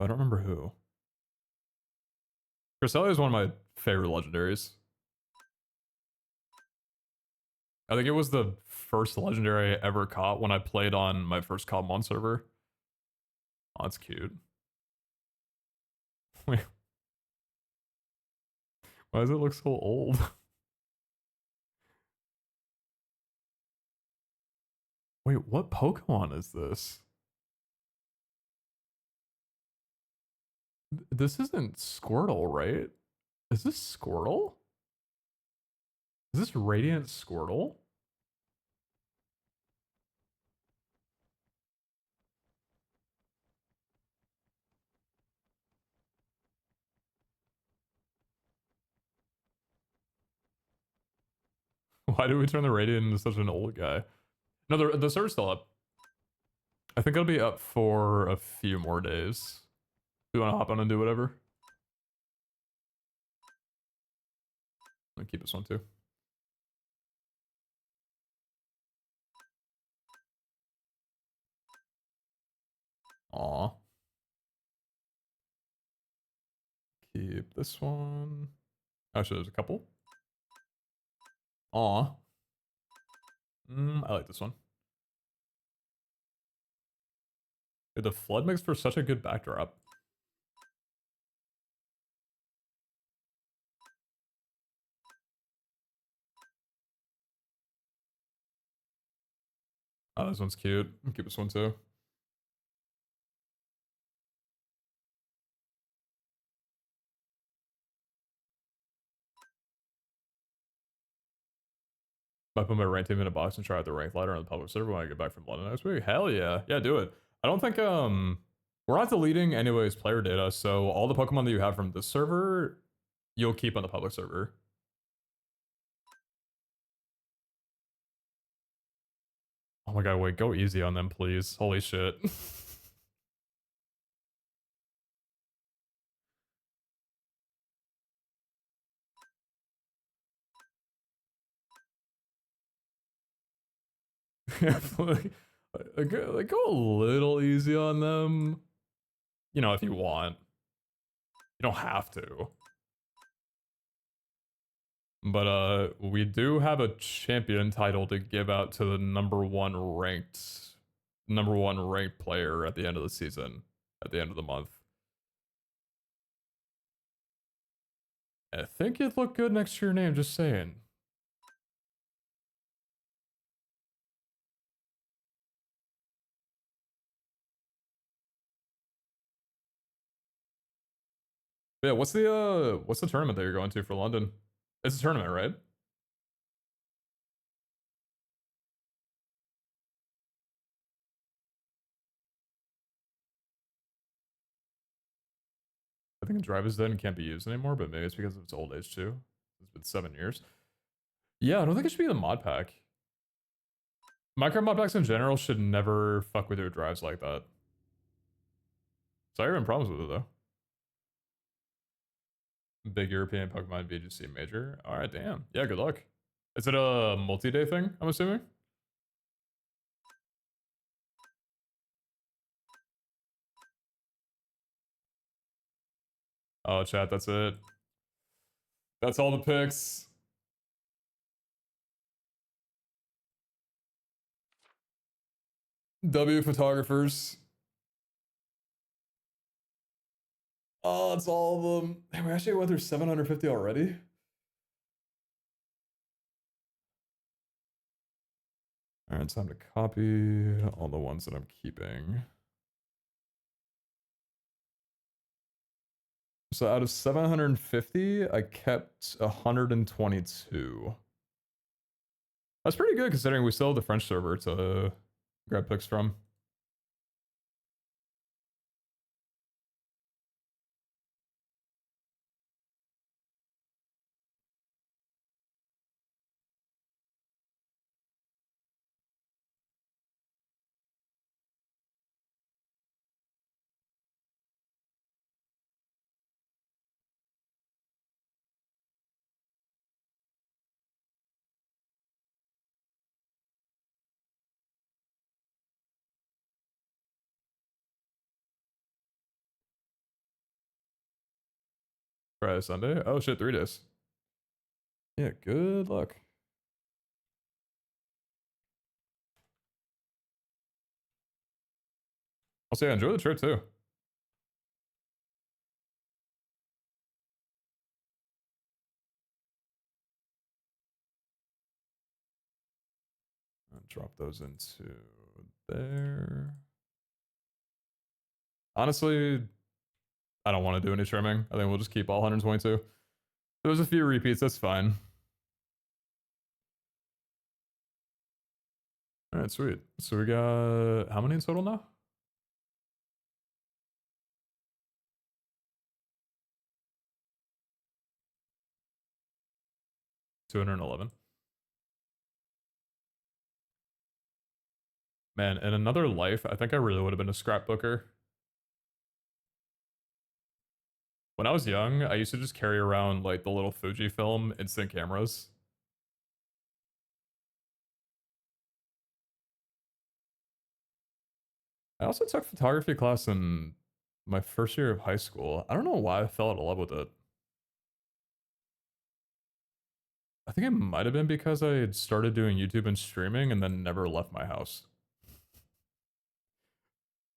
I don't remember who. Cresselia is one of my favorite legendaries. I think it was the first legendary I ever caught when I played on my first cobblemon server. Oh, that's cute. Wait. Why does it look so old? Wait, what Pokemon is this? This isn't Squirtle, right? Is this Squirtle? Is this Radiant Squirtle? Why did we turn the Radiant into such an old guy? No, the server's still up. I think it'll be up for a few more days. Do you want to hop on and do whatever? I'm gonna keep this one too. Aw. Keep this one. Actually, there's a couple. Aw. I like this one. Dude, the flood makes for such a good backdrop. Oh, this one's cute. I'll keep this one too. Might put my rank team in a box and try out the rank ladder on the public server when I get back from London next week. Hell yeah. Yeah, do it. I don't think, we're not deleting anyways player data, so all the Pokemon that you have from this server, you'll keep on the public server. Oh my god, wait, go easy on them, please. Holy shit. like, go a little easy on them. You know, if you want. You don't have to. But we do have a champion title to give out to the number one ranked player at the end of the season, at the end of the month. I think it'd look good next to your name, just saying. But yeah, what's the tournament that you're going to for London? It's a tournament, right? I think Drive is dead and can't be used anymore, but maybe it's because of its old age too. It's been 7 years. Yeah, I don't think it should be the mod pack. Minecraft mod packs in general should never fuck with your drives like that. So I have problems with it though. Big European Pokemon VGC major. Alright, damn. Yeah, good luck. Is it a multi-day thing, I'm assuming? Oh, chat, that's it. That's all the picks. W photographers. Oh, it's all of them. Damn, we actually went through 750 already? Alright, it's time to copy all the ones that I'm keeping. So out of 750, I kept 122. That's pretty good considering we still have the French server to grab picks from. Friday, Sunday? Oh shit, 3 days. Yeah, good luck. I'll say enjoy the trip too. I'll drop those into there. Honestly, I don't want to do any trimming. I think we'll just keep all 122. There's a few repeats, that's fine. Alright, sweet. So we got how many in total now? 211. Man, in another life, I think I really would have been a scrapbooker. When I was young, I used to just carry around like the little Fujifilm instant cameras. I also took photography class in my first year of high school. I don't know why I fell out of love with it. I think it might have been because I had started doing YouTube and streaming and then never left my house.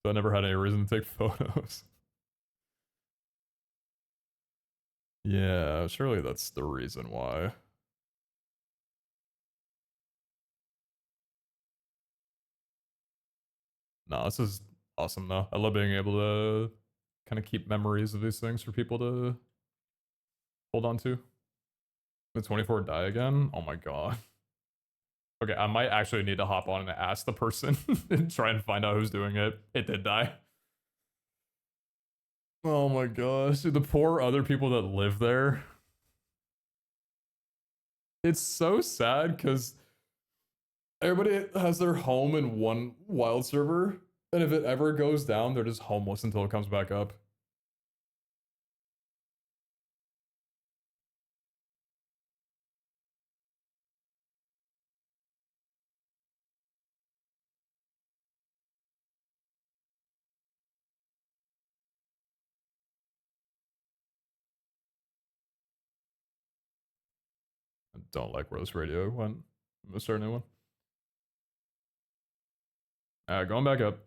So I never had any reason to take photos. Yeah, surely that's the reason why. Nah, this is awesome though. I love being able to kind of keep memories of these things for people to hold on to. The 24 die again? Oh my god. Okay, I might actually need to hop on and ask the person and try and find out who's doing it. It did die. Oh my gosh, dude, the poor other people that live there. It's so sad because everybody has their home in one wild server, and if it ever goes down, they're just homeless until it comes back up. I don't like where this radio went. I'm gonna start a new one. Going back up.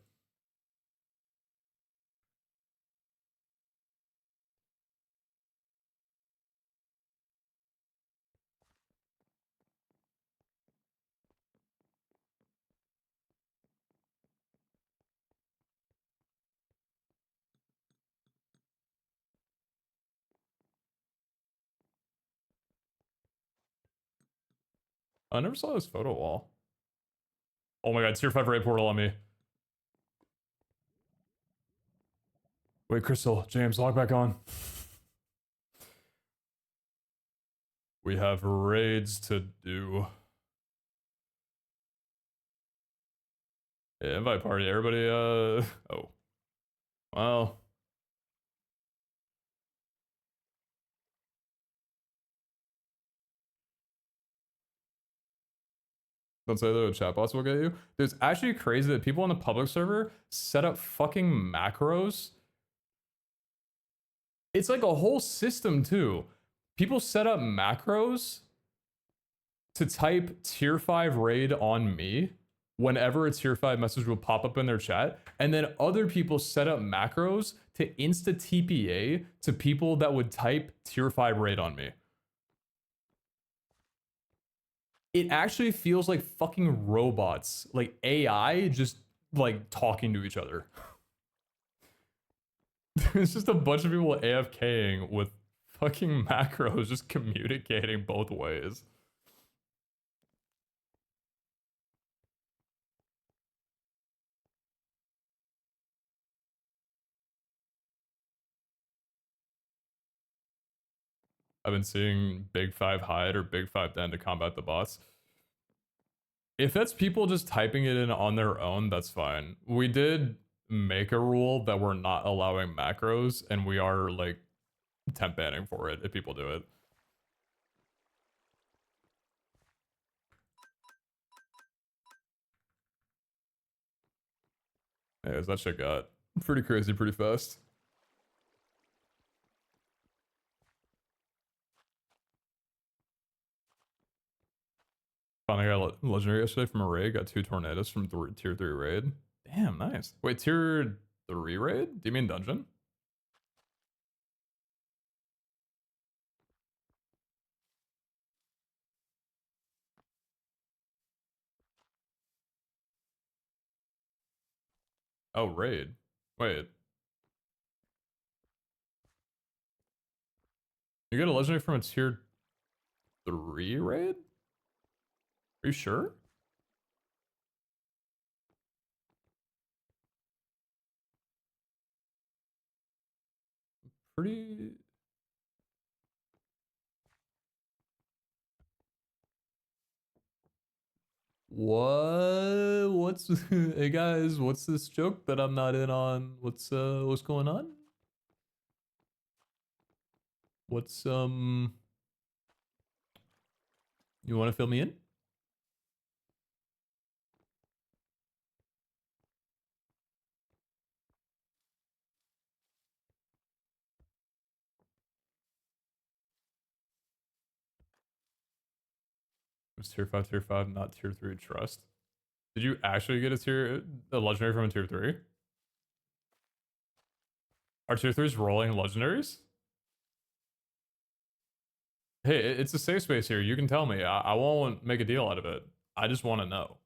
I never saw this photo wall. Oh my god, tier 5 raid portal on me. Wait, Crystal, James, log back on. We have raids to do. Yeah, invite party, everybody, oh. Well. Don't say that the chatbots will get you. It's actually crazy that people on the public server set up fucking macros. It's like a whole system too. People set up macros to type tier 5 raid on me whenever a tier 5 message will pop up in their chat. And then other people set up macros to insta TPA to people that would type tier 5 raid on me. It actually feels like fucking robots, like AI just like talking to each other. It's just a bunch of people AFKing with fucking macros just communicating both ways. I've been seeing Big 5 hide or Big 5 den to combat the bots. If that's people just typing it in on their own, that's fine. We did make a rule that we're not allowing macros, and we are like temp banning for it if people do it. Yeah, that shit got pretty crazy pretty fast. Finally got a legendary yesterday from a raid. Got 2 tornadoes from tier 3 raid. Damn, nice. Wait, tier 3 raid? Do you mean dungeon? Oh, raid. Wait. You get a legendary from a tier 3 raid? Are you sure? Pretty... What? What's... Hey guys, what's this joke that I'm not in on? What's going on? What's, You want to fill me in? It's tier 5, not tier 3 trust. Did you actually get a legendary from a tier 3? Are tier 3s rolling legendaries? Hey, it's a safe space here. You can tell me. I won't make a deal out of it. I just want to know.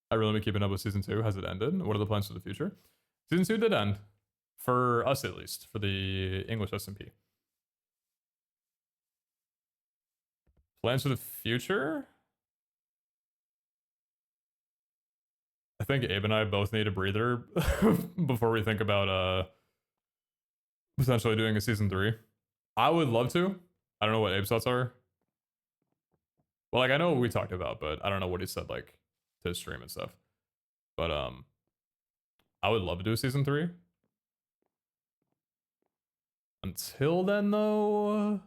I really been keeping up with season 2. Has it ended? What are the plans for the future? Season 2 did end. For us, at least. For the English SMP. Plans for the future? I think Abe and I both need a breather before we think about potentially doing a season 3. I would love to. I don't know what Abe's thoughts are. Well, like I know what we talked about, but I don't know what he said like to his stream and stuff. But I would love to do a season 3. Until then though,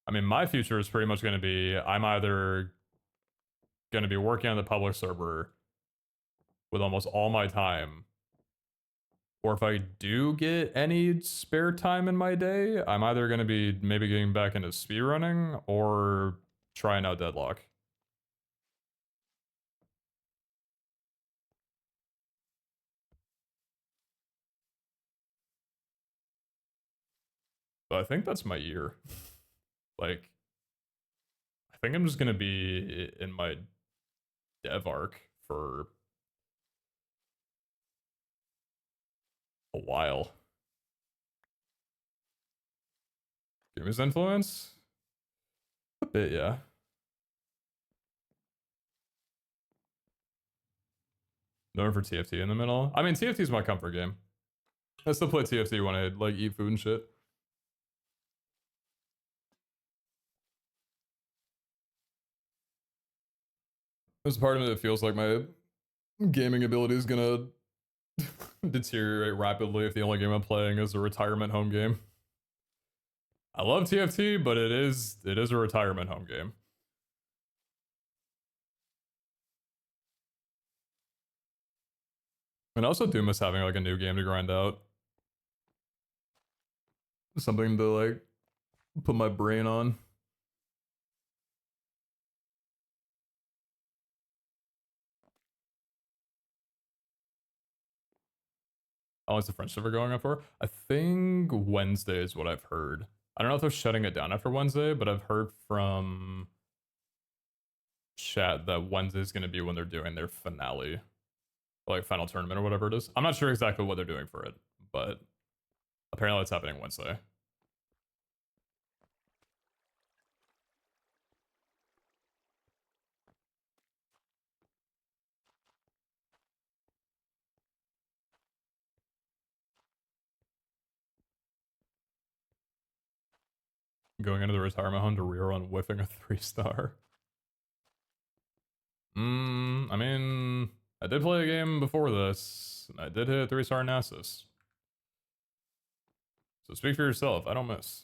I mean, my future is pretty much going to be I'm either going to be working on the public server with almost all my time, or if I do get any spare time in my day, I'm either going to be maybe getting back into speedrunning or trying out Deadlock. But I think that's my year. Like, I think I'm just going to be in my dev arc for a while. Give me his influence? A bit, yeah. Known for TFT in the middle. I mean, TFT is my comfort game. I still play TFT when I like eat food and shit. There's a part of me that feels like my gaming ability is gonna deteriorate rapidly if the only game I'm playing is a retirement home game. I love TFT, but it is a retirement home game. And I also do miss having like a new game to grind out. Something to like put my brain on. How long's the French server going on for? I think Wednesday is what I've heard. I don't know if they're shutting it down after Wednesday, but I've heard from chat that Wednesday is going to be when they're doing their finale. Like final tournament or whatever it is. I'm not sure exactly what they're doing for it, but apparently it's happening Wednesday. Going into the retirement home to rerun whiffing a 3-star. I mean, I did play a game before this, and I did hit a 3-star Nasus. So speak for yourself, I don't miss.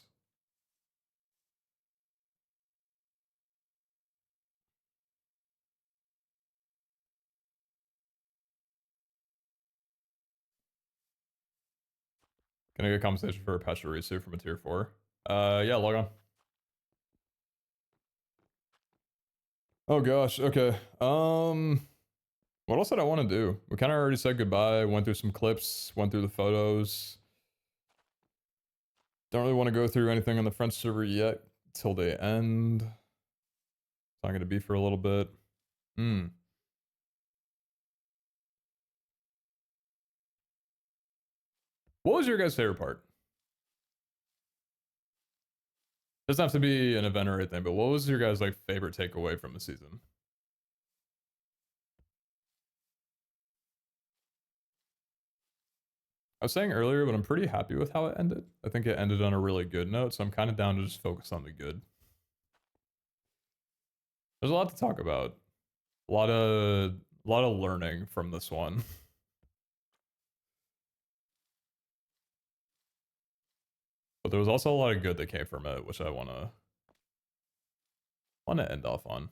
Can I get compensation for a Pachirisu from a tier 4? Yeah, log on. Oh gosh, okay. What else did I want to do? We kind of already said goodbye, went through some clips, went through the photos. Don't really want to go through anything on the French server yet till they end. It's not going to be for a little bit. What was your guys' favorite part? Doesn't have to be an event or anything, but what was your guys' like favorite takeaway from the season? I was saying earlier, but I'm pretty happy with how it ended. I think it ended on a really good note, so I'm kind of down to just focus on the good. There's a lot to talk about. A lot of learning from this one. But there was also a lot of good that came from it, which I wanna end off on.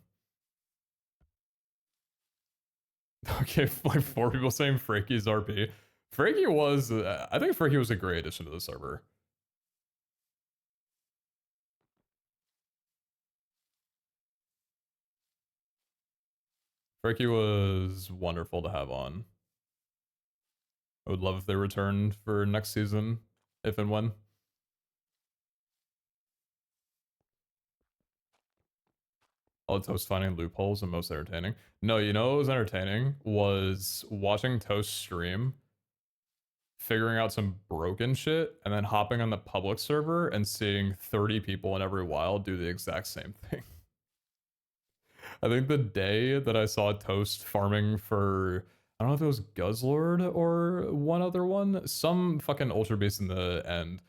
Okay, like 4 people saying Frankie's RP. Frankie was, I think Frankie was a great addition to the server. Frankie was wonderful to have on. I would love if they returned for next season, if and when. All Toast finding loopholes and most entertaining. No, you know what was entertaining was watching Toast stream, figuring out some broken shit, and then hopping on the public server and seeing 30 people in every wild do the exact same thing. I think the day that I saw Toast farming for, I don't know if it was Guzzlord or one other one, some fucking Ultra Beast in the end,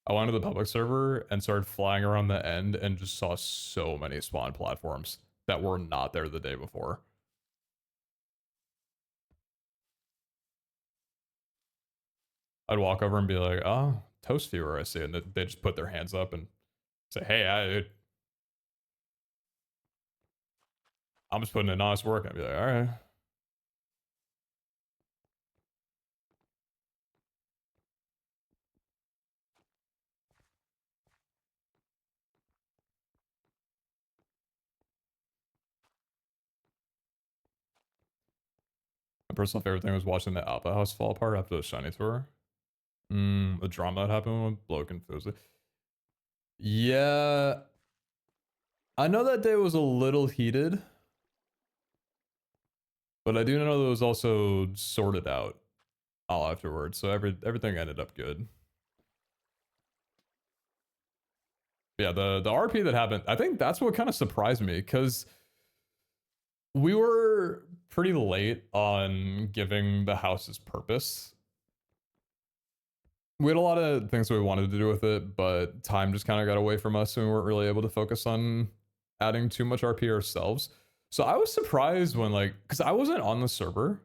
I went to the public server and started flying around the end and just saw so many spawn platforms that were not there the day before. I'd walk over and be like, oh, Toast viewer, I see. And they just put their hands up and say, hey, I'm just putting in honest work. I'd be like, all right. My personal favorite thing was watching the Alpha House fall apart after the Shiny Tour. The drama that happened with Bloke and Fuzzy. Yeah. I know that day was a little heated. But I do know that it was also sorted out all afterwards. So everything ended up good. Yeah, the RP that happened, I think that's what kind of surprised me, because we were pretty late on giving the house its purpose. We had a lot of things that we wanted to do with it, but time just kind of got away from us and we weren't really able to focus on adding too much RP ourselves. So I was surprised when, like, because I wasn't on the server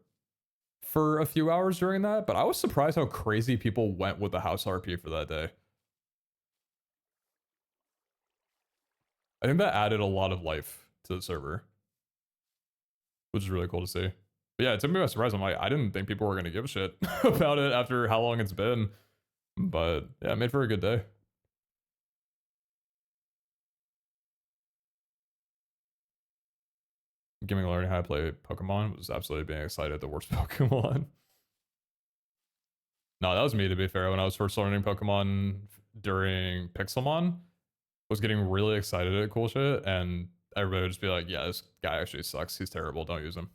for a few hours during that, but I was surprised how crazy people went with the house RP for that day. I think that added a lot of life to the server, which is really cool to see. But yeah, it took me by surprise. I'm like, I didn't think people were going to give a shit about it after how long it's been. But yeah, it made for a good day. Giving learning how to play Pokemon was absolutely being excited at the worst Pokemon. No, that was me, to be fair. When I was first learning Pokemon during Pixelmon, was getting really excited at cool shit, and everybody would just be like, yeah, this guy actually sucks. He's terrible. Don't use him.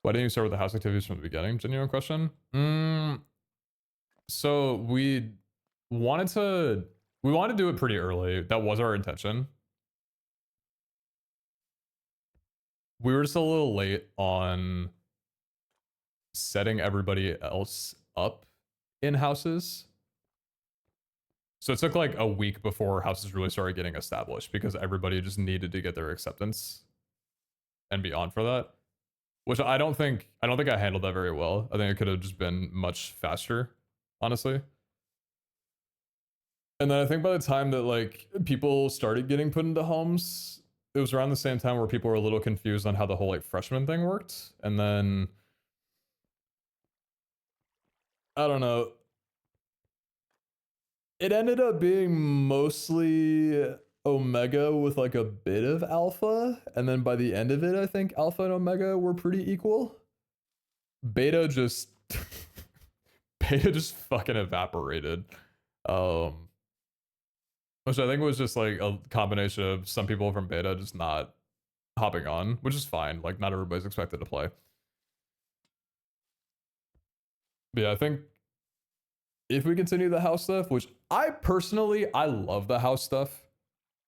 Why didn't you start with the house activities from the beginning? Genuine question. So we wanted to do it pretty early. That was our intention. We were just a little late on setting everybody else up in houses. So it took like a week before houses really started getting established because everybody just needed to get their acceptance and be on for that. Which I don't think I handled that very well. I think it could have just been much faster, honestly. And then I think by the time that like people started getting put into homes, it was around the same time where people were a little confused on how the whole like freshman thing worked. And then I don't know. It ended up being mostly Omega with like a bit of Alpha. And then by the end of it, I think Alpha and Omega were pretty equal. Beta just Beta just fucking evaporated. Which I think was just like a combination of some people from Beta just not hopping on, which is fine. Like not everybody's expected to play. But yeah, I think if we continue the house stuff, which I love the house stuff.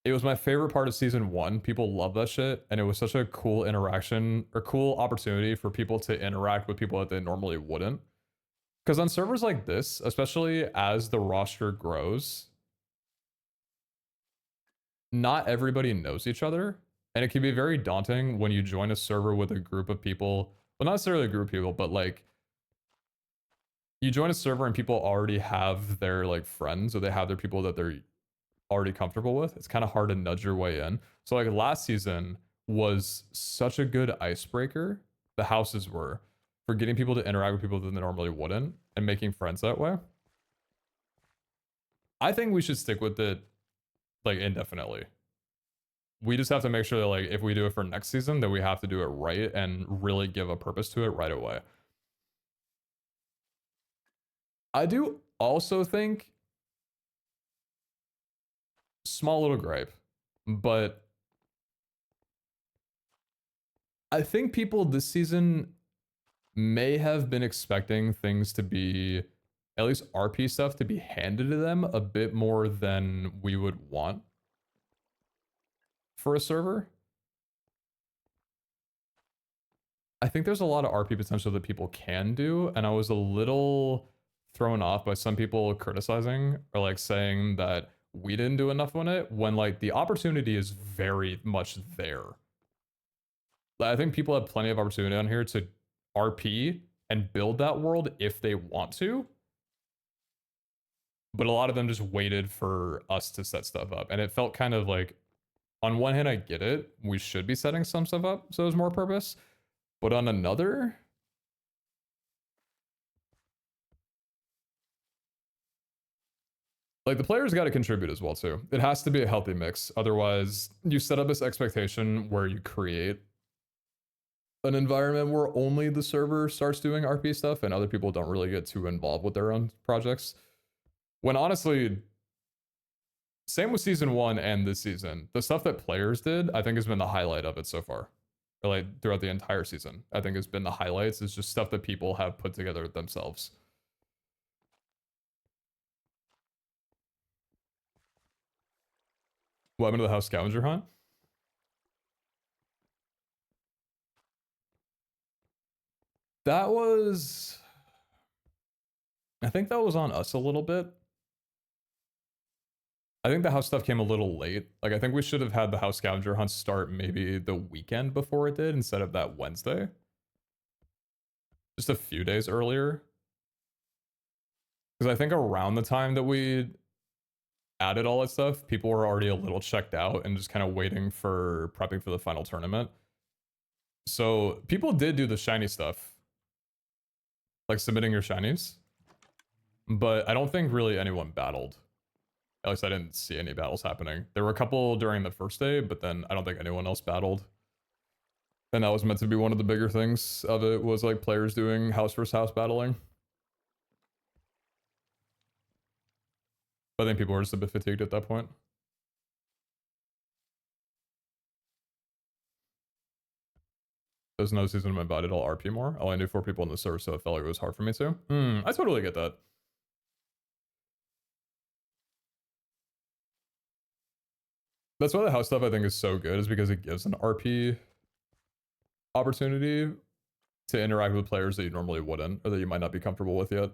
It was my favorite part of season 1. People love that shit. And it was such a cool interaction or cool opportunity for people to interact with people that they normally wouldn't. Because on servers like this, especially as the roster grows, not everybody knows each other. And it can be very daunting when you join a server with a group of people. Well, not necessarily a group of people, but like you join a server and people already have their like friends or they have their people that they're already comfortable with. It's kind of hard to nudge your way in. So like last season was such a good icebreaker. The houses were for getting people to interact with people that they normally wouldn't and making friends that way. I think we should stick with it like indefinitely. We just have to make sure that like if we do it for next season, that we have to do it right and really give a purpose to it right away. I do also think small little gripe, but I think people this season may have been expecting things to be, at least RP stuff, to be handed to them a bit more than we would want for a server. I think there's a lot of RP potential that people can do, and I was a little thrown off by some people criticizing or like saying that we didn't do enough on it when like the opportunity is very much there. I think people have plenty of opportunity on here to RP and build that world if they want to. But a lot of them just waited for us to set stuff up. And it felt kind of like, on one hand, I get it. We should be setting some stuff up so there's more purpose. But on another, like the players got to contribute as well too. It has to be a healthy mix. Otherwise, you set up this expectation where you create an environment where only the server starts doing RP stuff and other people don't really get too involved with their own projects. When honestly, same with season 1 and this season, the stuff that players did, I think has been the highlight of it so far. Or like throughout the entire season, I think has been the highlights. It's just stuff that people have put together themselves. What happened to the house scavenger hunt? That was, I think that was on us a little bit. I think the house stuff came a little late. Like, I think we should have had the house scavenger hunt start maybe the weekend before it did instead of that Wednesday. Just a few days earlier. Because I think around the time that we added all that stuff, people were already a little checked out and just kind of waiting for prepping for the final tournament. So people did do the shiny stuff. Like submitting your shinies. But I don't think really anyone battled. At least I didn't see any battles happening. There were a couple during the first day, but then I don't think anyone else battled. And that was meant to be one of the bigger things of it, was like players doing house versus house battling. But I think people were just a bit fatigued at that point. There's no season I'm invited, I'll RP more. I only knew 4 people in the server, so it felt like it was hard for me to. I totally get that. That's why the house stuff I think is so good, is because it gives an RP opportunity to interact with players that you normally wouldn't, or that you might not be comfortable with yet.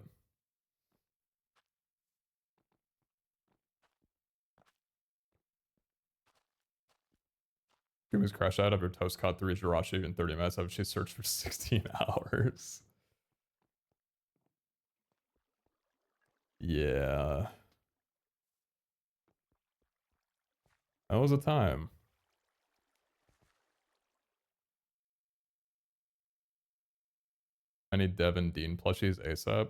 Gumi's crash out after toast caught 3 Jirachi in 30 minutes after she searched for 16 hours. Yeah. That was a time. I need Devin Dean plushies ASAP.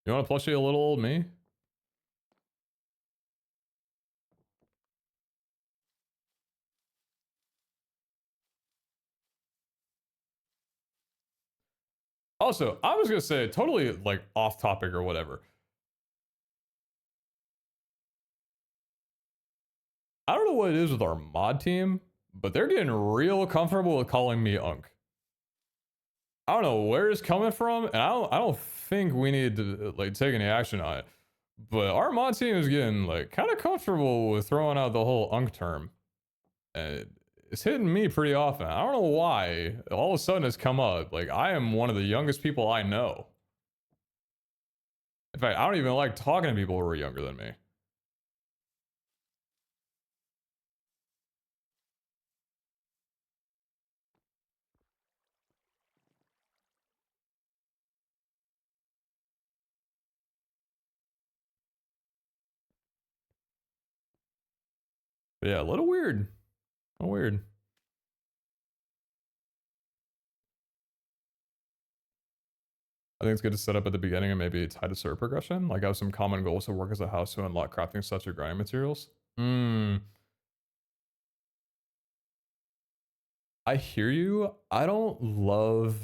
You want to plushie a little old me? Also, I was gonna say, totally like off topic or whatever. I don't know what it is with our mod team, but they're getting real comfortable with calling me Unk. I don't know where it's coming from, and I don't think we need to like take any action on it. But our mod team is getting like kind of comfortable with throwing out the whole Unk term. And it's hitting me pretty often. I don't know why. All of a sudden it's come up. Like, I am one of the youngest people I know. In fact, I don't even like talking to people who are younger than me. But yeah, a little weird. A little weird. I think it's good to set up at the beginning and maybe tie to server progression. Like have some common goals to work as a house to unlock crafting sets or grinding materials. I hear you. I don't love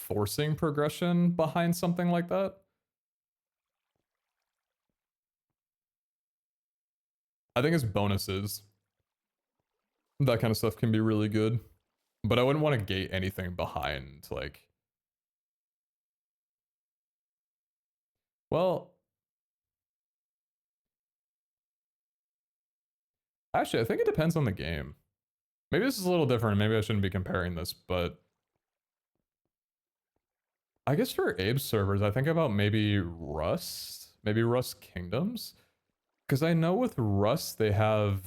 forcing progression behind something like that. I think it's bonuses. That kind of stuff can be really good. But I wouldn't want to gate anything behind, like... Well... Actually, I think it depends on the game. Maybe this is a little different. Maybe I shouldn't be comparing this, but... I guess for Abe's servers, I think about maybe Rust. Maybe Rust Kingdoms. Because I know with Rust, they have...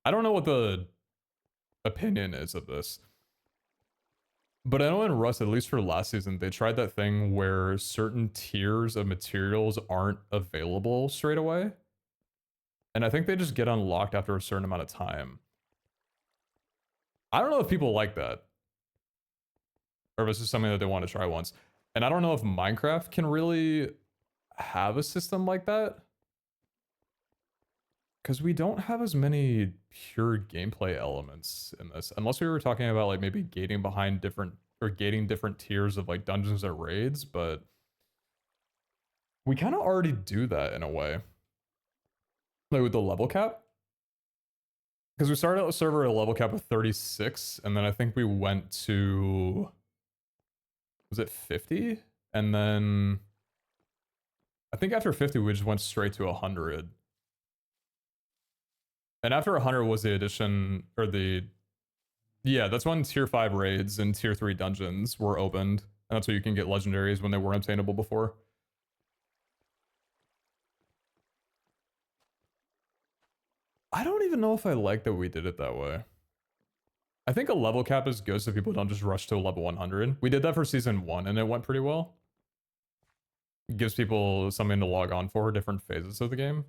I don't know what the opinion is of this. But I know in Rust, at least for last season, they tried that thing where certain tiers of materials aren't available straight away. And I think they just get unlocked after a certain amount of time. I don't know if people like that. Or if it's just something that they want to try once. And I don't know if Minecraft can really have a system like that. Because we don't have as many pure gameplay elements in this. Unless we were talking about like maybe gating behind different, or gating different tiers of like dungeons or raids, but we kind of already do that in a way. Like with the level cap. Because we started out the server at a level cap of 36, and then I think we went to... Was it 50? And then... I think after 50 we just went straight to 100. And after 100 was the addition, or the... Yeah, that's when tier 5 raids and tier 3 dungeons were opened. And that's where you can get legendaries when they weren't obtainable before. I don't even know if I like that we did it that way. I think a level cap is good so people don't just rush to a level 100. We did that for season 1 and it went pretty well. It gives people something to log on for different phases of the game.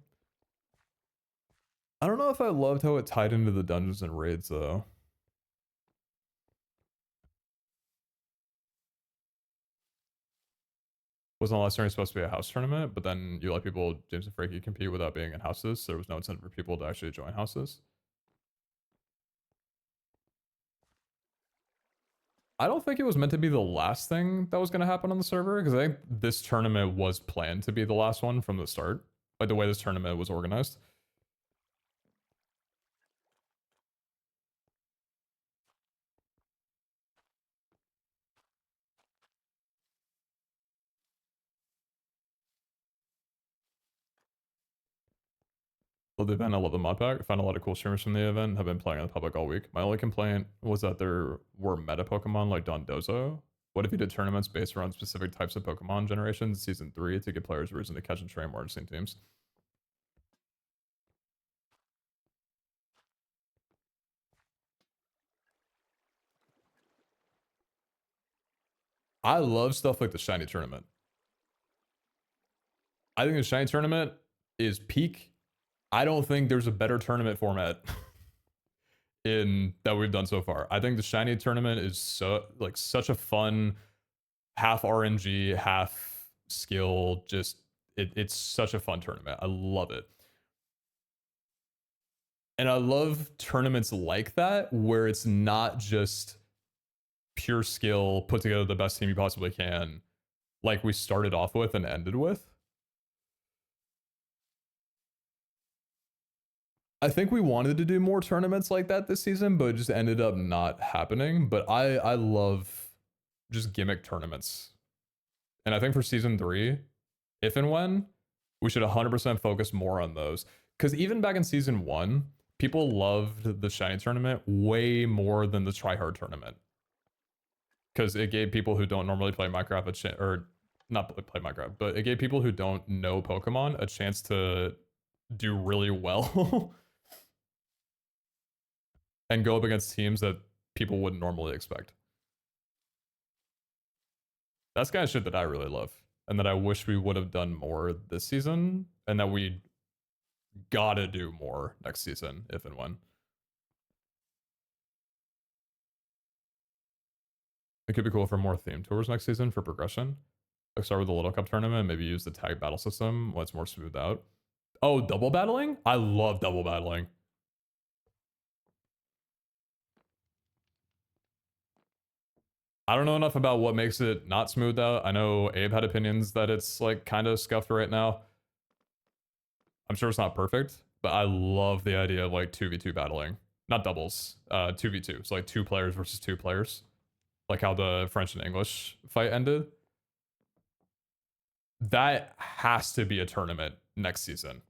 I don't know if I loved how it tied into the dungeons and raids though. Wasn't last tournament supposed to be a house tournament, but then you let people, James and Frankie, compete without being in houses, so there was no incentive for people to actually join houses. I don't think it was meant to be the last thing that was going to happen on the server, because I think this tournament was planned to be the last one from the start, like the way this tournament was organized. Love the event, I love the mod pack. I found a lot of cool streamers from the event, have been playing on the public all week. My only complaint was that there were meta Pokemon like Dondozo. What if you did tournaments based around specific types of Pokemon generations in Season 3 to give players reason to catch and train more interesting teams? I love stuff like the Shiny Tournament. I think the Shiny Tournament is peak. I don't think there's a better tournament format in that we've done so far. I think the Shiny Tournament is such a fun half RNG, half skill, just it's such a fun tournament. I love it. And I love tournaments like that where it's not just pure skill, put together the best team you possibly can, like we started off with and ended with. I think we wanted to do more tournaments like that this season, but it just ended up not happening. But I love just gimmick tournaments. And I think for season 3, if and when, we should 100% focus more on those. Because even back in season 1, people loved the Shiny Tournament way more than the Try Hard Tournament. Because it gave people who don't normally play Minecraft a chance, or not play Minecraft, but it gave people who don't know Pokemon a chance to do really well. And go up against teams that people wouldn't normally expect. That's the kind of shit that I really love. And that I wish we would have done more this season. And that we gotta do more next season, if and when. It could be cool for more theme tours next season for progression. Like start with the Little Cup tournament, maybe use the tag battle system when it's more smoothed out. Oh, double battling? I love double battling. I don't know enough about what makes it not smoothed out. I know Abe had opinions that it's like kind of scuffed right now. I'm sure it's not perfect, but I love the idea of like 2v2 battling. Not doubles, 2v2. So like 2 players versus 2 players. Like how the French and English fight ended. That has to be a tournament next season.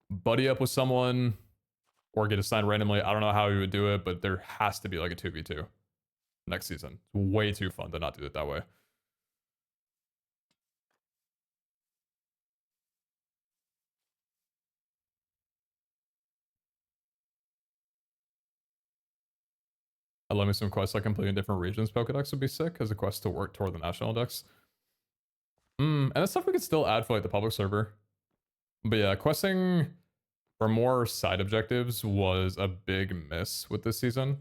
Buddy up with someone or get assigned randomly. I don't know how you would do it, but there has to be like a 2v2 next season. It's way too fun to not do it that way. I love me some quests like completing different regions Pokedex would be sick as a quest to work toward the national dex. And that's stuff we could still add for like the public server. But yeah, questing for more side objectives was a big miss with this season.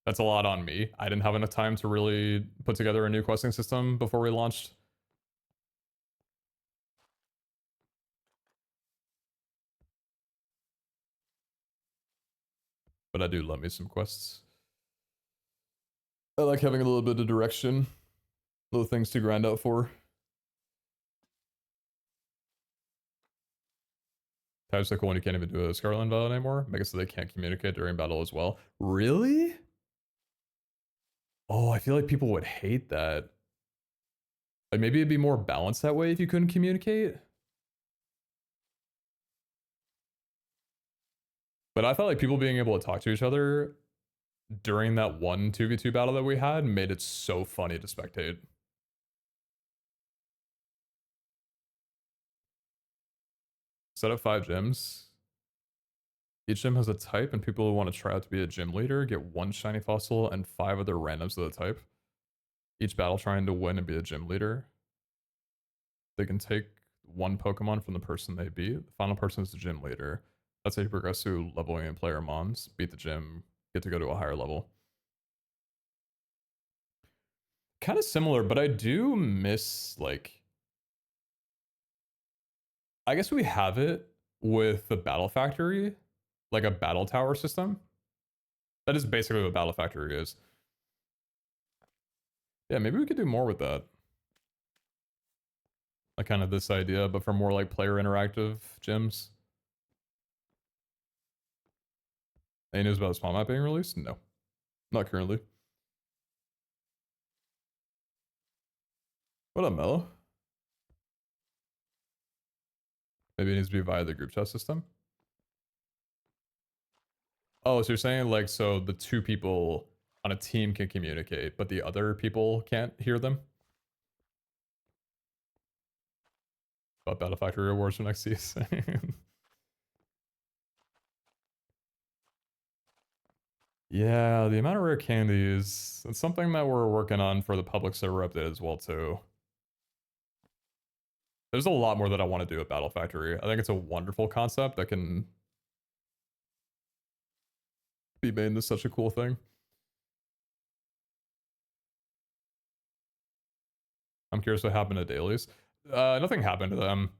That's a lot on me. I didn't have enough time to really put together a new questing system before we launched. But I do love me some quests. I like having a little bit of direction. Little things to grind out for. Types like one you can't even do a Scarlet battle anymore. Make it so they can't communicate during battle as well. Really? Oh, I feel like people would hate that. Like maybe it'd be more balanced that way if you couldn't communicate. But I felt like people being able to talk to each other during that one 2v2 battle that we had made it so funny to spectate. Set up 5 gyms. Each gym has a type, and people who want to try out to be a gym leader get 1 shiny fossil and 5 other randoms of the type. Each battle trying to win and be a gym leader. They can take 1 Pokemon from the person they beat. The final person is the gym leader. That's how you progress through leveling and player mons. Beat the gym, get to go to a higher level. Kind of similar, but I do miss, like... I guess we have it with the Battle Factory, like a battle tower system. That is basically what Battle Factory is. Yeah, maybe we could do more with that. Like kind of this idea, but for more like player interactive gyms. Any news about spawn map being released? No, not currently. What up, Mello? Maybe it needs to be via the group chat system. Oh, so you're saying like, so the 2 people on a team can communicate, but the other people can't hear them? About Battle Factory rewards for next season. Yeah, the amount of rare candies, it's something that we're working on for the public server update as well too. There's a lot more that I want to do at Battle Factory. I think it's a wonderful concept that can be made into such a cool thing. I'm curious what happened to dailies. Nothing happened to them.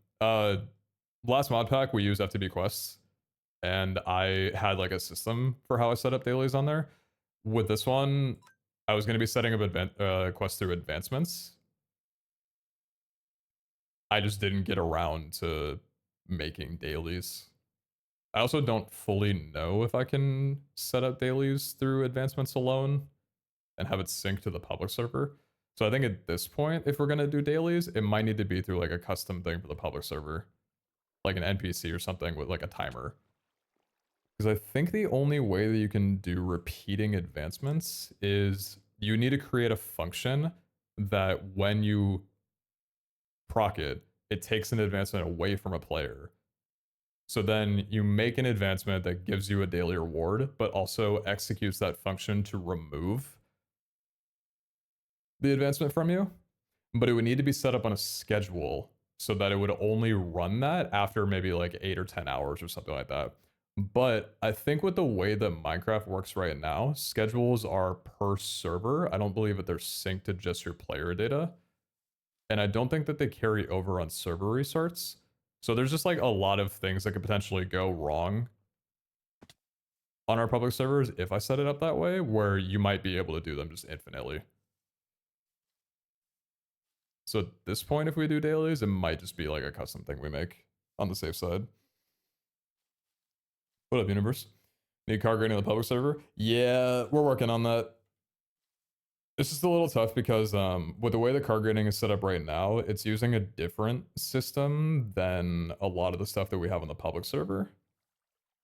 Last mod pack we used FTB quests, and I had like a system for how I set up dailies on there. With this one, I was going to be setting up quests through advancements. I just didn't get around to making dailies. I also don't fully know if I can set up dailies through advancements alone and have it sync to the public server. So I think at this point, if we're going to do dailies, it might need to be through like a custom thing for the public server, like an NPC or something with like a timer. Because I think the only way that you can do repeating advancements is you need to create a function that when you proc it, it takes an advancement away from a player. So then you make an advancement that gives you a daily reward, but also executes that function to remove the advancement from you. But it would need to be set up on a schedule so that it would only run that after maybe like 8 or 10 hours or something like that. But I think with the way that Minecraft works right now, schedules are per server. I don't believe that they're synced to just your player data. And I don't think that they carry over on server restarts. So there's just like a lot of things that could potentially go wrong on our public servers if I set it up that way, where you might be able to do them just infinitely. So at this point, if we do dailies, it might just be like a custom thing we make on the safe side. What up, universe? Need card grading on the public server? Yeah, we're working on that. It's just a little tough because with the way the card grading is set up right now, it's using a different system than a lot of the stuff that we have on the public server.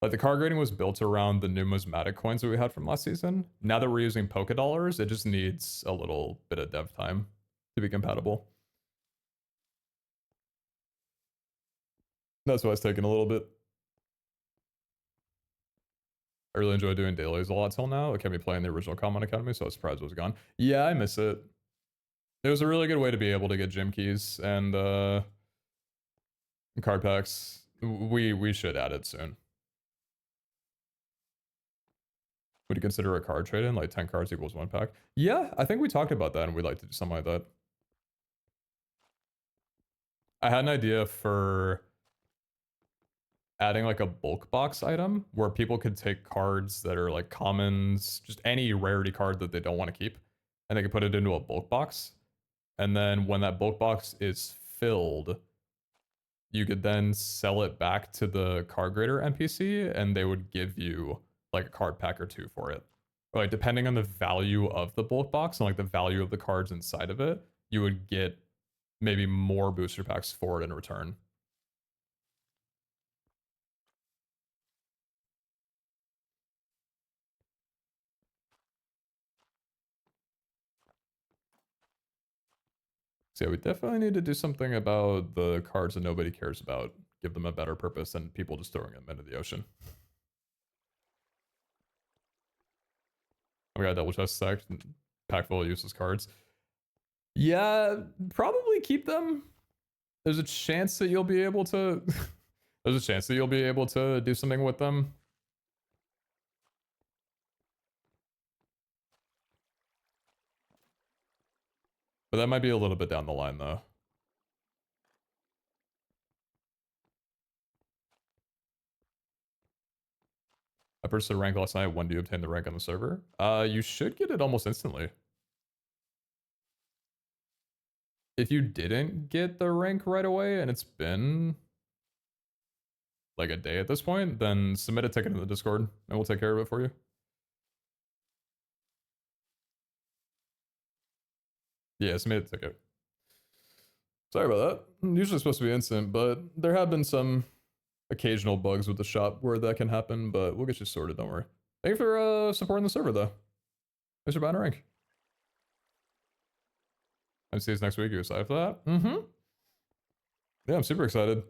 Like the card grading was built around the numismatic coins that we had from last season. Now that we're using Poké Dollars, it just needs a little bit of dev time to be compatible. That's why it's taking a little bit. I really enjoy doing dailies a lot till now. I kept me playing the original Common Academy, so I was surprised it was gone. Yeah, I miss it. It was a really good way to be able to get gym keys and card packs. We should add it soon. Would you consider a card trade in, like 10 cards equals 1 pack? Yeah, I think we talked about that and we'd like to do something like that. I had an idea for adding like a bulk box item where people could take cards that are like commons, just any rarity card that they don't want to keep, and they could put it into a bulk box. And then when that bulk box is filled, you could then sell it back to the card grader NPC and they would give you like a card pack or 2 for it. Or like depending on the value of the bulk box and like the value of the cards inside of it, you would get maybe more booster packs for it in return. So yeah, we definitely need to do something about the cards that nobody cares about. Give them a better purpose than people just throwing them into the ocean. Oh my god, double chest stacked, pack full of useless cards. Yeah, probably keep them. There's a chance that you'll be able to... There's a chance that you'll be able to do something with them. But that might be a little bit down the line, though. I purchased a rank last night. When do you obtain the rank on the server? You should get it almost instantly. If you didn't get the rank right away and it's been like a day at this point, then submit a ticket in the Discord and we'll take care of it for you. Yeah, submit a ticket. Sorry about that. Usually supposed to be instant, but there have been some occasional bugs with the shop where that can happen, but we'll get you sorted, don't worry. Thank you for supporting the server, though. Thanks for buying a rank. MC's next week. You excited for that? Mm-hmm. Yeah, I'm super excited.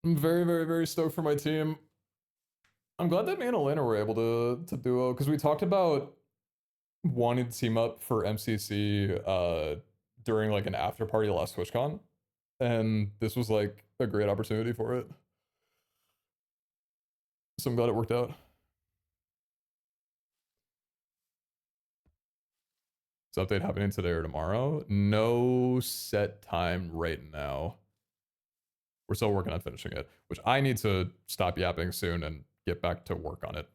I'm very, very, very stoked for my team. I'm glad that me and Elena were able to duo, because we talked about wanting to team up for MCC during like an after party last TwitchCon, and this was like a great opportunity for it. So I'm glad it worked out. Is update happening today or tomorrow? No set time right now. We're still working on finishing it, which I need to stop yapping soon and get back to work on it.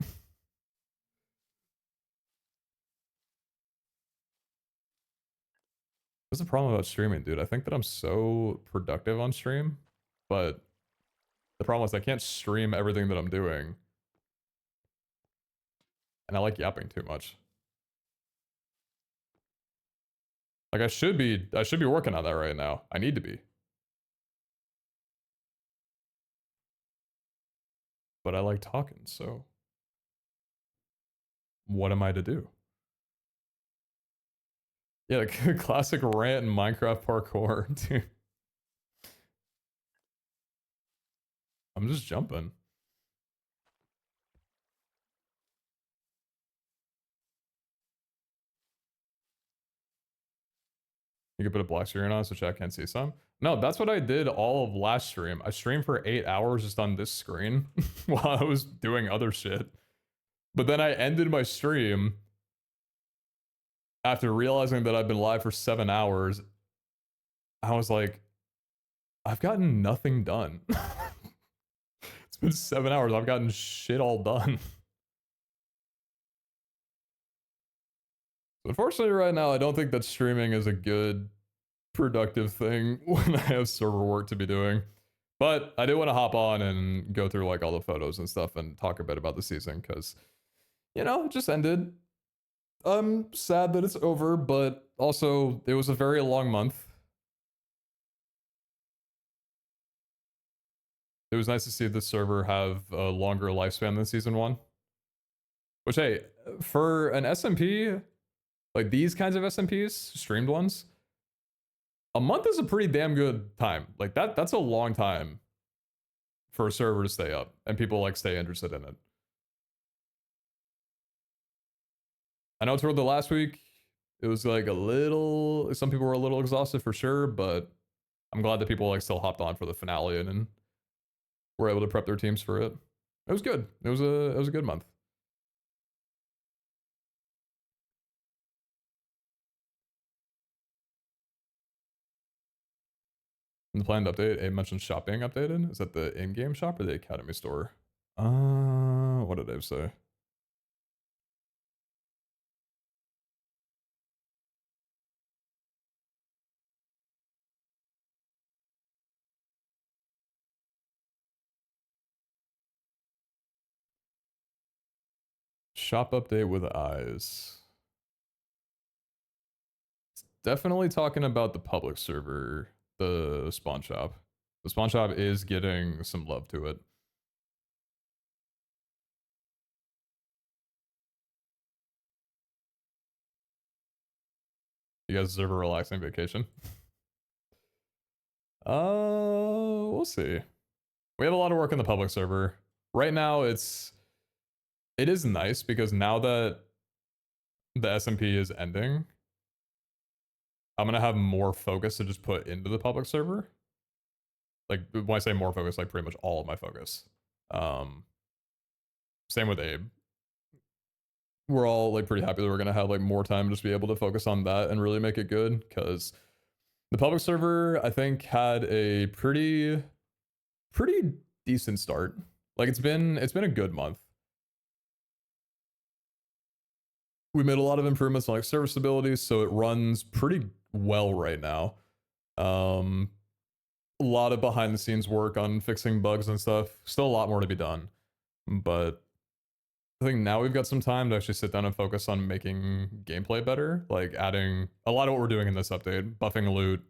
What's the problem about streaming, dude? I think that I'm so productive on stream, but the problem is I can't stream everything that I'm doing. And I like yapping too much. Like I should be working on that right now. I need to be. But I like talking, so what am I to do? Yeah, like classic rant in Minecraft parkour, dude. I'm just jumping. You could put a black screen on so chat can't see some. No, that's what I did all of last stream. I streamed for 8 hours just on this screen while I was doing other shit. But then I ended my stream after realizing that I've been live for 7 hours. I was like, I've gotten nothing done. It's been 7 hours. I've gotten shit all done. Unfortunately, right now, I don't think that streaming is a good, productive thing when I have server work to be doing. But I do want to hop on and go through like all the photos and stuff and talk a bit about the season because, you know, it just ended. I'm sad that it's over, but also it was a very long month. It was nice to see the server have a longer lifespan than season 1. Which, hey, for an SMP, like these kinds of SMPs, streamed ones, a month is a pretty damn good time. Like that's a long time for a server to stay up and people like stay interested in it. I know toward the last week, it was like a little, some people were a little exhausted for sure, but I'm glad that people like still hopped on for the finale and were able to prep their teams for it. It was good. It was a good month. In the planned update, Abe mentioned shop being updated. Is that the in-game shop or the Academy store? What did Abe say? Shop update with eyes. It's definitely talking about the public server, the spawn shop. The spawn shop is getting some love to it. You guys deserve a relaxing vacation. We'll see. We have a lot of work in the public server. Right now, it is nice because now that the SMP is ending, I'm gonna have more focus to just put into the public server. Like when I say more focus, like pretty much all of my focus. Same with Abe. We're all like pretty happy that we're gonna have like more time to just be able to focus on that and really make it good because the public server I think had a pretty decent start. Like it's been a good month. We made a lot of improvements on like server stability, so it runs pretty well right now. A lot of behind the scenes work on fixing bugs and stuff. Still a lot more to be done, but I think now we've got some time to actually sit down and focus on making gameplay better, like adding a lot of what we're doing in this update, buffing loot,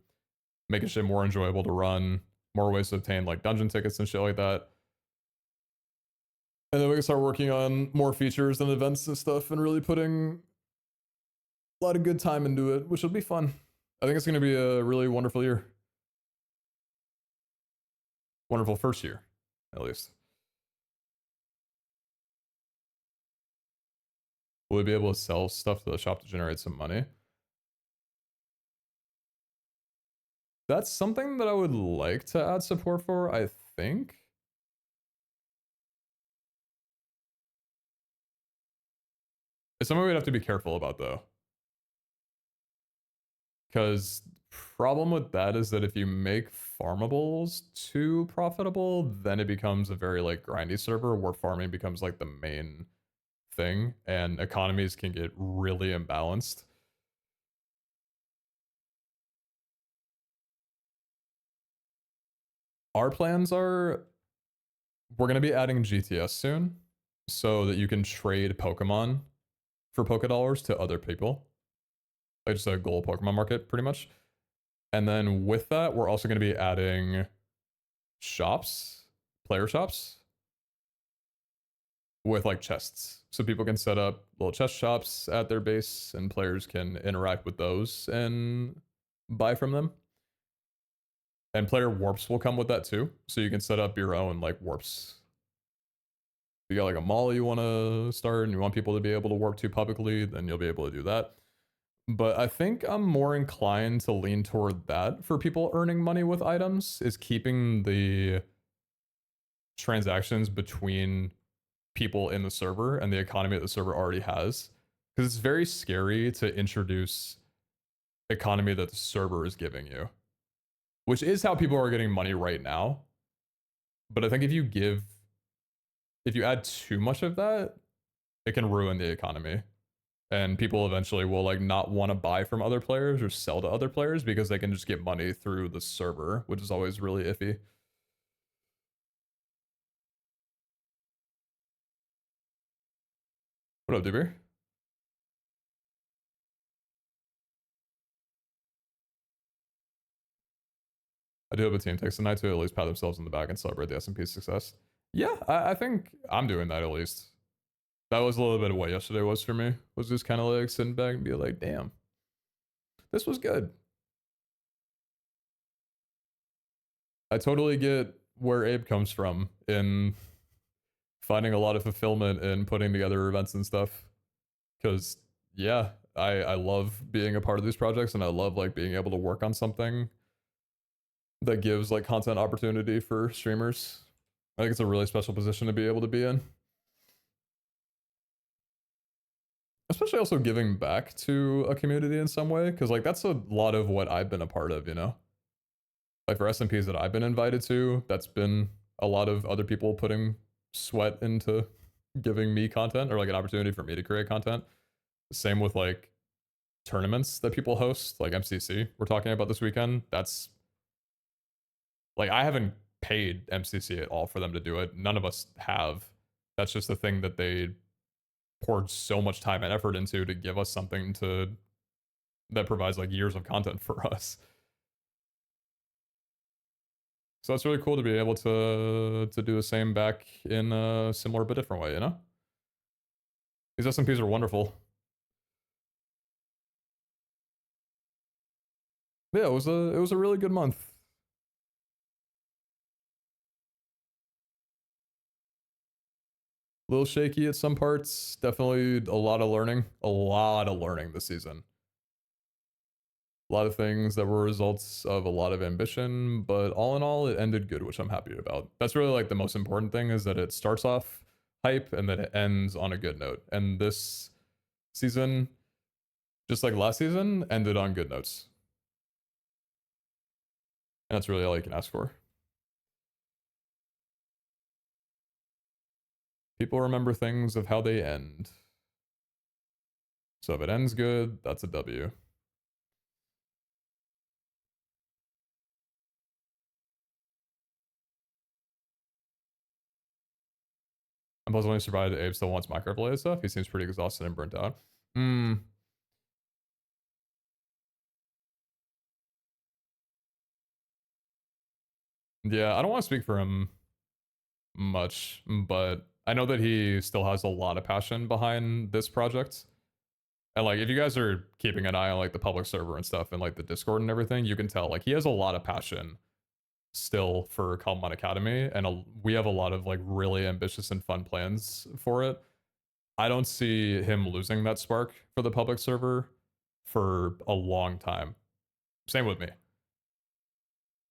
making shit more enjoyable to run, more ways to obtain like dungeon tickets and shit like that. And then we can start working on more features and events and stuff and really putting a lot of good time into it, which will be fun. I think it's going to be a really wonderful year. Wonderful first year, at least. Will we be able to sell stuff to the shop to generate some money? That's something that I would like to add support for, I think. It's something we'd have to be careful about, though. Because problem with that is that if you make farmables too profitable, then it becomes a very like grindy server where farming becomes like the main thing and economies can get really imbalanced. Our plans are we're going to be adding GTS soon so that you can trade Pokemon for Pokedollars to other people. Like just a global Pokemon market, pretty much. And then with that, we're also going to be adding shops, player shops, with like chests. So people can set up little chest shops at their base and players can interact with those and buy from them. And player warps will come with that too. So you can set up your own like warps. If you got like a mall you want to start and you want people to be able to warp to publicly, then you'll be able to do that. But I think I'm more inclined to lean toward that for people earning money with items, is keeping the transactions between people in the server and the economy that the server already has. Because it's very scary to introduce economy that the server is giving you. which is how people are getting money right now. But I think if you add too much of that, it can ruin the economy. And people eventually will like not want to buy from other players or sell to other players because they can just get money through the server, which is always really iffy. What up, DB? I do hope a team takes the night to at least pat themselves in the back and celebrate the S&P's success. Yeah, I think I'm doing that at least. That was a little bit of what yesterday was for me. Was just kind of like sitting back and be like, damn, this was good. I totally get where Abe comes from in finding a lot of fulfillment in putting together events and stuff. Because, yeah, I love being a part of these projects and I love like being able to work on something that gives like content opportunity for streamers. I think it's a really special position to be able to be in. Especially also giving back to a community in some way, because like that's a lot of what I've been a part of, you know? Like for SMPs that I've been invited to, that's been a lot of other people putting sweat into giving me content or like an opportunity for me to create content. Same with like tournaments that people host, like MCC we're talking about this weekend. That's like, I haven't paid MCC at all for them to do it. None of us have. That's just the thing that they poured so much time and effort into to give us something to that provides like years of content for us. So that's really cool to be able to do the same back in a similar but different way, you know? These SMPs are wonderful. Yeah, it was a really good month. A little shaky at some parts. Definitely a lot of learning. A lot of learning this season. A lot of things that were results of a lot of ambition, but all in all, it ended good, which I'm happy about. That's really like the most important thing, is that it starts off hype and that it ends on a good note. And this season, just like last season, ended on good notes. And that's really all you can ask for. People remember things of how they end. So if it ends good, that's a W. I'm puzzling survived Abe still wants Minecraft related stuff. He seems pretty exhausted and burnt out. Yeah, I don't want to speak for him much, but I know that he still has a lot of passion behind this project. And like, if you guys are keeping an eye on like the public server and stuff and like the Discord and everything, you can tell like he has a lot of passion still for Cobblemon Academy, and we have a lot of like really ambitious and fun plans for it. I don't see him losing that spark for the public server for a long time. Same with me.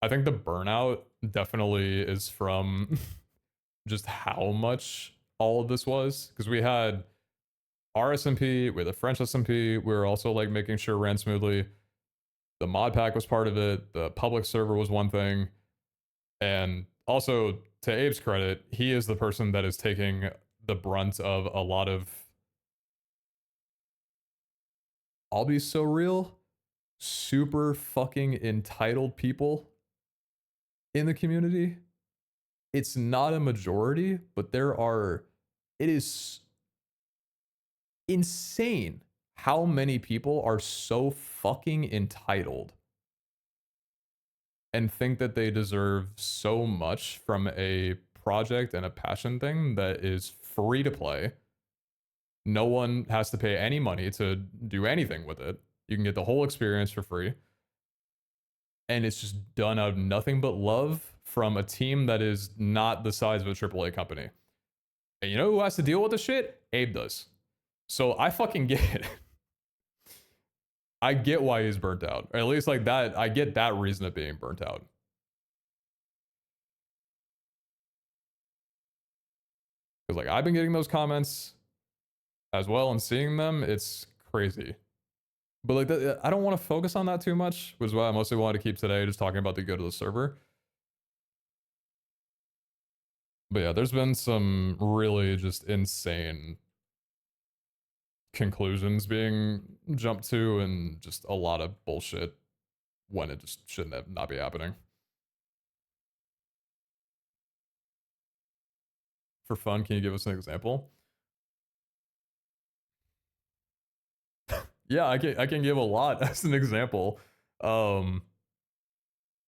I think the burnout definitely is from just how much all of this was, because we had our SMP, we had the French SMP, we were also like making sure it ran smoothly. The mod pack was part of it, the public server was one thing, and also to Abe's credit, he is the person that is taking the brunt of a lot of, I'll be so real, super fucking entitled people in the community. It's not a majority, but it is insane how many people are so fucking entitled and think that they deserve so much from a project and a passion thing that is free to play. No one has to pay any money to do anything with it. You can get the whole experience for free. And it's just done out of nothing but love from a team that is not the size of a AAA company. And you know who has to deal with the shit? Abe does. So I fucking get it. I get why he's burnt out. Or at least like that, I get that reason of being burnt out. Because like I've been getting those comments as well and seeing them, it's crazy. But like, I don't want to focus on that too much, which is why I mostly wanted to keep today just talking about the good of the server. But yeah, there's been some really just insane conclusions being jumped to and just a lot of bullshit when it just shouldn't have not be happening. For fun, can you give us an example? Yeah, I can give a lot as an example. I don't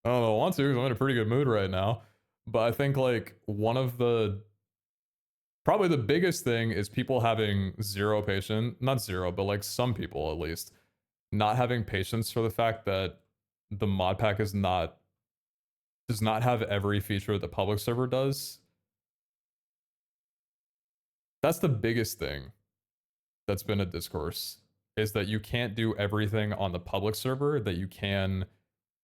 know if I want to because I'm in a pretty good mood right now. But I think like one of the probably the biggest thing is people having zero patience, not zero, but like some people at least, not having patience for the fact that the mod pack does not have every feature that the public server does. That's the biggest thing that's been a discourse, is that you can't do everything on the public server that you can,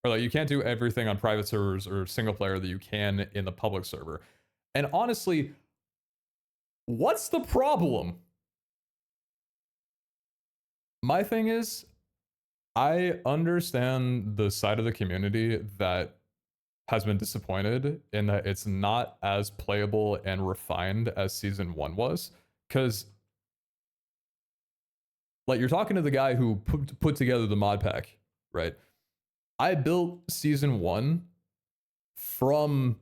or like you can't do everything on private servers or single player that you can in the public server. And honestly, what's the problem? My thing is, I understand the side of the community that has been disappointed in that it's not as playable and refined as season 1 was, because like you're talking to the guy who put together the mod pack, right? I built season 1 from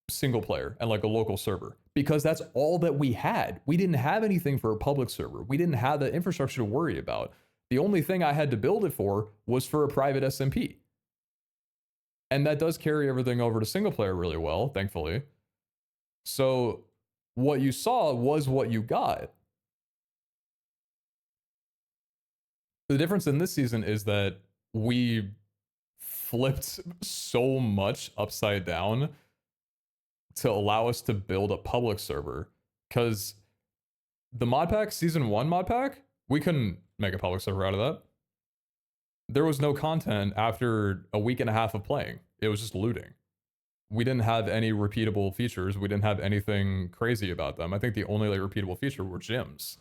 single player and like a local server because that's all that we had. We didn't have anything for a public server. We didn't have the infrastructure to worry about. The only thing I had to build it for was for a private SMP. And that does carry everything over to single player really well, thankfully. So what you saw was what you got. The difference in this season is that we flipped so much upside down to allow us to build a public server. Because the mod pack, season 1 mod pack, we couldn't make a public server out of that. There was no content after a week and a half of playing. It was just looting. We didn't have any repeatable features. We didn't have anything crazy about them. I think the only like repeatable feature were gyms.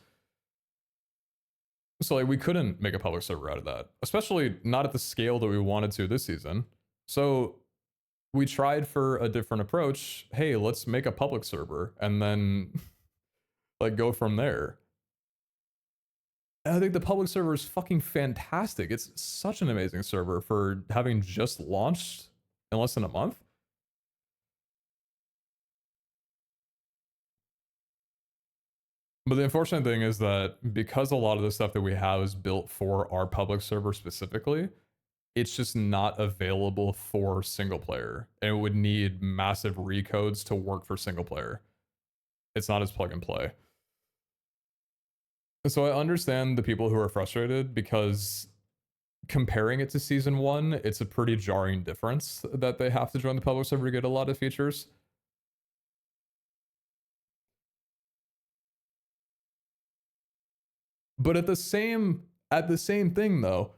So like we couldn't make a public server out of that, especially not at the scale that we wanted to this season. So we tried for a different approach. Hey, let's make a public server and then like go from there. And I think the public server is fucking fantastic. It's such an amazing server for having just launched in less than a month. But the unfortunate thing is that because a lot of the stuff that we have is built for our public server specifically, it's just not available for single player. And it would need massive recodes to work for single player. It's not as plug and play. So I understand the people who are frustrated because comparing it to season 1, it's a pretty jarring difference that they have to join the public server to get a lot of features. But at the same thing though,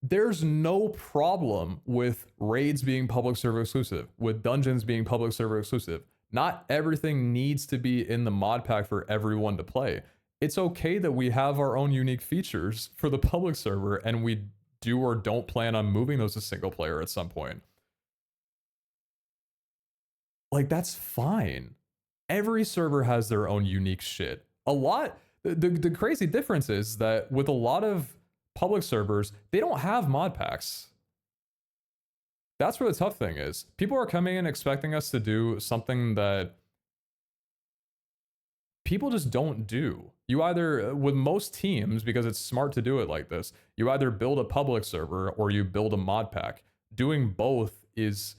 there's no problem with raids being public server exclusive, with dungeons being public server exclusive. Not everything needs to be in the mod pack for everyone to play. It's okay that we have our own unique features for the public server and we do or don't plan on moving those to single player at some point. Like, that's fine. Every server has their own unique shit. The crazy difference is that with a lot of public servers, they don't have mod packs. That's where the tough thing is. People are coming in expecting us to do something that people just don't do. You either, with most teams, because it's smart to do it like this, you either build a public server or you build a mod pack. Doing both is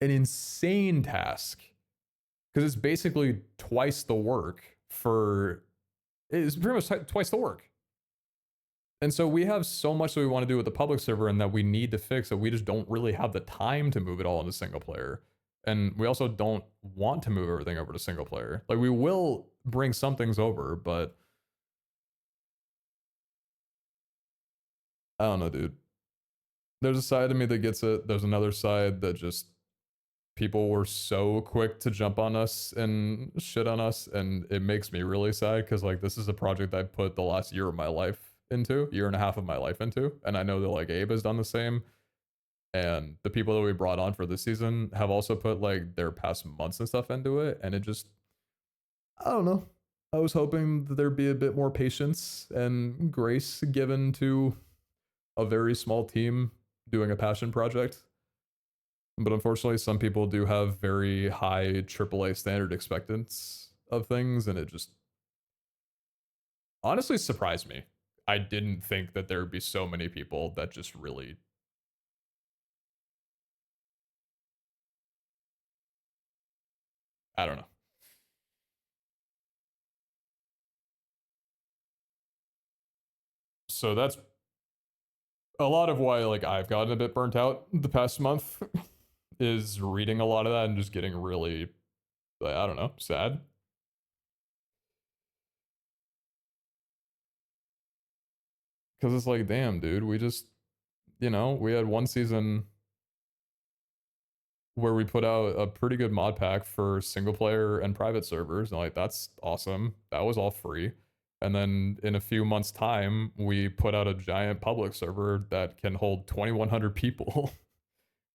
an insane task because it's basically twice the work it's pretty much twice the work. And so we have so much that we want to do with the public server and that we need to fix that we just don't really have the time to move it all into single player. And we also don't want to move everything over to single player. Like, we will bring some things over, but I don't know, dude. There's a side of me that gets it. There's another side that just people were so quick to jump on us and shit on us. And it makes me really sad because, like, this is a project I put the last year of my life into, year and a half of my life into, and I know that like Abe has done the same, and the people that we brought on for this season have also put like their past months and stuff into it, and it just, I don't know. I was hoping that there'd be a bit more patience and grace given to a very small team doing a passion project. But unfortunately, some people do have very high AAA standard expectance of things, and it just honestly surprised me. I didn't think that there would be so many people that just really I don't know. So that's a lot of why like I've gotten a bit burnt out the past month is reading a lot of that and just getting really, I don't know, sad. Because it's like, damn, dude, we just, you know, we had one season where we put out a pretty good mod pack for single player and private servers. And like, that's awesome. That was all free. And then in a few months' time, we put out a giant public server that can hold 2,100 people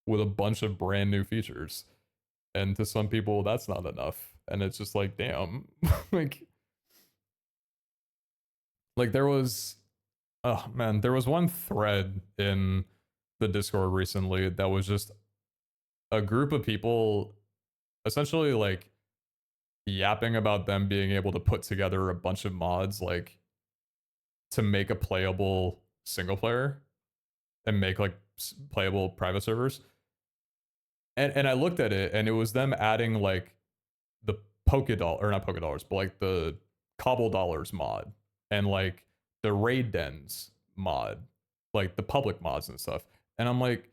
with a bunch of brand new features. And to some people, that's not enough. And it's just like, damn, like there was, oh man, there was one thread in the Discord recently that was just a group of people essentially like yapping about them being able to put together a bunch of mods like to make a playable single player and make like playable private servers. And I looked at it and it was them adding like the or not Polka Dollars, but like the Cobble Dollars mod and like the Raid Dens mod, like the public mods and stuff. And I'm like,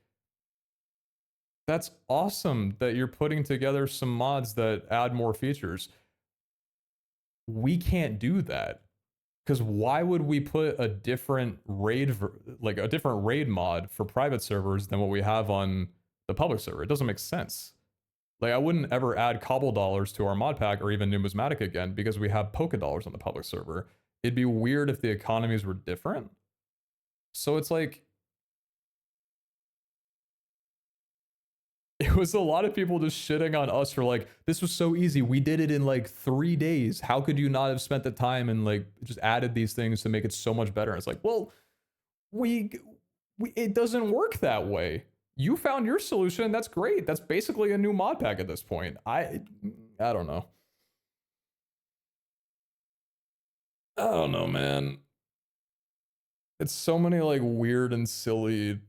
that's awesome that you're putting together some mods that add more features. We can't do that. Because why would we put a different raid, like a different raid mod for private servers than what we have on the public server? It doesn't make sense. Like I wouldn't ever add Cobble Dollars to our mod pack or even Numismatic again because we have Polka Dollars on the public server. It'd be weird if the economies were different. So it's like, it was a lot of people just shitting on us for like, this was so easy. We did it in like 3 days. How could you not have spent the time and like just added these things to make it so much better? And it's like, well, it doesn't work that way. You found your solution. That's great. That's basically a new mod pack at this point. I don't know. I don't know, man. It's so many like weird and silly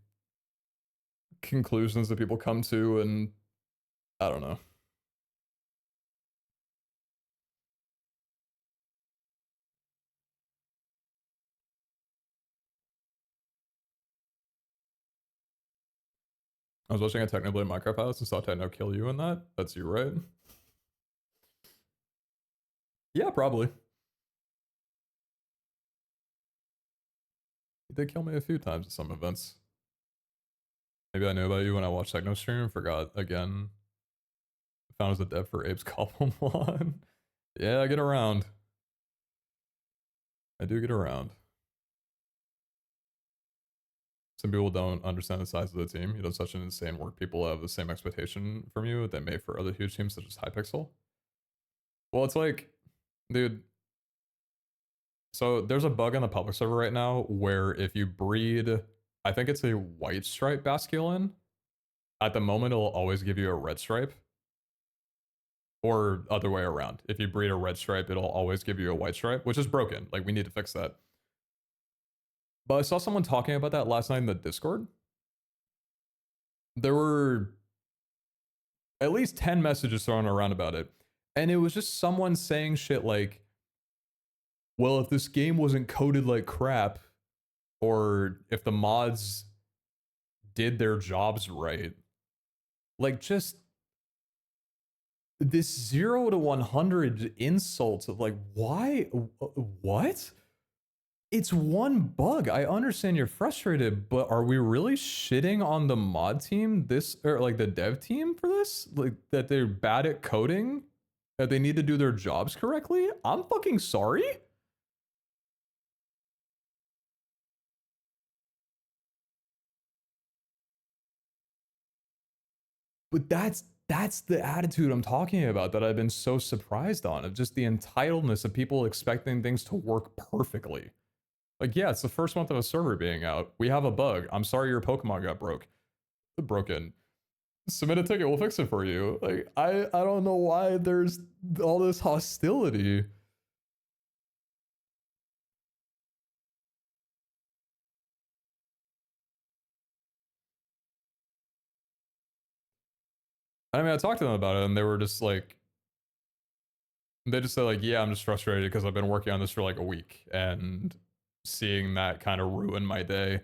conclusions that people come to, and I don't know. I was watching a Technoblade Minecraft house and saw Techno kill you in that. That's you, right? Yeah, probably. He did kill me a few times at some events. Maybe I knew about you when I watched Techno stream and forgot again. Found as a dev for Abe's cobblemon. Yeah, I get around. I do get around. Some people don't understand the size of the team. You do such an insane work. People have the same expectation from you that may for other huge teams such as Hypixel. Well, it's like, dude. So there's a bug on the public server right now where if you breed, I think it's a white stripe basculin, at the moment it'll always give you a red stripe. Or other way around. If you breed a red stripe, it'll always give you a white stripe, which is broken. Like, we need to fix that. But I saw someone talking about that last night in the Discord. There were at least 10 messages thrown around about it. And it was just someone saying shit like, well, if this game wasn't coded like crap, or if the mods did their jobs right, like just this 0 to 100 insults of like, why? What? It's one bug. I understand you're frustrated, but are we really shitting on the mod team or like the dev team for this? Like that they're bad at coding? That they need to do their jobs correctly? I'm fucking sorry. But that's the attitude I'm talking about that I've been so surprised on, of just the entitledness of people expecting things to work perfectly. Like, yeah, it's the first month of a server being out. We have a bug. I'm sorry your Pokemon got broken. Submit a ticket, we'll fix it for you. Like, I don't know why there's all this hostility. I mean, I talked to them about it and they were just like, they just said like, yeah, I'm just frustrated because I've been working on this for like a week and seeing that kind of ruin my day.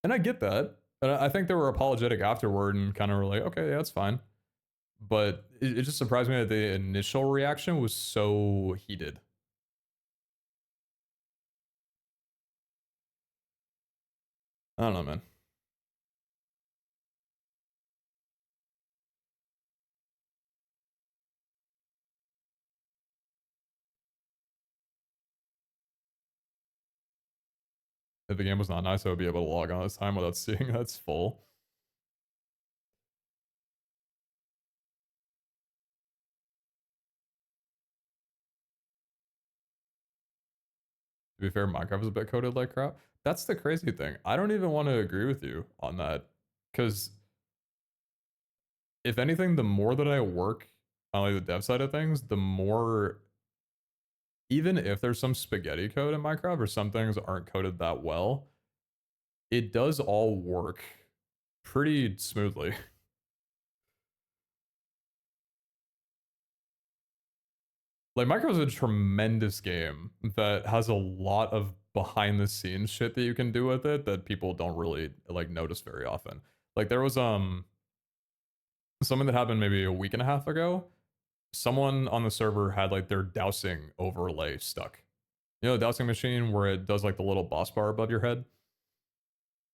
And I get that. And I think they were apologetic afterward and kind of were like, okay, yeah, that's fine. But it just surprised me that the initial reaction was so heated. I don't know, man. If the game was not nice, I would be able to log on this time without seeing that's full. To be fair, Minecraft is a bit coded like crap. That's the crazy thing. I don't even want to agree with you on that. Because if anything, the more that I work on like the dev side of things, the more, even if there's some spaghetti code in Minecraft or some things aren't coded that well, it does all work pretty smoothly. Like, Minecraft is a tremendous game that has a lot of behind the scenes shit that you can do with it that people don't really like notice very often. Like, there was something that happened maybe a week and a half ago. Someone on the server had like their dowsing overlay stuck. You know, the dowsing machine where it does like the little boss bar above your head.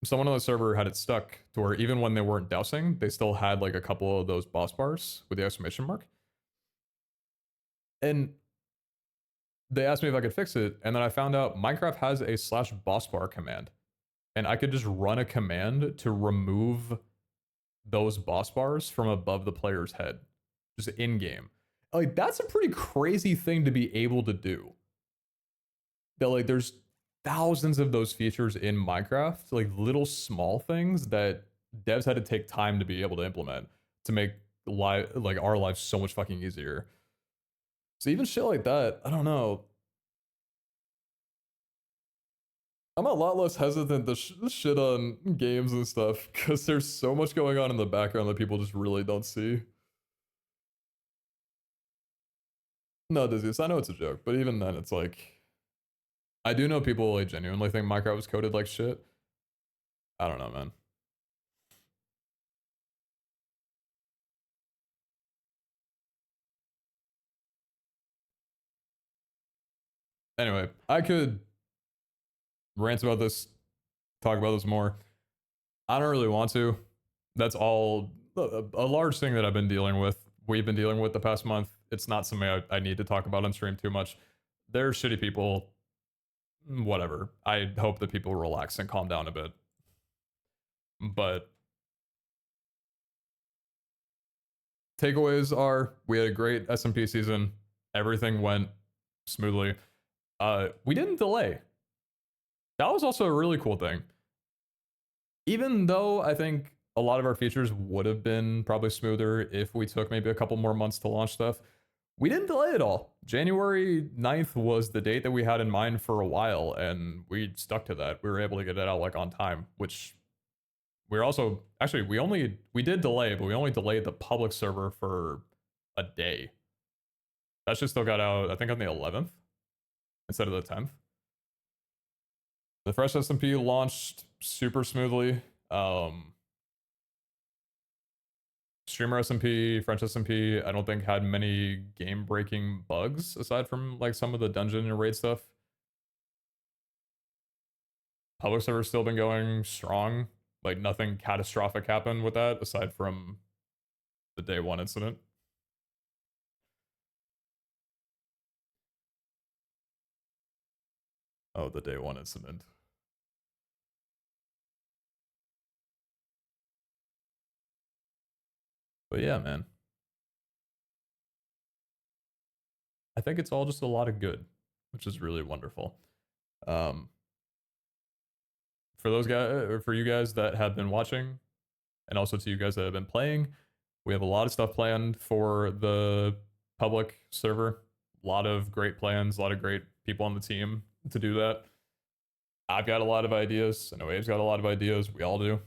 Someone on the server had it stuck to where even when they weren't dowsing, they still had like a couple of those boss bars with the exclamation mark. And they asked me if I could fix it, and then I found out Minecraft has a /bossbar command, and I could just run a command to remove those boss bars from above the player's head, just in game. Like, that's a pretty crazy thing to be able to do. That like there's thousands of those features in Minecraft, like little small things that devs had to take time to be able to implement to make like our lives so much fucking easier. So even shit like that, I don't know. I'm a lot less hesitant to shit on games and stuff because there's so much going on in the background that people just really don't see. No, Dizzy, I know it's a joke, but even then, it's like, I do know people like genuinely think Minecraft was coded like shit. I don't know, man. Anyway, I could rant about this, talk about this more. I don't really want to. That's all a large thing that I've been dealing with. We've been dealing with the past month. It's not something I need to talk about on stream too much. They're shitty people. Whatever. I hope that people relax and calm down a bit. But takeaways are, we had a great SMP season. Everything went smoothly. We didn't delay. That was also a really cool thing. Even though I think a lot of our features would have been probably smoother if we took maybe a couple more months to launch stuff, we didn't delay it all. January 9th was the date that we had in mind for a while, and we stuck to that. We were able to get it out like on time, which we're also, actually, we did delay, but we only delayed the public server for a day. That shit still got out, I think, on the 11th instead of the 10th. The fresh SMP launched super smoothly. Streamer SMP, French SMP, I don't think had many game-breaking bugs aside from like some of the dungeon and raid stuff. Public server's still been going strong. Like, nothing catastrophic happened with that aside from the day one incident. Oh, the day one incident. But yeah, man. I think it's all just a lot of good, which is really wonderful. For those guys, or for you guys that have been watching, and also to you guys that have been playing, we have a lot of stuff planned for the public server. A lot of great plans, a lot of great people on the team to do that. I've got a lot of ideas. I know Abe's got a lot of ideas. We all do.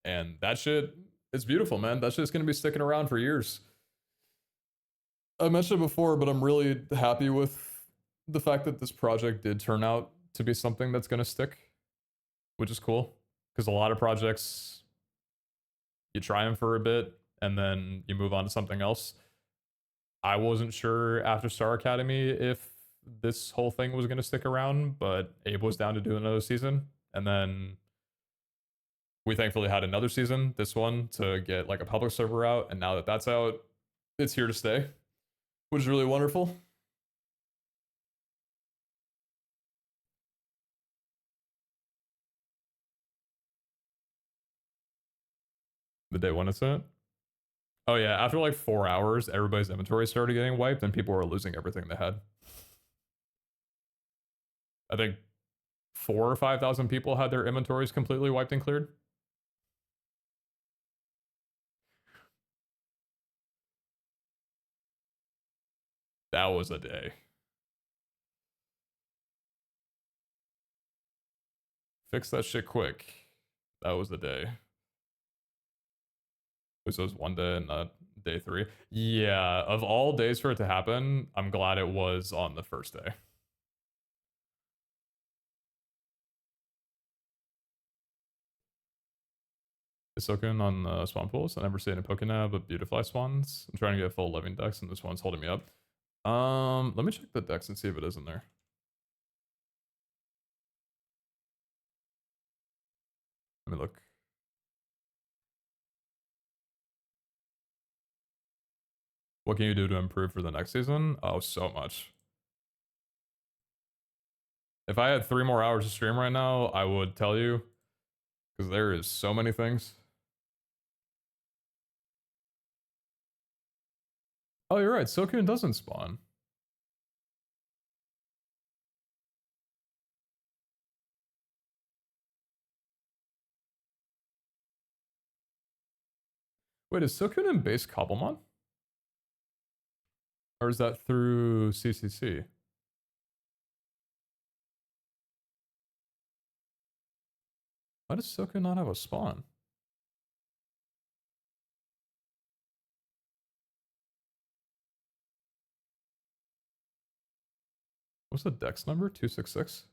And that shit, it's beautiful, man. That shit's gonna be sticking around for years. I mentioned it before, but I'm really happy with the fact that this project did turn out to be something that's gonna stick, which is cool. Because a lot of projects, you try them for a bit and then you move on to something else. I wasn't sure after Star Academy if this whole thing was going to stick around, but Abe was down to do another season. And then we thankfully had another season, this one, to get like a public server out. And now that that's out, it's here to stay, which is really wonderful. The day one it's it. Oh yeah, after like 4 hours, everybody's inventory started getting wiped and people were losing everything they had. I think 4,000 or 5,000 people had their inventories completely wiped and cleared. That was a day. Fix that shit quick. That was the day. So it was one day and not day 3. Yeah, of all days for it to happen, I'm glad it was on the first day. Is Soken on the spawn pools? I never see any Pokénab, but Beautifly spawns. I'm trying to get full living decks, and this one's holding me up. Let me check the decks and see if it is in there. Let me look. What can you do to improve for the next season? Oh, so much. If I had 3 more hours to stream right now, I would tell you. Because there is so many things. Oh, you're right. Silcoon doesn't spawn. Wait, is Silcoon in base cobblemon? Or is that through CCC? Why does Silcoon not have a spawn? What's the dex number? 266?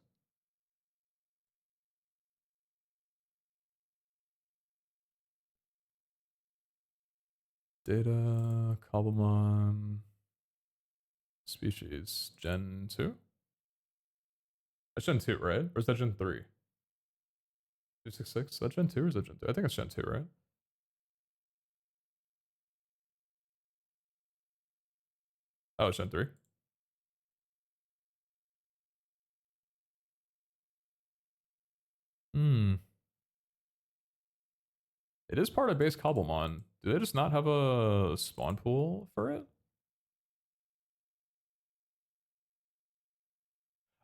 Data, cobblemon, species, Gen 2? That's Gen 2, right? Or is that Gen 3? 266? Is that Gen 2 or is that Gen 2? I think it's Gen 2, right? Oh, it's Gen 3. It is part of base cobblemon. Do they just not have a spawn pool for it?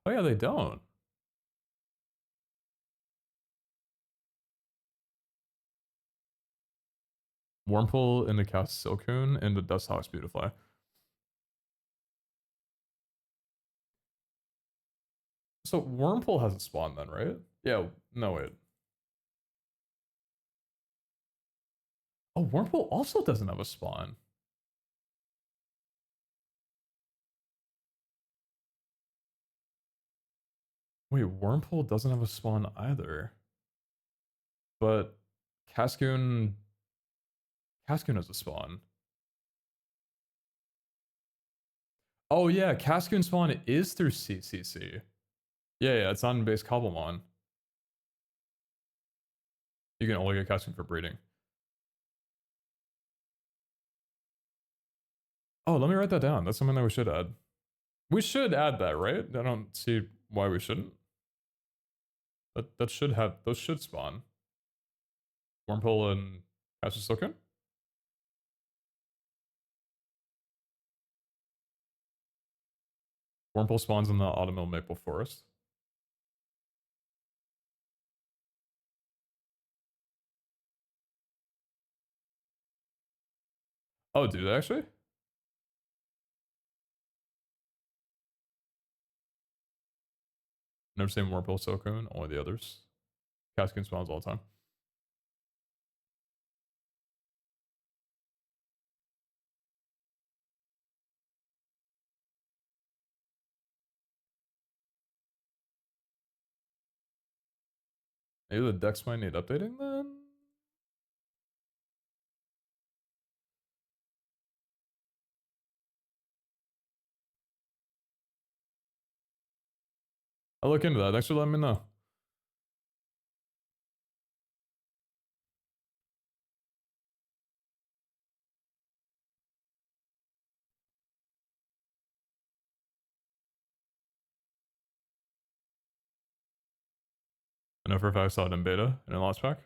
Oh yeah, they don't. Wormpool in the cast Silcoon and the Dusthawk's Beautifly. So Wormpool hasn't spawned then, right? Yeah, no wait. Oh, Wormpool also doesn't have a spawn. Wait, Wormpool doesn't have a spawn either. But Cascoon has a spawn. Oh yeah, Cascoon spawn is through CCC. Yeah, it's on base cobblemon. You can only get Cascoon for breeding. Oh, let me write that down. That's something that we should add. We should add that, right? I don't see why we shouldn't. That should have, those should spawn. Wormpool and Castle Silken? Wurmple spawns in the autumnal maple forest. Oh, do they actually? Never seen Wurmple Silcoon, only the others. Cascoon spawns all the time. Maybe the decks might need updating then? I'll look into that. Thanks for letting me know. I know for a fact I saw it in beta and in Lost Pack.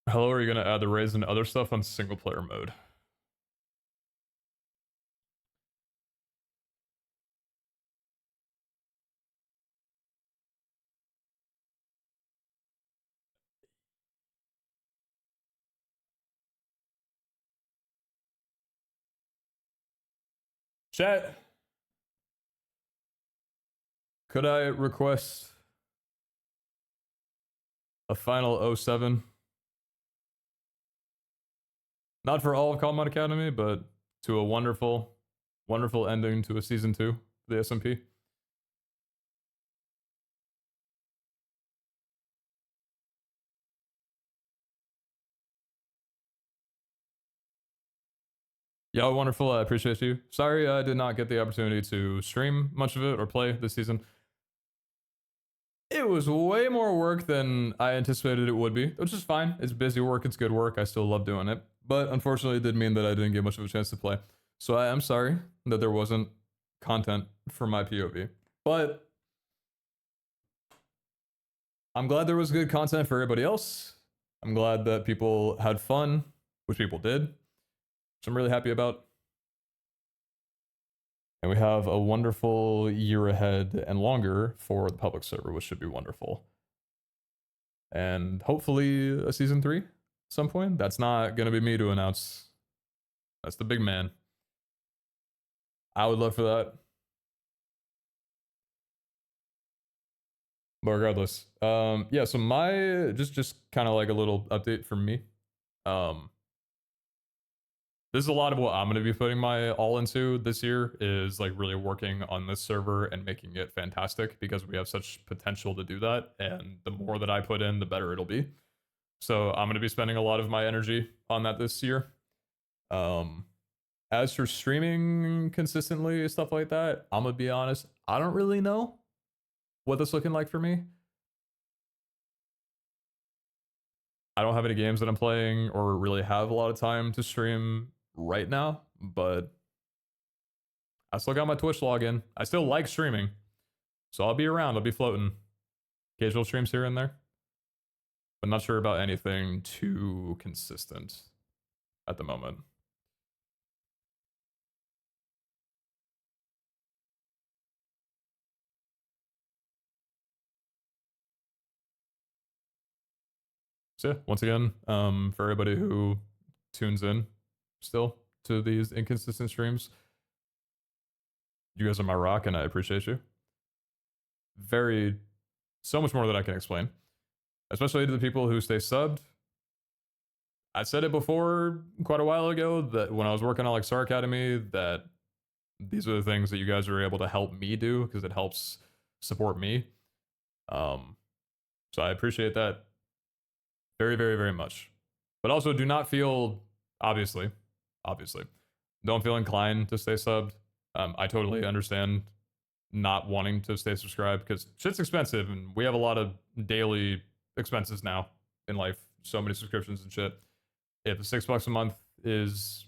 Hello, are you going to add the raids and other stuff on single player mode? Chat. Could I request a final 07? Not for all of Cobblemon Academy, but to a wonderful, wonderful ending to a season 2 of the SMP. Yeah, wonderful. I appreciate you. Sorry I did not get the opportunity to stream much of it or play this season. It was way more work than I anticipated it would be, which is fine. It's busy work, it's good work. I still love doing it. But unfortunately, it did mean that I didn't get much of a chance to play. So I am sorry that there wasn't content for my POV. But I'm glad there was good content for everybody else. I'm glad that people had fun, which people did, which I'm really happy about. And we have a wonderful year ahead and longer for the public server, which should be wonderful. And hopefully a season 3 at some point. That's not going to be me to announce. That's the big man. I would love for that. But regardless, yeah, so my, just kind of like a little update from me. This is a lot of what I'm going to be putting my all into this year, is like really working on this server and making it fantastic, because we have such potential to do that. And the more that I put in, the better it'll be. So I'm going to be spending a lot of my energy on that this year. As for streaming consistently, stuff like that, I'm going to be honest, I don't really know what that's looking like for me. I don't have any games that I'm playing or really have a lot of time to stream right now, but I still got my Twitch login. I still like streaming, so I'll be around. I'll be floating. Occasional streams here and there, but not sure about anything too consistent at the moment. So yeah, once again, for everybody who tunes in still to these inconsistent streams, you guys are my rock, and I appreciate you. So much more that I can explain, especially to the people who stay subbed. I said it before quite a while ago that when I was working on like Star Academy, that these are the things that you guys are able to help me do, because it helps support me. So I appreciate that very, very, very much. But also do not feel, obviously, don't feel inclined to stay subbed. I totally understand not wanting to stay subscribed, because shit's expensive and we have a lot of daily expenses now in life. So many subscriptions and shit. If $6 a month is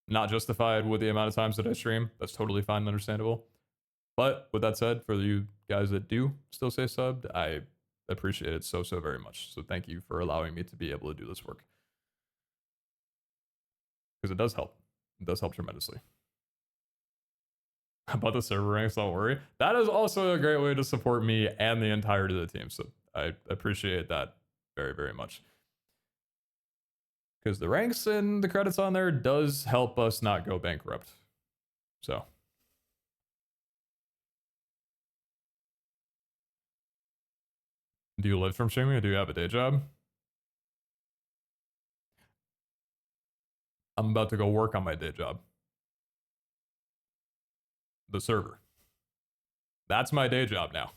not justified with the amount of times that I stream, that's totally fine and understandable. But with that said, for you guys that do still stay subbed, I appreciate it so, so very much. So thank you for allowing me to be able to do this work, because it does help. It does help tremendously. about the server ranks, don't worry. That is also a great way to support me and the entirety of the team. So I appreciate that very, very much. Because the ranks and the credits on there does help us not go bankrupt. So. Do you live from streaming or do you have a day job? I'm about to go work on my day job. The server. That's my day job now.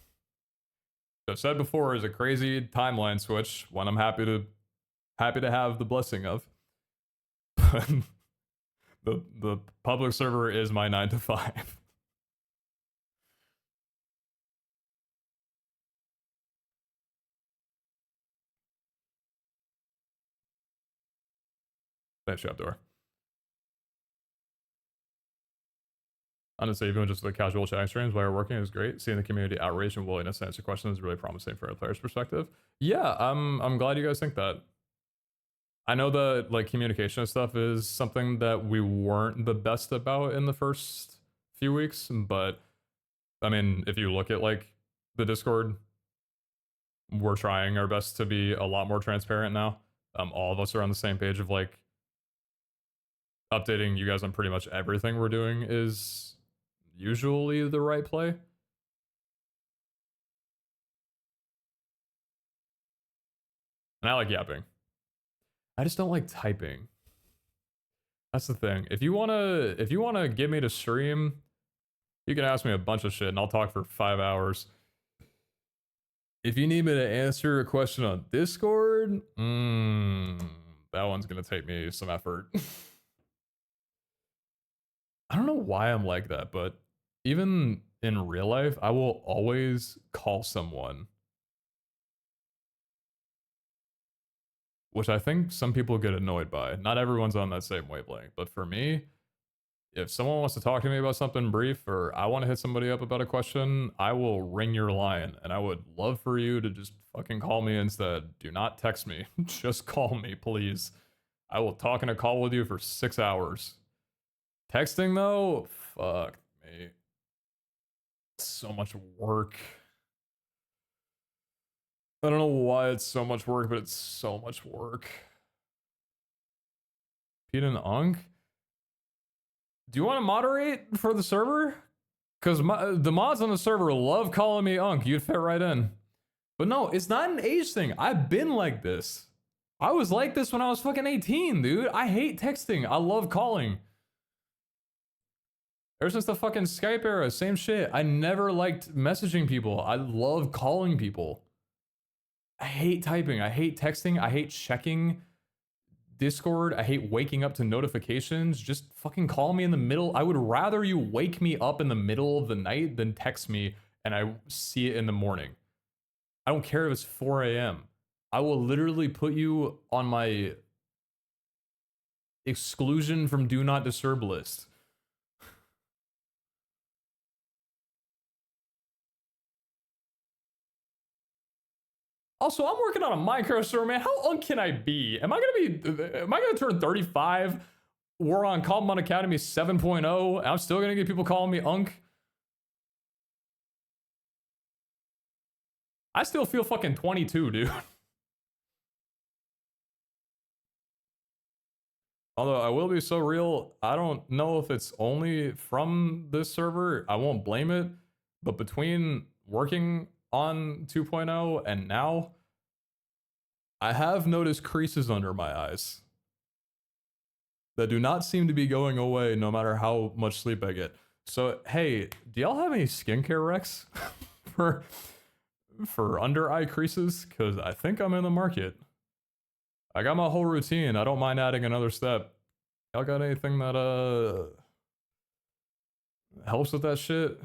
I've said before is a crazy timeline switch, one I'm happy to have the blessing of. the public server is my 9 to 5. Thanks, Trapdoor. Honestly, even just the casual chatting streams while you're working is great. Seeing the community outreach and willingness to answer questions is really promising from a player's perspective. Yeah, I'm glad you guys think that. I know that like communication and stuff is something that we weren't the best about in the first few weeks, but I mean, if you look at like the Discord, we're trying our best to be a lot more transparent now. All of us are on the same page of like updating you guys on pretty much everything we're doing is usually the right play. And I like yapping. I just don't like typing. That's the thing. If you wanna get me to stream, you can ask me a bunch of shit and I'll talk for 5 hours. If you need me to answer a question on Discord, that one's gonna take me some effort. I don't know why I'm like that, but even in real life, I will always call someone. Which I think some people get annoyed by. Not everyone's on that same wavelength, but for me, if someone wants to talk to me about something brief or I want to hit somebody up about a question, I will ring your line and I would love for you to just fucking call me instead. Do not text me. Just call me, please. I will talk in a call with you for 6 hours. Texting though, fuck me. It's so much work. I don't know why it's so much work, but it's so much work. Pete and Unk? Do you want to moderate for the server? Because the mods on the server love calling me Unk. You'd fit right in. But no, it's not an age thing. I've been like this. I was like this when I was fucking 18, dude. I hate texting. I love calling. Ever since the fucking Skype era, same shit. I never liked messaging people. I love calling people. I hate typing. I hate texting. I hate checking Discord. I hate waking up to notifications. Just fucking call me in the middle. I would rather you wake me up in the middle of the night than text me and I see it in the morning. I don't care if it's 4 a.m. I will literally put you on my exclusion from do not disturb list. Also, I'm working on a Minecraft server, man. How unk can I be? Am I gonna turn 35? We're on Cobblemon Academy 7.0. And I'm still gonna get people calling me unk. I still feel fucking 22, dude. Although I will be so real, I don't know if it's only from this server. I won't blame it. But between working on 2.0 and now, I have noticed creases under my eyes that do not seem to be going away no matter how much sleep I get. So, hey, do y'all have any skincare recs for under eye creases? Because I think I'm in the market. I got my whole routine. I don't mind adding another step. Y'all got anything that helps with that shit?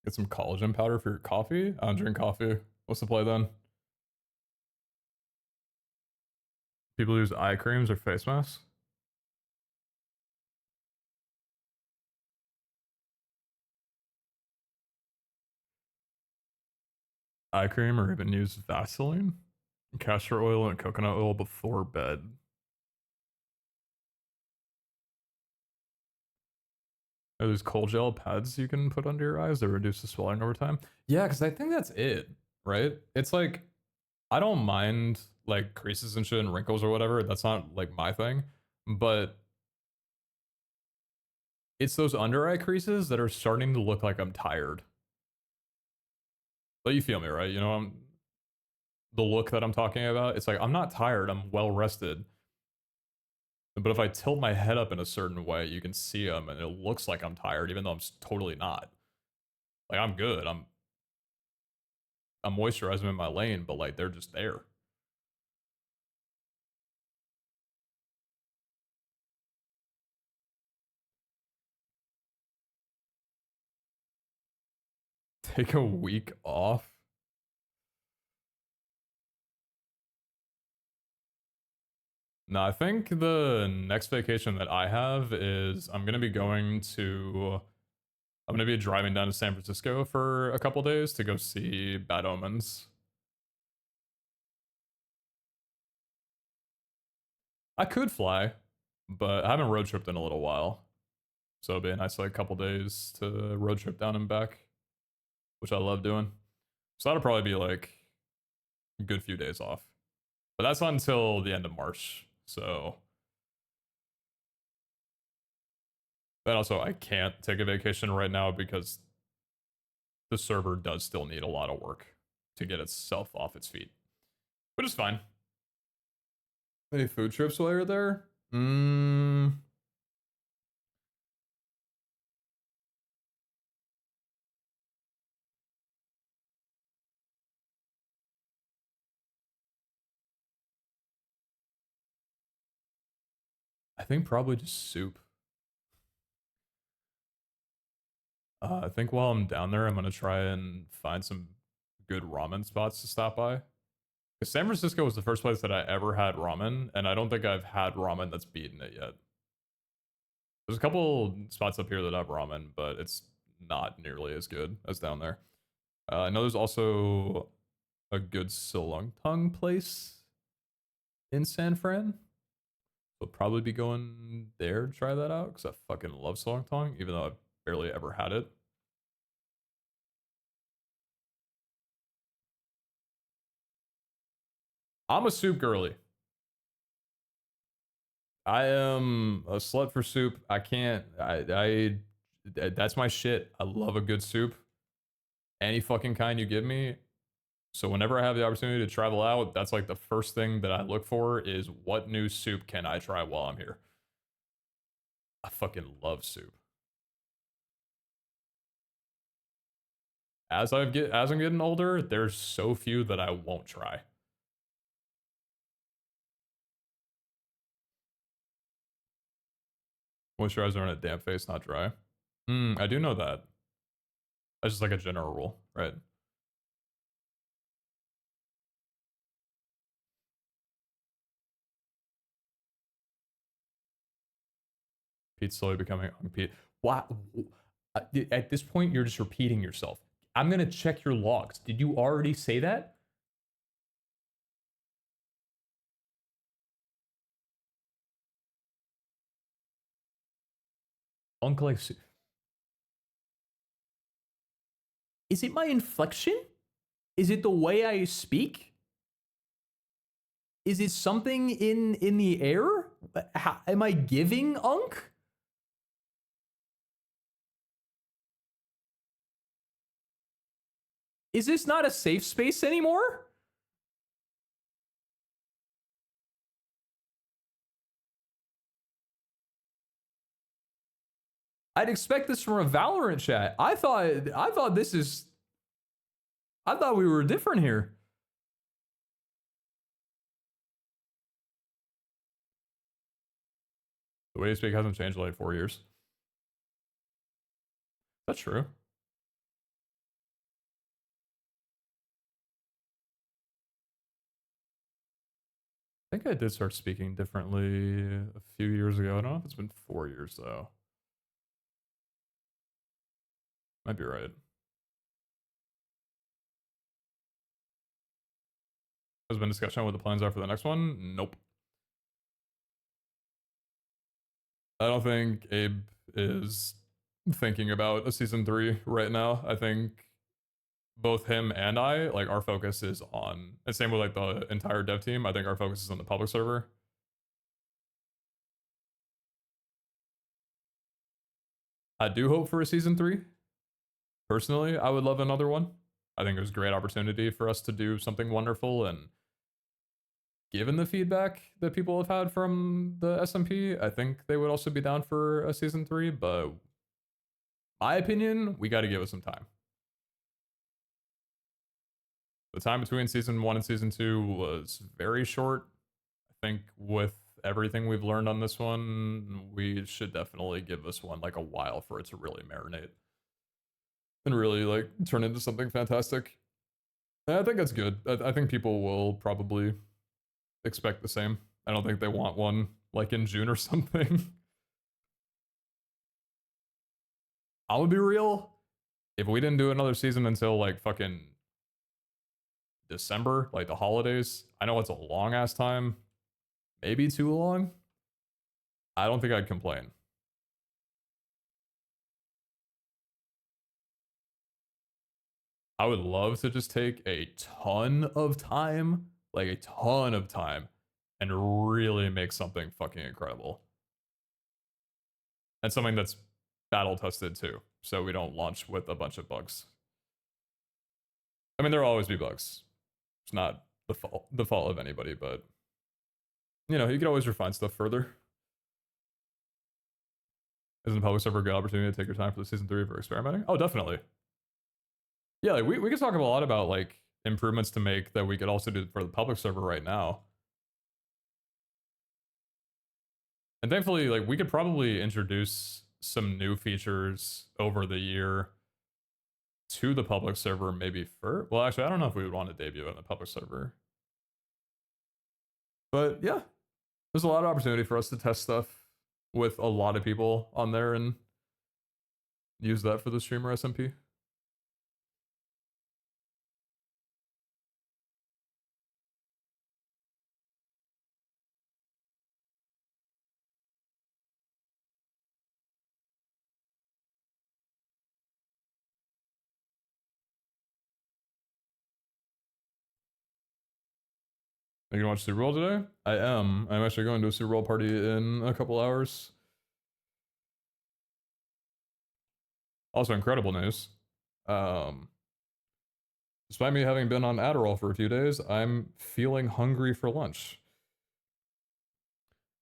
Get some collagen powder for your coffee? I don't drink coffee. What's the play then? People use eye creams or face masks? eye cream or even use Vaseline, castor oil, and coconut oil before bed. Are these cold gel pads you can put under your eyes that reduce the swelling over time? Yeah, because I think that's it, right? It's like, I don't mind like creases and shit and wrinkles or whatever. That's not like my thing. But it's those under eye creases that are starting to look like I'm tired. But you feel me, right? You know, the look that I'm talking about. It's like, I'm not tired. I'm well rested. But if I tilt my head up in a certain way, you can see them and it looks like I'm tired, even though I'm totally not. Like, I'm good. I'm moisturizing in my lane, but like, they're just there. Take a week off? No, I think the next vacation that I have is I'm gonna be driving down to San Francisco for a couple days to go see Bad Omens. I could fly, but I haven't road tripped in a little while. So it'd be a nice like couple days to road trip down and back, which I love doing. So that'll probably be like a good few days off. But that's not until the end of March. So then also I can't take a vacation right now because the server does still need a lot of work to get itself off its feet. But it's fine. Any food trips while you're there? I think probably just soup. I think while I'm down there, I'm gonna try and find some good ramen spots to stop by. 'Cause San Francisco was the first place that I ever had ramen, and I don't think I've had ramen that's beaten it yet. There's a couple spots up here that have ramen, but it's not nearly as good as down there. I know there's also a good Silongtong place in San Fran. We'll probably be going there to try that out because I fucking love Silongtong, even though I've barely ever had it. I'm a soup girly. I am a slut for soup. I can't. That's my shit. I love a good soup. Any fucking kind you give me. So whenever I have the opportunity to travel out, that's like the first thing that I look for is what new soup can I try while I'm here. I fucking love soup. As I'm getting older, there's so few that I won't try. Moisturizer on a damp face, not dry. I do know that. That's just like a general rule, right? Pete's slowly becoming Pete. Why? At this point, you're just repeating yourself. I'm gonna check your logs. Did you already say that? Uncle, like, is it my inflection? Is it the way I speak? Is it something in the air? Am I giving unk? Is this not a safe space anymore? I'd expect this from a Valorant chat. I thought we were different here. The way you speak hasn't changed in like 4 years. That's true. I think I did start speaking differently a few years ago. I don't know if it's been 4 years though. Might be right. Has been discussion on what the plans are for the next one? Nope. I don't think Abe is thinking about a season 3 right now. I think both him and I, like, our focus is on, and same with like the entire dev team, I think our focus is on the public server. I do hope for a season 3. Personally, I would love another one. I think it was a great opportunity for us to do something wonderful, and given the feedback that people have had from the SMP, I think they would also be down for a season 3, but my opinion, we got to give it some time. The time between season 1 and season 2 was very short. I think with everything we've learned on this one, we should definitely give this one like a while for it to really marinate and really like turn into something fantastic. And I think that's good. I think people will probably expect the same. I don't think they want one like in June or something. I would be real. If we didn't do another season until like fucking December, like the holidays, I know it's a long ass time, maybe too long. I don't think I'd complain. I would love to just take a ton of time, like a ton of time, and really make something fucking incredible. And something that's battle tested too, so we don't launch with a bunch of bugs. I mean, there'll always be bugs. It's not the fault of anybody, but you know, you can always refine stuff further. Isn't the public server a good opportunity to take your time for the season 3 for experimenting? Oh, definitely. Yeah, like we could talk a lot about like improvements to make that we could also do for the public server right now. And thankfully, like we could probably introduce some new features over the year to the public server, maybe first. Well, actually, I don't know if we would want to debut it on the public server. But yeah, there's a lot of opportunity for us to test stuff with a lot of people on there and use that for the streamer SMP. Are you gonna watch Super Bowl today? I am. I'm actually going to a Super Bowl party in a couple hours. Also, incredible news. Despite me having been on Adderall for a few days, I'm feeling hungry for lunch.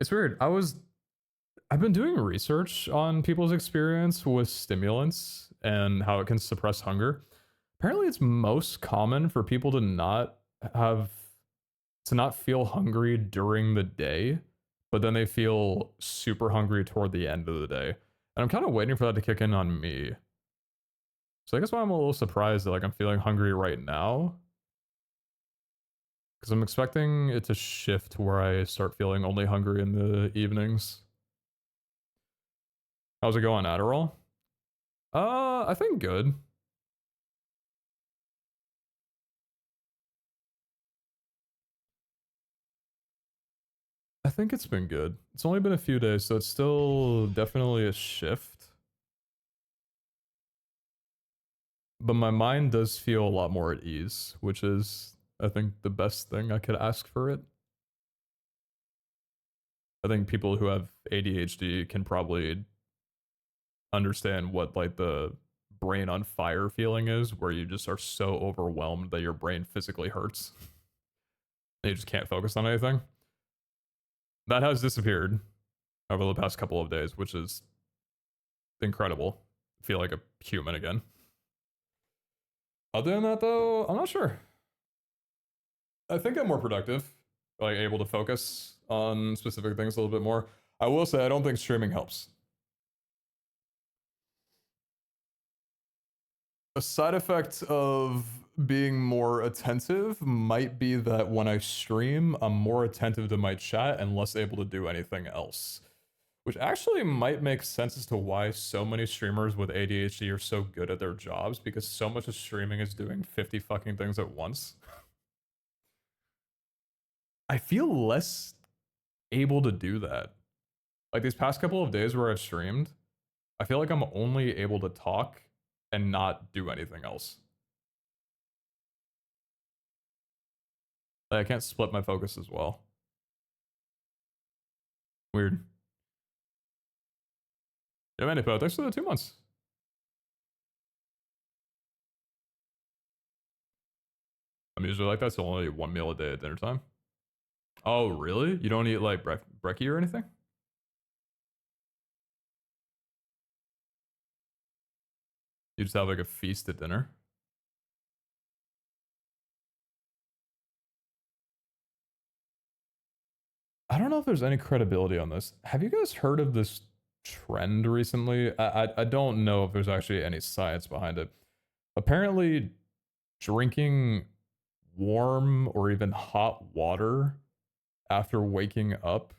It's weird. I've been doing research on people's experience with stimulants and how it can suppress hunger. Apparently, it's most common for people to not feel hungry during the day, but then they feel super hungry toward the end of the day. And I'm kind of waiting for that to kick in on me. So I guess why I'm a little surprised that like I'm feeling hungry right now. Because I'm expecting it to shift where I start feeling only hungry in the evenings. How's it going, Adderall? I think good. I think it's been good. It's only been a few days, so it's still definitely a shift. But my mind does feel a lot more at ease, which is, I think, the best thing I could ask for it. I think people who have ADHD can probably understand what like the brain on fire feeling is, where you just are so overwhelmed that your brain physically hurts. And you just can't focus on anything. That has disappeared over the past couple of days, which is incredible. I feel like a human again. Other than that, though, I'm not sure. I think I'm more productive, like able to focus on specific things a little bit more. I will say I don't think streaming helps. A side effect of being more attentive might be that when I stream, I'm more attentive to my chat and less able to do anything else. Which actually might make sense as to why so many streamers with ADHD are so good at their jobs, because so much of streaming is doing 50 fucking things at once. I feel less able to do that. Like these past couple of days where I've streamed, I feel like I'm only able to talk and not do anything else. Like I can't split my focus as well. Weird. Yeah, man, thanks for the 2 months. I'm usually like that's only 1 meal a day at dinner time. Oh, really? You don't eat like brekkie or anything? You just have like a feast at dinner? I don't know if there's any credibility on this. Have you guys heard of this trend recently? I don't know if there's actually any science behind it. Apparently, drinking warm or even hot water after waking up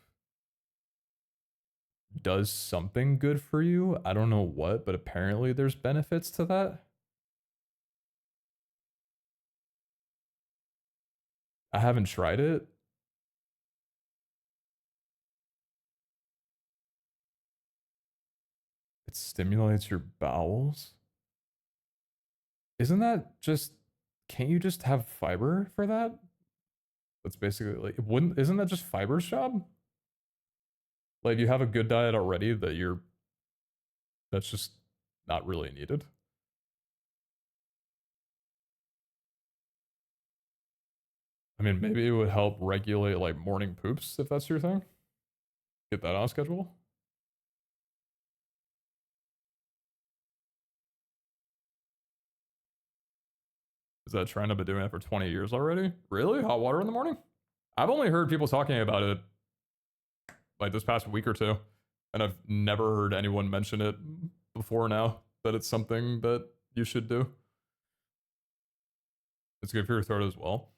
does something good for you. I don't know what, but apparently there's benefits to that. I haven't tried it. It stimulates your bowels. Isn't that just, can't you just have fiber for that? That's basically like, isn't that just fiber's job? Like you have a good diet already that's just not really needed. I mean, maybe it would help regulate like morning poops if that's your thing. Get that on schedule. Is that a trend? I've been doing it for 20 years already? Really? Hot water in the morning? I've only heard people talking about it like this past week or two, and I've never heard anyone mention it before now, that it's something that you should do. It's good for your throat as well.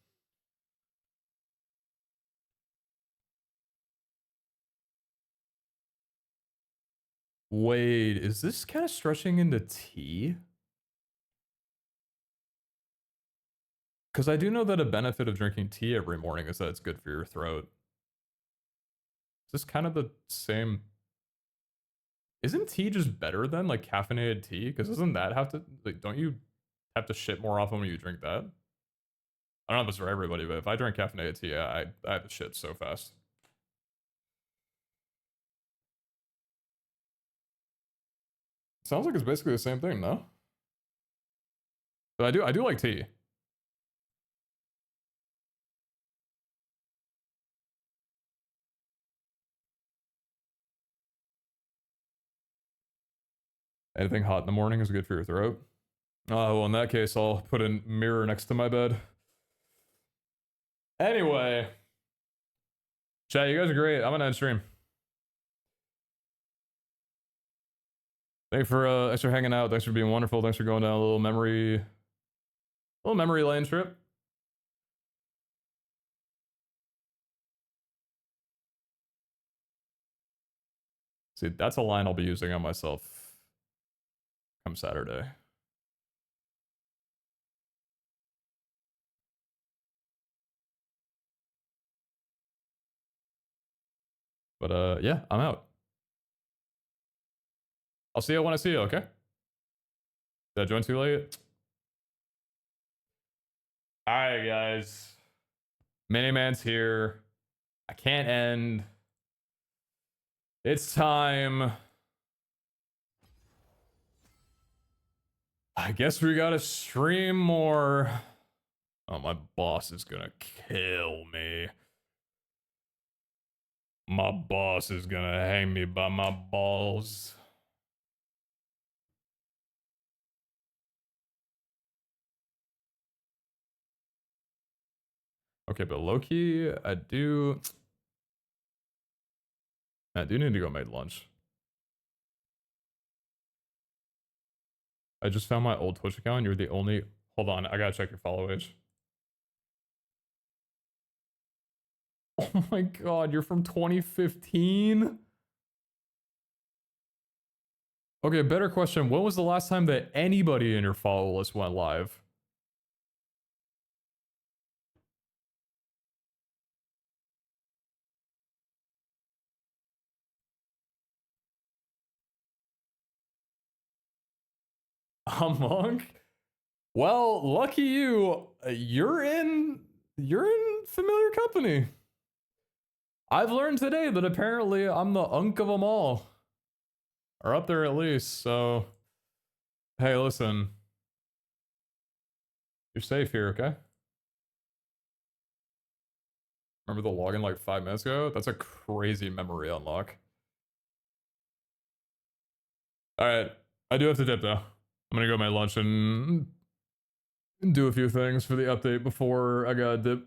Wait, is this kind of stretching into tea? Because I do know that a benefit of drinking tea every morning is that it's good for your throat. Is this kind of the same? Isn't tea just better than like caffeinated tea? Because doesn't that have to, like, don't you have to shit more often when you drink that? I don't know if it's for everybody, but if I drink caffeinated tea, I have to shit so fast. Sounds like it's basically the same thing, no? But I do like tea. Anything hot in the morning is good for your throat. Oh, well, in that case, I'll put a mirror next to my bed. Anyway. Chat, you guys are great. I'm gonna end stream. Thanks for hanging out. Thanks for being wonderful. Thanks for going down a little memory lane trip. See, that's a line I'll be using on myself come Saturday. But yeah, I'm out. I'll see you when I see you, okay? Did I join too late? Alright, guys. Miniman's here. I can't end. It's time. I guess we gotta stream more. Oh, my boss is gonna kill me. My boss is gonna hang me by my balls. Okay, but low-key, I do need to go make lunch. I just found my old Twitch account. You're the only... Hold on, I gotta check your follow age. Oh my god, you're from 2015? Okay, better question. When was the last time that anybody in your follow list went live? A monk? Well, lucky you. You're in familiar company. I've learned today that apparently I'm the unk of them all. Or up there at least, so hey, listen. You're safe here, okay? Remember the login like 5 minutes ago? That's a crazy memory unlock. Alright, I do have to dip though. I'm gonna go my lunch and do a few things for the update before I gotta dip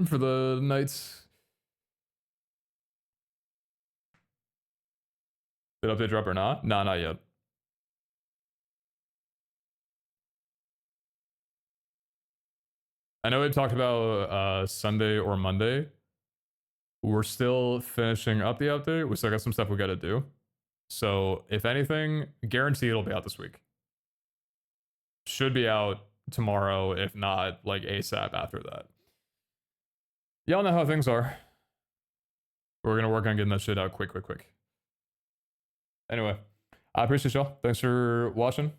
for the nights. Did update drop or not? Nah, not yet. I know we talked about Sunday or Monday. We're still finishing up the update. We still got some stuff we gotta do. So if anything, guarantee it'll be out this week. Should be out tomorrow, if not like ASAP after that. Y'all know how things are. We're gonna work on getting that shit out quick. Anyway, I appreciate y'all. Thanks for watching.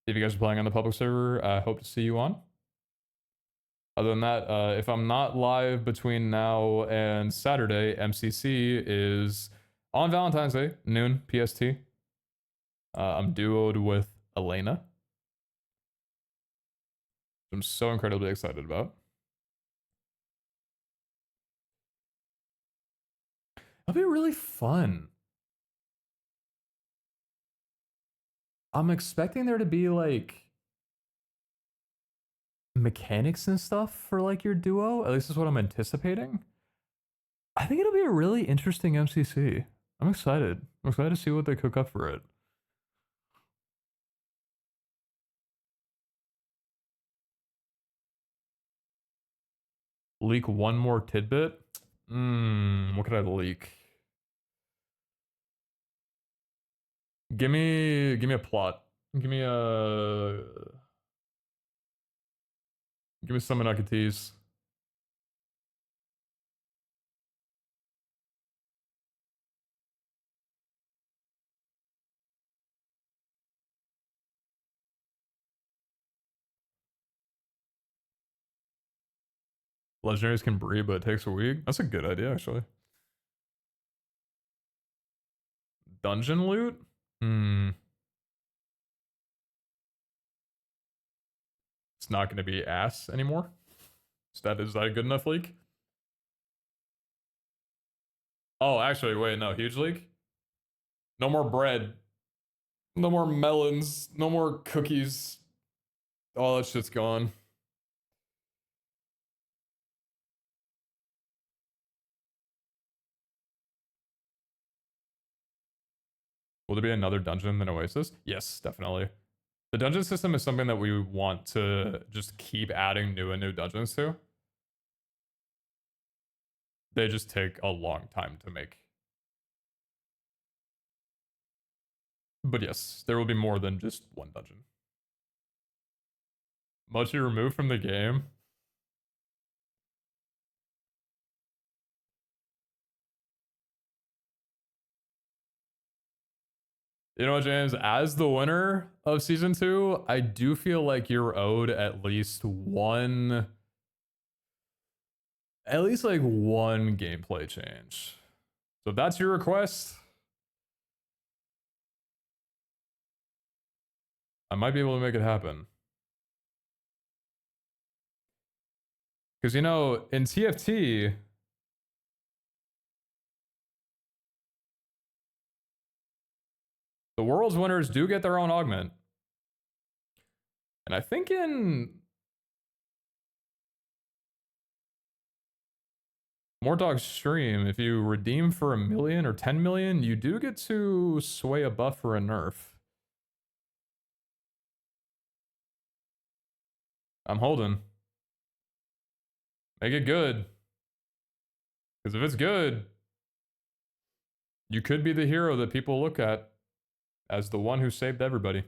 If you guys are playing on the public server, I hope to see you on. Other than that, if I'm not live between now and Saturday, MCC is on Valentine's Day, noon PST. I'm duoed with Elena. I'm so incredibly excited about. It'll be really fun. I'm expecting there to be like mechanics and stuff for like your duo. At least that's what I'm anticipating. I think it'll be a really interesting MCC. I'm excited. I'm excited to see what they cook up for it. Leak one more tidbit? What could I leak? Give me a plot. Give me something I could tease. Legendaries can breed, but it takes a week. That's a good idea, actually. Dungeon loot? It's not going to be ass anymore. Is that a good enough leak? Oh, actually, wait, no. Huge leak? No more bread. No more melons. No more cookies. All that shit's gone. Will there be another dungeon than Oasis? Yes, definitely. The dungeon system is something that we want to just keep adding new and new dungeons to. They just take a long time to make. But yes, there will be more than just one dungeon. Much you removed from the game. You know what, James? As the winner of Season 2, I do feel like you're owed at least one gameplay change. So if that's your request, I might be able to make it happen. Because, you know, in TFT, the world's winners do get their own augment. And I think in Mordog's stream, if you redeem for 1 million or 10 million, you do get to sway a buff or a nerf. I'm holding. Make it good. Because if it's good, you could be the hero that people look at as the one who saved everybody.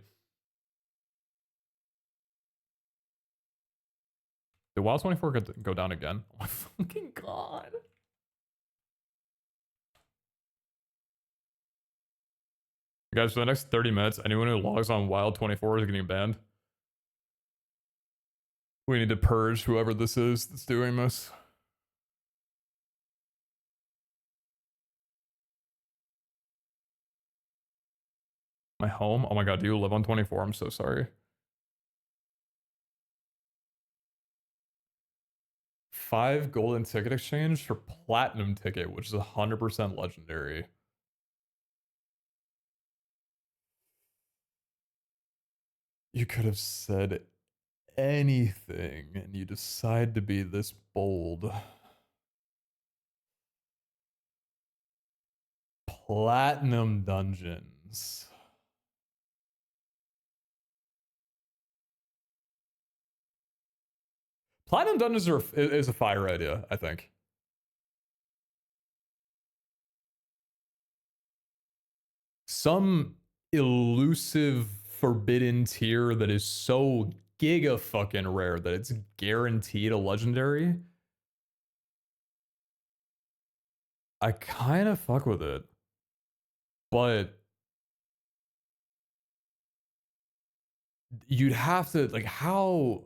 Did WoW 24 go down again? Oh my fucking god. Guys, for the next 30 minutes, anyone who logs on Wild 24 is getting banned. We need to purge whoever this is that's doing this. My home? Oh my god, do you live on 24? I'm so sorry. 5 golden ticket exchange for platinum ticket, which is 100% legendary. You could have said anything and you decide to be this bold. Platinum dungeons. Platinum dungeons is a fire idea, I think. Some elusive forbidden tier that is so giga fucking rare that it's guaranteed a legendary. I kind of fuck with it. But you'd have to, like, how?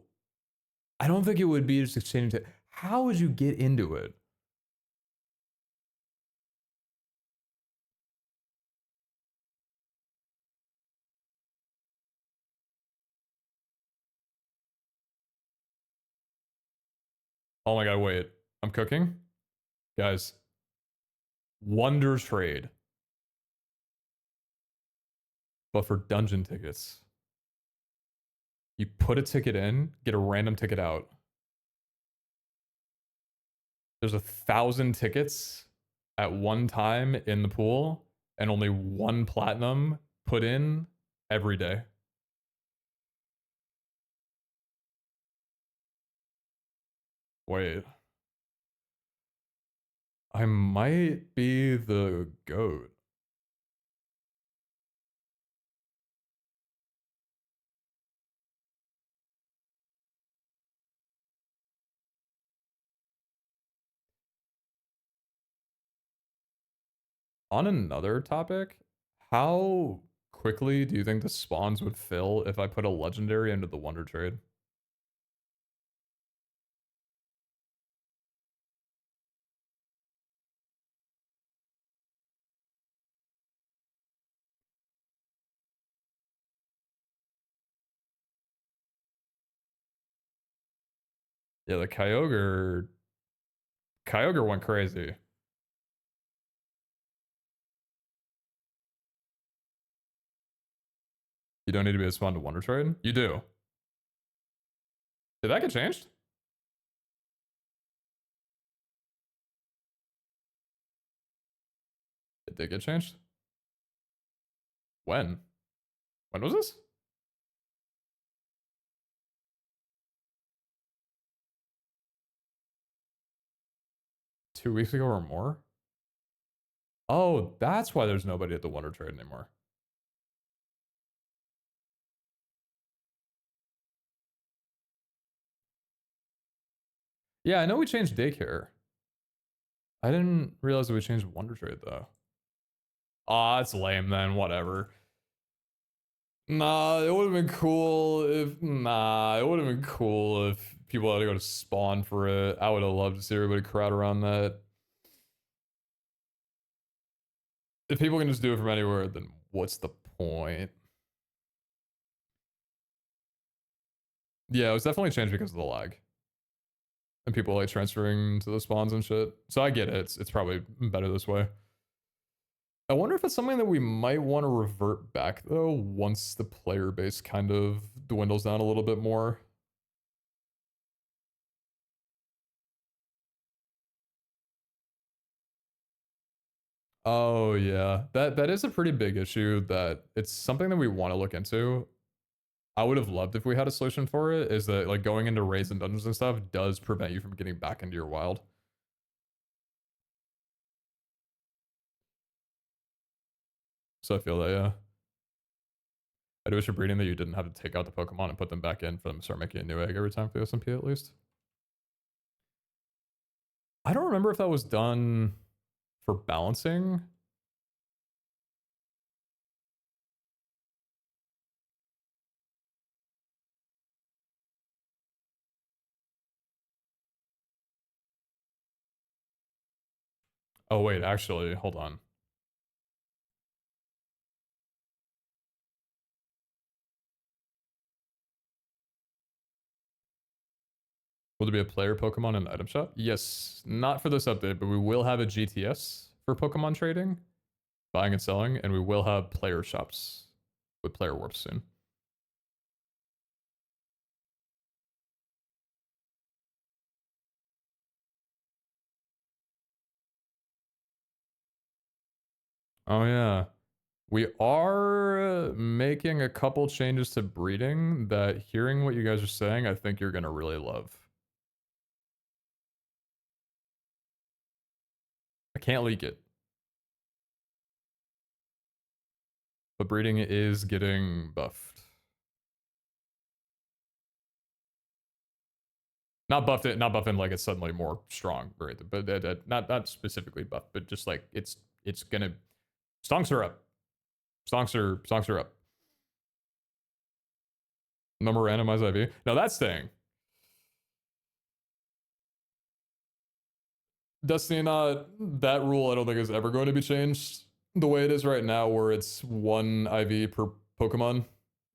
I don't think it would be just exchanging to. How would you get into it? Oh my god, wait. I'm cooking? Guys. Wonder trade. But for dungeon tickets. You put a ticket in, get a random ticket out. There's 1,000 tickets at one time in the pool, and only 1 platinum put in every day. Wait. I might be the GOAT. On another topic, how quickly do you think the spawns would fill if I put a legendary into the wonder trade? Yeah, the Kyogre went crazy. You don't need to be a spawn to wonder trade? You do. Did that get changed? It did get changed? When? When was this? Two weeks ago or more? Oh, that's why there's nobody at the wonder trade anymore. Yeah, I know we changed daycare. I didn't realize that we changed wonder trade though. Aw, it's lame then, whatever. Nah, it would have been cool if people had to go to spawn for it. I would have loved to see everybody crowd around that. If people can just do it from anywhere, then what's the point? Yeah, it was definitely changed because of the lag. And people like transferring to the spawns and shit. So I get it. It's probably better this way. I wonder if it's something that we might want to revert back though once the player base kind of dwindles down a little bit more. Oh yeah, that is a pretty big issue. That it's something that we want to look into. I would have loved if we had a solution for it. Is that like going into raids and dungeons and stuff does prevent you from getting back into your wild. So I feel that, yeah. I do wish you're breeding that you didn't have to take out the Pokemon and put them back in for them to start making a new egg every time for the SMP at least. I don't remember if that was done for balancing. Oh wait, actually, hold on. Will there be a player Pokemon in the item shop? Yes, not for this update, but we will have a GTS for Pokemon trading, buying and selling, and we will have player shops with player warps soon. Oh yeah. We are making a couple changes to breeding that, hearing what you guys are saying, I think you're going to really love. I can't leak it. But breeding is getting buffed. Not buffed it, not buffing like it's suddenly more strong, right? But not specifically buffed, but just like it's gonna stonks are up. Stonks are up. Number randomized IV. Now that's staying. Destiny not that rule I don't think is ever going to be changed. The way it is right now, where it's 1 IV per Pokemon,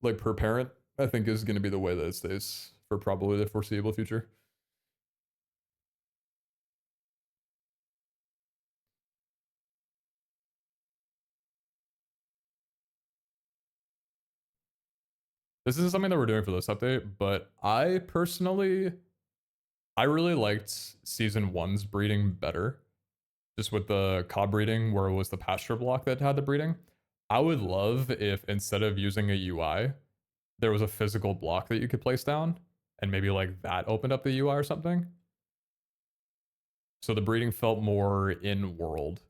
like per parent, I think is gonna be the way that it stays for probably the foreseeable future. This isn't something that we're doing for this update, but I personally, I really liked season 1's breeding better. Just with the cob breeding, where it was the pasture block that had the breeding. I would love if instead of using a UI, there was a physical block that you could place down, and maybe like that opened up the UI or something. So the breeding felt more in world.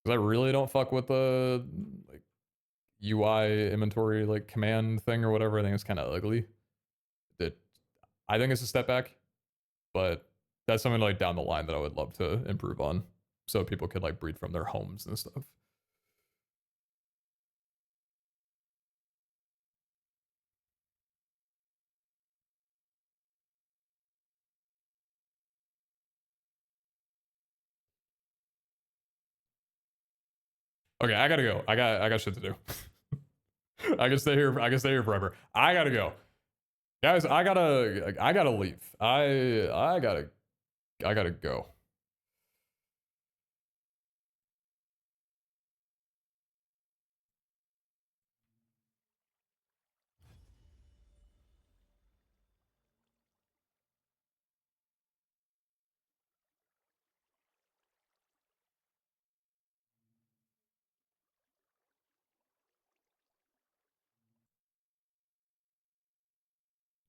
Because I really don't fuck with the like UI inventory like command thing or whatever. I think it's kind of ugly. I think it's a step back, but that's something like down the line that I would love to improve on, so people could like breed from their homes and stuff. Okay, I gotta go. I got shit to do. I can stay here. I can stay here forever. I gotta go, guys. I gotta leave. I gotta go.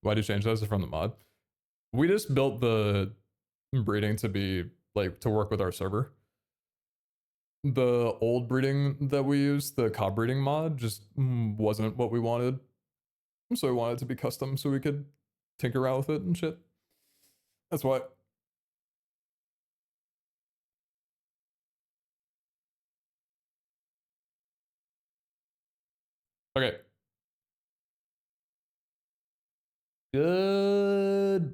Why do you change those from the mod? We just built the breeding to be like to work with our server. The old breeding that we used, the cob breeding mod, just wasn't what we wanted. So we wanted it to be custom so we could tinker around with it and shit. That's why. Okay. Goodbye.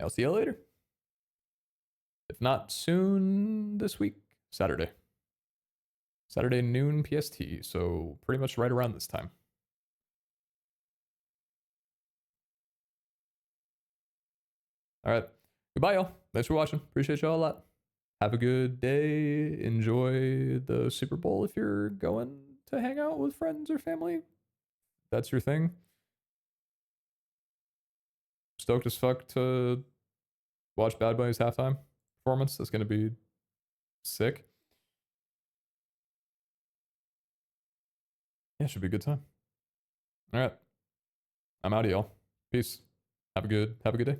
I'll see you later. If not soon this week, Saturday. Saturday noon PST, so pretty much right around this time. All right. Goodbye, y'all. Thanks for watching. Appreciate y'all a lot. Have a good day. Enjoy the Super Bowl if you're going to hang out with friends or family. That's your thing. Stoked as fuck to watch Bad Bunny's halftime performance. That's going to be sick. Yeah, should be a good time. All right. I'm out of y'all. Peace. Have a good day.